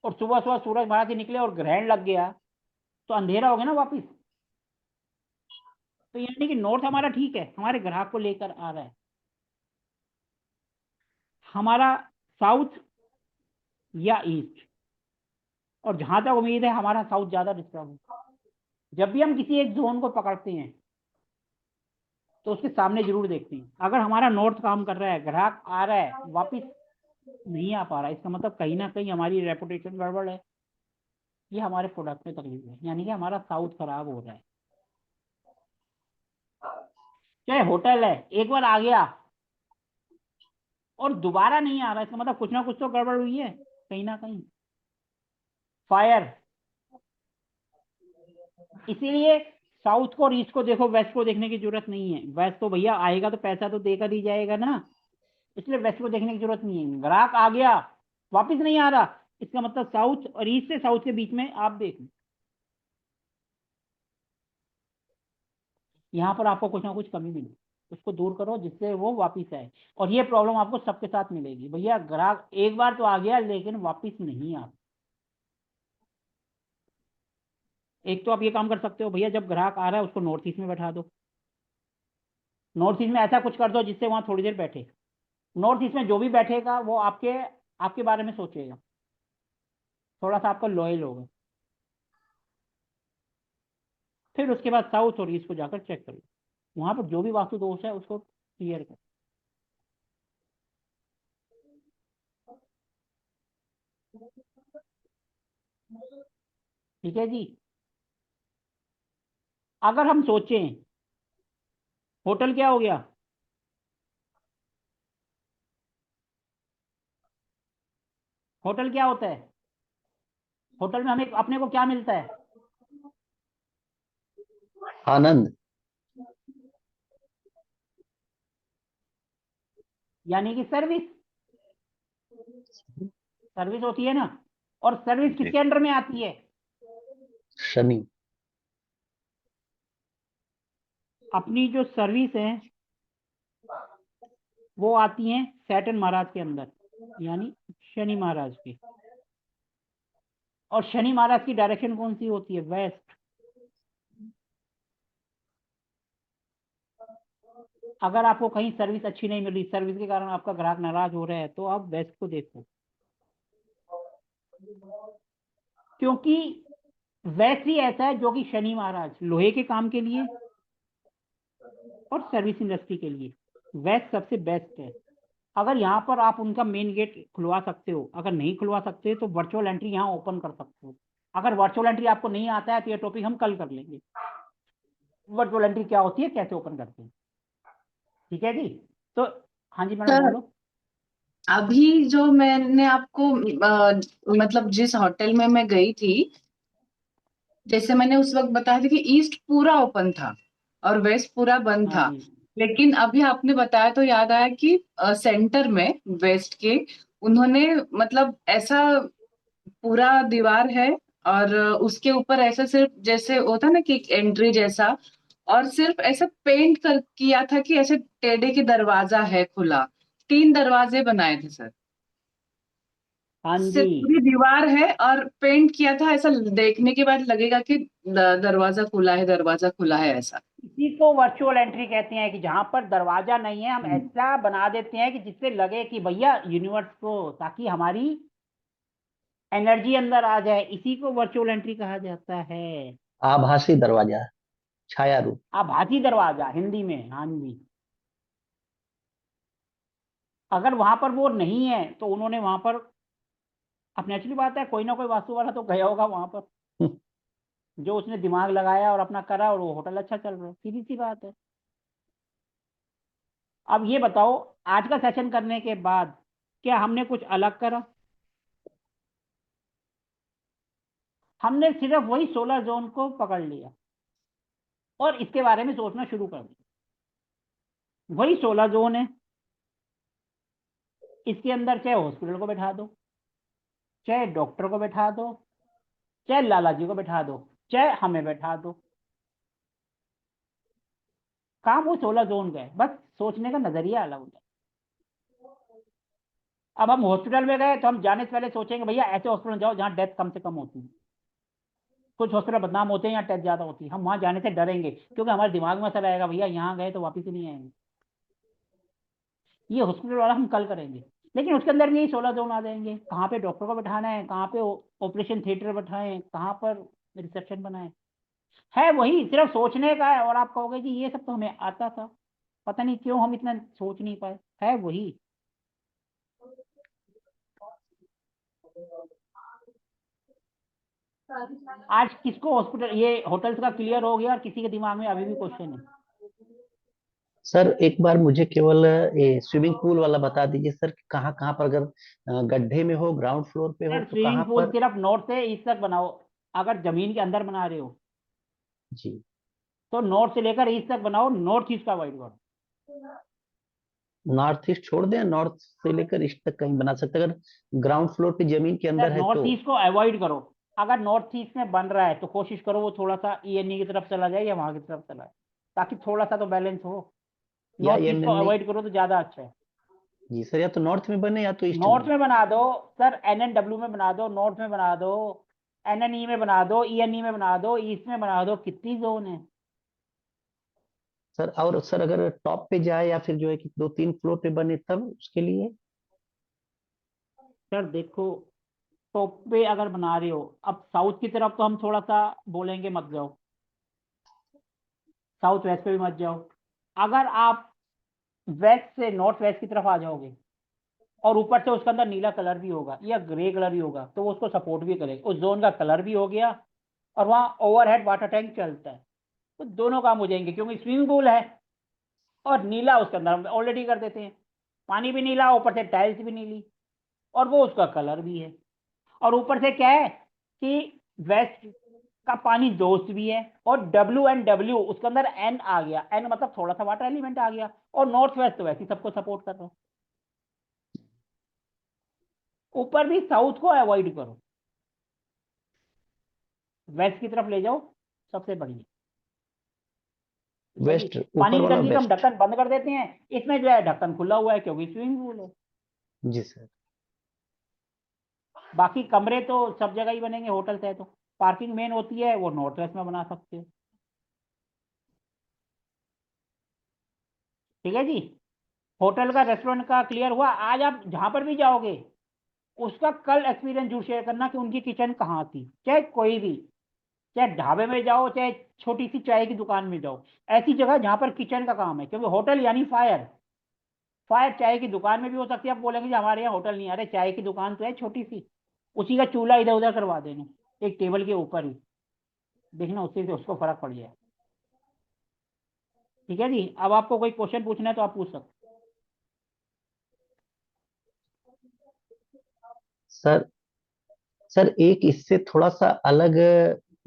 और सुबह सुबह सूरज महाराज से निकले और ग्रहण लग गया तो अंधेरा हो गया ना वापिस। तो यानी कि नॉर्थ हमारा ठीक है, हमारे ग्राहक को लेकर आ रहा है। हमारा साउथ या ईस्ट, और जहां तक उम्मीद है हमारा साउथ ज्यादा डिस्टर्ब है। जब भी हम किसी एक जोन को पकड़ते हैं तो उसके सामने जरूर देखते हैं। अगर हमारा नॉर्थ काम कर रहा है, ग्राहक आ रहा है, वापिस नहीं आ पा रहा, इसका मतलब कहीं ना कहीं हमारी रेपुटेशन गड़बड़ है, ये हमारे प्रोडक्ट में तकलीफ है, यानी कि हमारा साउथ खराब हो रहा है। चाहे होटल है, एक बार आ गया और दोबारा नहीं आ रहा, इसका मतलब कुछ ना कुछ तो गड़बड़ हुई है कहीं ना कहीं। फायर, इसीलिए साउथ को और ईस्ट को देखो, वेस्ट को देखने की जरूरत नहीं है। वेस्ट तो भैया आएगा तो पैसा तो देकर ही जाएगा ना, इसलिए वेस्ट को देखने की जरूरत नहीं है। ग्राहक आ गया, वापिस नहीं आ रहा, इसका मतलब साउथ और ईस्ट से साउथ के बीच में आप देख, यहाँ पर आपको कुछ ना कुछ कमी मिली, उसको दूर करो जिससे वो वापिस आए। और ये प्रॉब्लम आपको सबके साथ मिलेगी, भैया ग्राहक एक बार तो आ गया लेकिन वापिस नहीं आ। एक तो आप ये काम कर सकते हो, भैया जब ग्राहक आ रहा है उसको नॉर्थ ईस्ट में बैठा दो, नॉर्थ ईस्ट में ऐसा कुछ कर दो जिससे वहां थोड़ी देर बैठे। नॉर्थ ईस्ट में जो भी बैठेगा वो आपके आपके बारे में सोचेगा, थोड़ा सा आपका लॉयल होगा। फिर उसके बाद साउथ और ईस्ट को जाकर चेक करो, वहां पर जो भी वास्तु दोष है उसको क्लियर करो। ठीक है जी। अगर हम सोचें होटल क्या हो गया, होटल क्या होता है, होटल में हमें अपने को क्या मिलता है, आनंद। यानी कि सर्विस, सर्विस होती है ना। और सर्विस जी किसके अंडर में आती है, शनि। अपनी जो सर्विस है वो आती है सैटर्न महाराज के अंदर, यानी शनि महाराज के। और शनि महाराज की डायरेक्शन कौन सी होती है, वेस्ट। अगर आपको कहीं सर्विस अच्छी नहीं मिल रही, सर्विस के कारण आपका ग्राहक नाराज हो रहा है, तो आप वेस्ट को देखो, क्योंकि वेस्ट ही ऐसा है जो कि शनि महाराज लोहे के काम के लिए और सर्विस इंडस्ट्री के लिए वेस्ट सबसे बेस्ट है। अगर यहाँ पर आप उनका मेन गेट खुलवा सकते हो, अगर नहीं खुलवा सकते तो वर्चुअल एंट्री यहाँ ओपन कर सकते हो। अगर वर्चुअल एंट्री आपको नहीं आता है तो ये टॉपिक हम कल कर लेंगे, वर्चुअल एंट्री क्या होती है, कैसे ओपन करते हैं। ठीक है जी। तो हाँ जी मैडम सर, बोलो। अभी जो मैंने आपको मतलब जिस होटल में मैं गई थी, जैसे मैंने उस वक्त बताया था कि ईस्ट पूरा ओपन था और वेस्ट पूरा बंद हाँ था। जी। लेकिन अभी आपने बताया तो याद आया कि सेंटर में वेस्ट के उन्होंने मतलब ऐसा पूरा दीवार है और उसके ऊपर ऐसा सिर्फ जैसे होता ना कि एक एंट्री जैसा, और सिर्फ ऐसा पेंट कर किया था कि ऐसे टेढ़े की दरवाजा है खुला, 3 दरवाजे बनाए थे सर। हाँ जी, सिर्फ पूरी दीवार है और पेंट किया था, ऐसा देखने के बाद लगेगा कि दरवाजा खुला है, दरवाजा खुला है ऐसा। इसी को वर्चुअल एंट्री कहते हैं, कि जहां पर दरवाजा नहीं है हम ऐसा बना देते हैं कि जिससे लगे कि भैया यूनिवर्स को, ताकि हमारी एनर्जी अंदर आ जाए। इसी को वर्चुअल एंट्री कहा जाता है। आभासी दरवाजा, छाया रूप। आभासी दरवाजा हिंदी में, हाँ जी। अगर वहां पर वो नहीं है तो उन्होंने वहां पर, अब नेचुरली बात है, कोई ना कोई वास्तु वाला तो गया होगा वहां पर, जो उसने दिमाग लगाया और अपना करा और वो होटल अच्छा चल रहा है, सीधी सी बात है। अब ये बताओ, आज का सेशन करने के बाद क्या हमने कुछ अलग करा, हमने सिर्फ वही 16 जोन को पकड़ लिया और इसके बारे में सोचना शुरू कर दिया। वही 16 जोन है, इसके अंदर चाहे हॉस्पिटल को बैठा दो, चाहे डॉक्टर को बैठा दो, चाहे लाला जी को बैठा दो, चाहे हमें बैठा दो, काम वो 16 जोन का है, बस सोचने का नजरिया अलग होता है। अब हम हॉस्पिटल में गए तो हम जाने से पहले सोचेंगे भैया ऐसे हॉस्पिटल जाओ जहाँ डेथ कम से कम होती है। कुछ हॉस्पिटल बदनाम होते हैं यहाँ डेथ ज्यादा होती है, हम वहां जाने से डरेंगे क्योंकि हमारे दिमाग में ऐसा रहेगा भैया यहाँ गए तो वापिस ही नहीं आएंगे। ये हॉस्पिटल वाला हम कल करेंगे, लेकिन उसके अंदर भी यही 16 जोन आ जाएंगे, कहाँ पे डॉक्टर को बैठाना है, कहाँ पे ऑपरेशन थिएटर बैठाएं, कहाँ पर रिसेप्शन बनाए। है वही, सिर्फ सोचने का है। और आप कहोगे जी ये सब तो हमें आता था, पता नहीं क्यों हम इतना सोच नहीं पाए। है वही। आज किसको हॉस्पिटल ये होटल्स का क्लियर हो गया और किसी के दिमाग में अभी भी क्वेश्चन है? सर एक बार मुझे केवल ये स्विमिंग पूल वाला बता दीजिए सर, कि कहाँ कहाँ पर अगर गड्ढे में हो, ग्राउंड फ्लोर पे हो सर तो कहाँ स्विमिंग पूल पर। सिर्फ नॉर्थ से ईस्ट तक बनाओ। अगर जमीन के अंदर बना रहे हो जी। तो नॉर्थ से लेकर ईस्ट तक बनाओ, नॉर्थ ईस्ट का अवॉइड करो। नॉर्थ ईस्ट छोड़ दें, नॉर्थ से लेकर ईस्ट तक कहीं बना सकते हैं, अगर ग्राउंड फ्लोर पे जमीन के सर अंदर है नॉर्थ तो। ईस्ट को अवॉइड करो। अगर नॉर्थ ईस्ट में बन रहा है तो कोशिश करो वो थोड़ा सा ईएनई की तरफ चला जाए या वहां की तरफ चला जाए, ताकि थोड़ा सा तो बैलेंस हो। या नॉर्थ ये ईस्ट को नहीं। अवॉइड करो तो ज्यादा अच्छा है। जी सर, या तो नॉर्थ में बने या तो ईस्ट नॉर्थ में। में बना दो सर, एनएनडब्ल्यू में बना दो, नॉर्थ में बना दो, एनएनई में बना दो, ईएनई में बना दो, ईस्ट में बना दो, कितनी जोन है। सर और सर अगर टॉप पे जाए या फिर जो है कि 2-3 फ्लोर पे बने तब उसके लिए। सर देखो, टॉप पे अगर बना रहे हो, अब साउथ की तरफ तो हम थोड़ा सा बोलेंगे मत जाओ, साउथ वेस्ट पे भी मत जाओ। अगर आप वेस्ट से नॉर्थ वेस्ट की तरफ आ जाओगे और ऊपर से उसके अंदर नीला कलर भी होगा या ग्रे कलर भी होगा, तो वो उसको सपोर्ट भी करेगा, उस जोन का कलर भी हो गया और वहाँ ओवरहेड वाटर टैंक चलता है, तो दोनों काम हो जाएंगे, क्योंकि स्विमिंग पूल है और नीला उसके अंदर हम ऑलरेडी कर देते हैं, पानी भी नीला, ऊपर से टाइल्स भी नीली और वो उसका कलर भी है। और ऊपर से क्या है कि वेस्ट का पानी दोस्त भी है, और WNW उसके अंदर N आ गया, N मतलब थोड़ा सा वाटर एलिमेंट आ गया, और नॉर्थ वेस्ट तो वैसे ही सबको सपोर्ट कर रहा है। ऊपर भी साउथ को अवॉइड करो, वेस्ट की तरफ ले जाओ, सबसे बढ़िया। ठीक है जी। वेस्ट, पानी ऊपर की वाला टंकी का हम वेस्ट। ढक्कन बंद कर देते हैं, इसमें जो है ढक्कन खुला हुआ है क्योंकि स्विमिंग पूल है। जी सर। बाकी कमरे तो सब जगह ही बनेंगे, होटल से है तो पार्किंग मेन होती है, वो नॉर्थ वेस्ट में बना सकते हो। ठीक है जी। होटल का, रेस्टोरेंट का क्लियर हुआ। आज आप जहां पर भी जाओगे उसका कल एक्सपीरियंस जरूर शेयर करना कि उनकी किचन कहाँ थी, चाहे कोई भी, चाहे ढाबे में जाओ, चाहे छोटी सी चाय की दुकान में जाओ, ऐसी जगह जहां पर किचन का काम है, क्योंकि होटल यानी फायर। फायर चाय की दुकान में भी हो सकती है, आप बोलेंगे जी हमारे यहाँ होटल नहीं, अरे चाय की दुकान तो है छोटी सी, उसी का चूल्हा इधर उधर करवा देना एक टेबल के ऊपर ही, देखना उससे उसको फर्क पड़ जाए। ठीक है जी। अब आपको कोई क्वेश्चन पूछना है तो आप पूछ सकते सर सर एक इससे थोड़ा सा अलग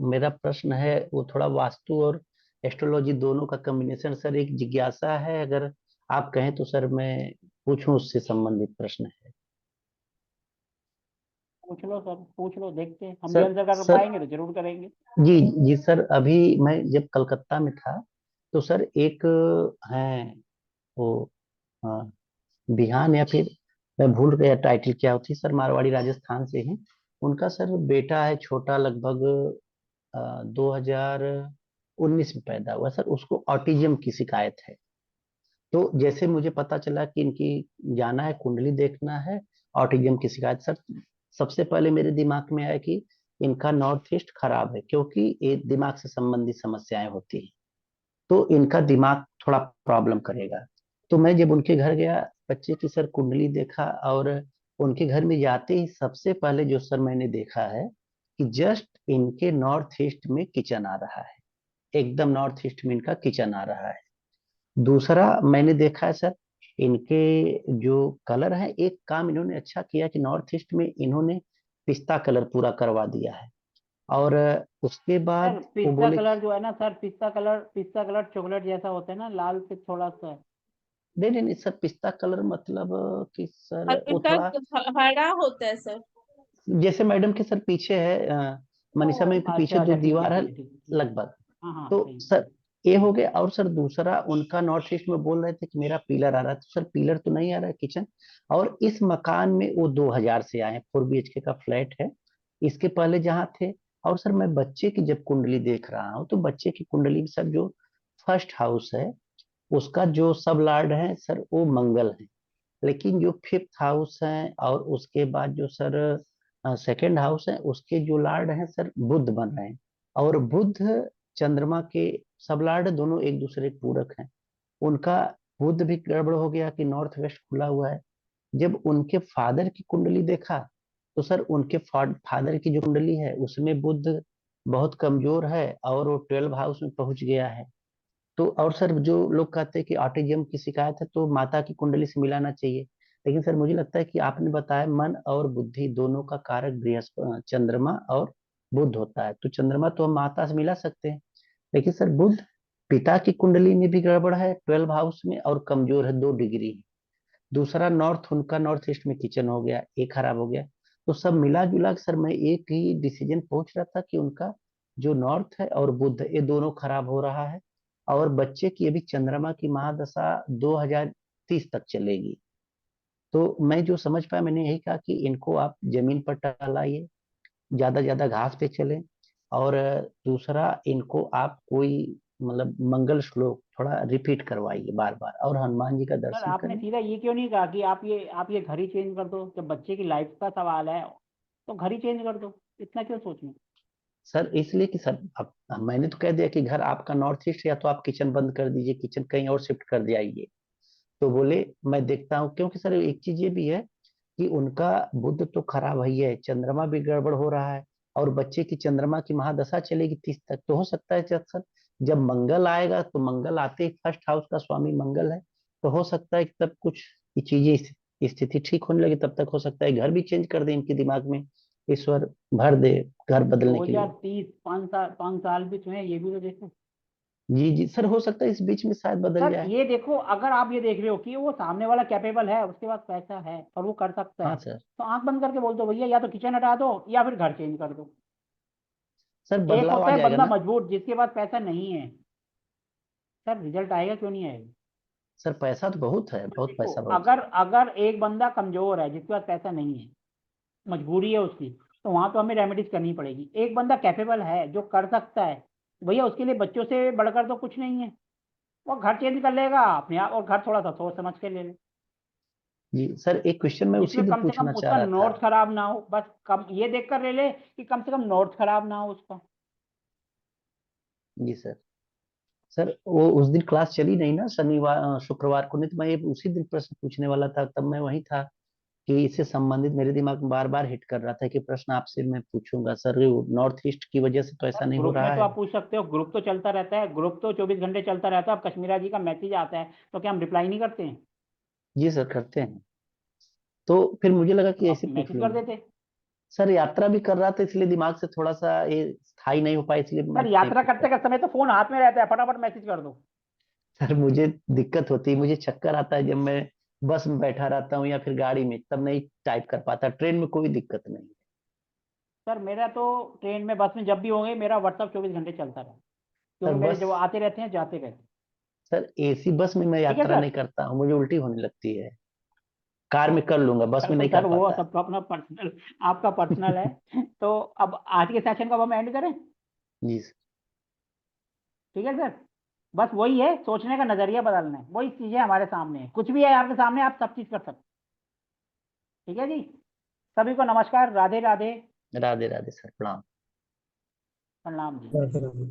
मेरा प्रश्न है, वो थोड़ा वास्तु और एस्ट्रोलॉजी दोनों का कॉम्बिनेशन। सर एक जिज्ञासा है, अगर आप कहें तो सर मैं पूछूं, उससे संबंधित प्रश्न है। हो। पूछ लो सर, पूछ लो, देखते हैं हम भी सर आंसर कर सर पाएंगे तो जरूर करेंगे। जी जी सर, अभी मैं जब कलकत्ता में था तो सर एक है वो, हाँ, बिहान या फिर मैं भूल गया टाइटल क्या होती, सर मारवाड़ी राजस्थान से हैं। उनका सर बेटा है छोटा, लगभग 2019 में पैदा हुआ सर, उसको ऑटिज्म की शिकायत है। तो जैसे मुझे पता चला कि इनकी जाना है, कुंडली देखना है, ऑटिज्म की शिकायत, सर सबसे पहले मेरे दिमाग में आया कि इनका नॉर्थ ईस्ट खराब है, क्योंकि ये दिमाग से संबंधित समस्याएं होती हैं, तो इनका दिमाग थोड़ा प्रॉब्लम करेगा। तो मैं जब उनके घर गया, बच्चे की सर कुंडली देखा, और उनके घर में जाते ही सबसे पहले जो सर मैंने देखा है कि जस्ट इनके नॉर्थ ईस्ट में किचन आ रहा है, एकदम नॉर्थ ईस्ट में इनका किचन आ रहा है। दूसरा मैंने देखा है सर, इनके जो कलर है, एक काम इन्होंने अच्छा किया कि नॉर्थ ईस्ट में इन्होंने पिस्ता कलर पूरा करवा दिया है। और उसके सर बाद वो पिस्ता बोले कलर जो है ना सर, पिस्ता कलर चॉकलेट जैसा होता है ना, लाल से थोड़ा सा है। नहीं नहीं नहीं सर, पिस्ता कलर मतलब कि सर वो हल्का थोड़ा, हरा होता है सर। जैसे मैडम के सर पीछे है, मनीषा ओ मैम के पीछे अच्छा जो अच्छा, ठीक है दीवार है ठीक है ठीक है ठीक है। लगभग। हाँ हाँ तो सही सर सही। ये हो गया। और सर दूसरा, उनका नॉर्थ ईस्ट में बोल रहे थे कि मेरा पिलर आ रहा है, तो सर पिलर तो नहीं आ रहा है किचन। और इस मकान में वो 2000 से आए हैं, 4 BHK का फ्लैट है, इसके पहले जहाँ थे। और सर मैं बच्चे की जब कुंडली देख रहा हूँ, तो बच्चे की कुंडली में सर जो फर्स्ट हाउस है उसका जो सब लॉर्ड है सर वो मंगल है, लेकिन जो फिफ्थ हाउस है और उसके बाद जो सर सेकंड हाउस है, उसके जो लॉर्ड हैं सर बुध बन रहे हैं। और बुध चंद्रमा के सब लॉर्ड दोनों एक दूसरे के पूरक हैं। उनका बुध भी गड़बड़ हो गया कि नॉर्थ वेस्ट खुला हुआ है। जब उनके फादर की कुंडली देखा, तो सर उनके फादर की जो कुंडली है उसमें बुध बहुत कमजोर है और वो 12 हाउस में पहुंच गया है। तो और सर जो लोग कहते हैं कि ऑटिज्म की शिकायत है तो माता की कुंडली से मिलाना चाहिए, लेकिन सर मुझे लगता है कि आपने बताया मन और बुद्धि दोनों का कारक बृहस्पति, चंद्रमा और बुध होता है, तो चंद्रमा तो हम माता से मिला सकते हैं। लेकिन सर बुध पिता की कुंडली में भी गड़बड़ है, 12 हाउस में, और कमजोर है 2 डिग्री। दूसरा नॉर्थ, उनका नॉर्थ ईस्ट में किचन हो गया, एक खराब हो गया। तो सब मिला जुला के सर मैं एक ही डिसीजन पहुंच रहा था कि उनका जो नॉर्थ है और बुध है, ये दोनों खराब हो रहा है। और बच्चे की अभी चंद्रमा की महादशा 2030 तक चलेगी। तो मैं जो समझ पाया, मैंने यही कहा कि इनको आप जमीन पर टहलाइए, ज्यादा ज्यादा घास पे चलें। और दूसरा इनको आप कोई मतलब मंगल श्लोक थोड़ा रिपीट करवाइए बार बार, और हनुमान जी का सर दर्शन आपने करें। सीधा ये क्यों नहीं कहा कि आप ये घर ही चेंज कर दो, जब बच्चे की लाइफ का सवाल है, तो घर ही चेंज कर दो, इतना क्यों सोचना। सर इसलिए कि सर अब मैंने तो कह दिया कि घर आपका नॉर्थ ईस्ट, या तो आप किचन बंद कर दीजिए, किचन कहीं और शिफ्ट कर जाइए। तो बोले मैं देखता हूँ, क्योंकि सर एक चीज ये भी है कि उनका बुध तो खराब है, चंद्रमा भी गड़बड़ हो रहा है, और बच्चे की चंद्रमा की महादशा चलेगी 30 तक। तो हो सकता है सर जब मंगल आएगा, तो मंगल आते ही फर्स्ट हाउस का स्वामी मंगल है, तो हो सकता है कि तब कुछ ये चीजें स्थिति ठीक होने लगे, तब तक हो सकता है घर भी चेंज कर दे इनके दिमाग में, ईश्वर भर दे घर बदलने के लिए। 2030, 5 साल भी तो है, ये भी तो देखो। जी जी सर, हो सकता है इस बीच में शायद बदल सर जाए। ये देखो, अगर आप ये देख रहे हो कि वो सामने वाला कैपेबल है, उसके पास पैसा है और वो कर सकता हाँ है, सर। तो आंख बंद करके बोल दो भैया, या तो किचन हटा दो या फिर घर चेंज कर दो। सर एक बदलाव होता आ है जाएगा बंदा ना। मजबूर, जिसके पास पैसा नहीं है। सर रिजल्ट आएगा, क्यों नहीं आएगा। सर पैसा तो बहुत है, बहुत देखो, पैसा बहुत। अगर अगर एक बंदा कमजोर है, जिसके पास पैसा नहीं है, मजबूरी है उसकी, तो वहां तो हमें रेमेडीज करनी पड़ेगी। एक बंदा कैपेबल है, जो कर सकता है, भैया उसके लिए बच्चों से बढ़कर तो कुछ नहीं है। वो घर चेंज कर लेगा अपने आप, और घर थोड़ा सा सोच समझ के ले ले, जी सर, एक क्वेश्चन मैं उसी जिसमें दिन कम से कम पूछना चाह उसका रहा था। नॉर्थ खराब ना हो। बस कम ये देख कर ले ले कि कम से कम नॉर्थ खराब ना हो उसका। जी सर। सर वो उस दिन क्लास चली नहीं ना, शनिवार शुक्रवार को, नहीं तो मैं ये उसी दिन प्रश्न पूछने वाला था, तब मैं वही था कि इससे संबंधित मेरे दिमाग में बार बार हिट कर रहा था कि प्रश्न आपसे मैं पूछूंगा। सर नॉर्थ ईस्ट की वजह से तो ऐसा सर नहीं हो ग्रुप में रहा तो है। आप पूछ सकते हो, ग्रुप तो चलता रहता है, ग्रुप तो 24 घंटे चलता रहता है। अब कश्मीरा जी का मैसेज आता है, तो क्या हम रिप्लाई नहीं करते हैं। जी सर करते हैं। तो फिर मुझे लगा तो कि आप ऐसे पूछ मैसेज कर लूंगा। देते। सर यात्रा भी कर रहा था, इसलिए दिमाग से थोड़ा सा ये स्थायी नहीं हो पाया, इसलिए मैं सर नहीं यात्रा पूछ करते पाया। करते समय तो फोन हाथ में रहता है, फटाफट मैसेज कर दो। सर मुझे दिक्कत होती है, मुझे चक्कर आता है जब मैं बस में बैठा रहता हूँ या फिर गाड़ी में, तब नहीं टाइप कर पाता। ट्रेन में कोई दिक्कत नहीं। सर मेरा तो ट्रेन में, बस में जब भी होंगे, मेरा व्हाट्सअप 24 घंटे चलता रहा, सर क्योंकि मेरे बस, जो आते रहते हैं जाते रहते हैं। सर एसी बस में मैं ठीक है यात्रा सर। नहीं करता हूँ, मुझे उल्टी होने लगती है। कार में कर लूंगा, बस सर में तो नहीं कर सर वो पाता। सबका अपना पर्सनल, आपका पर्सनल है। तो अब आज के सेशन को अब हम एंड करें। जी ठीक है सर। बस वही है, सोचने का नजरिया बदलना है, वही चीजें हमारे सामने है, कुछ भी है आपके सामने, आप सब चीज कर सकते हैं। ठीक है जी। सभी को नमस्कार, राधे राधे, राधे राधे सर, प्रणाम। प्रणाम जी। राधे राधे।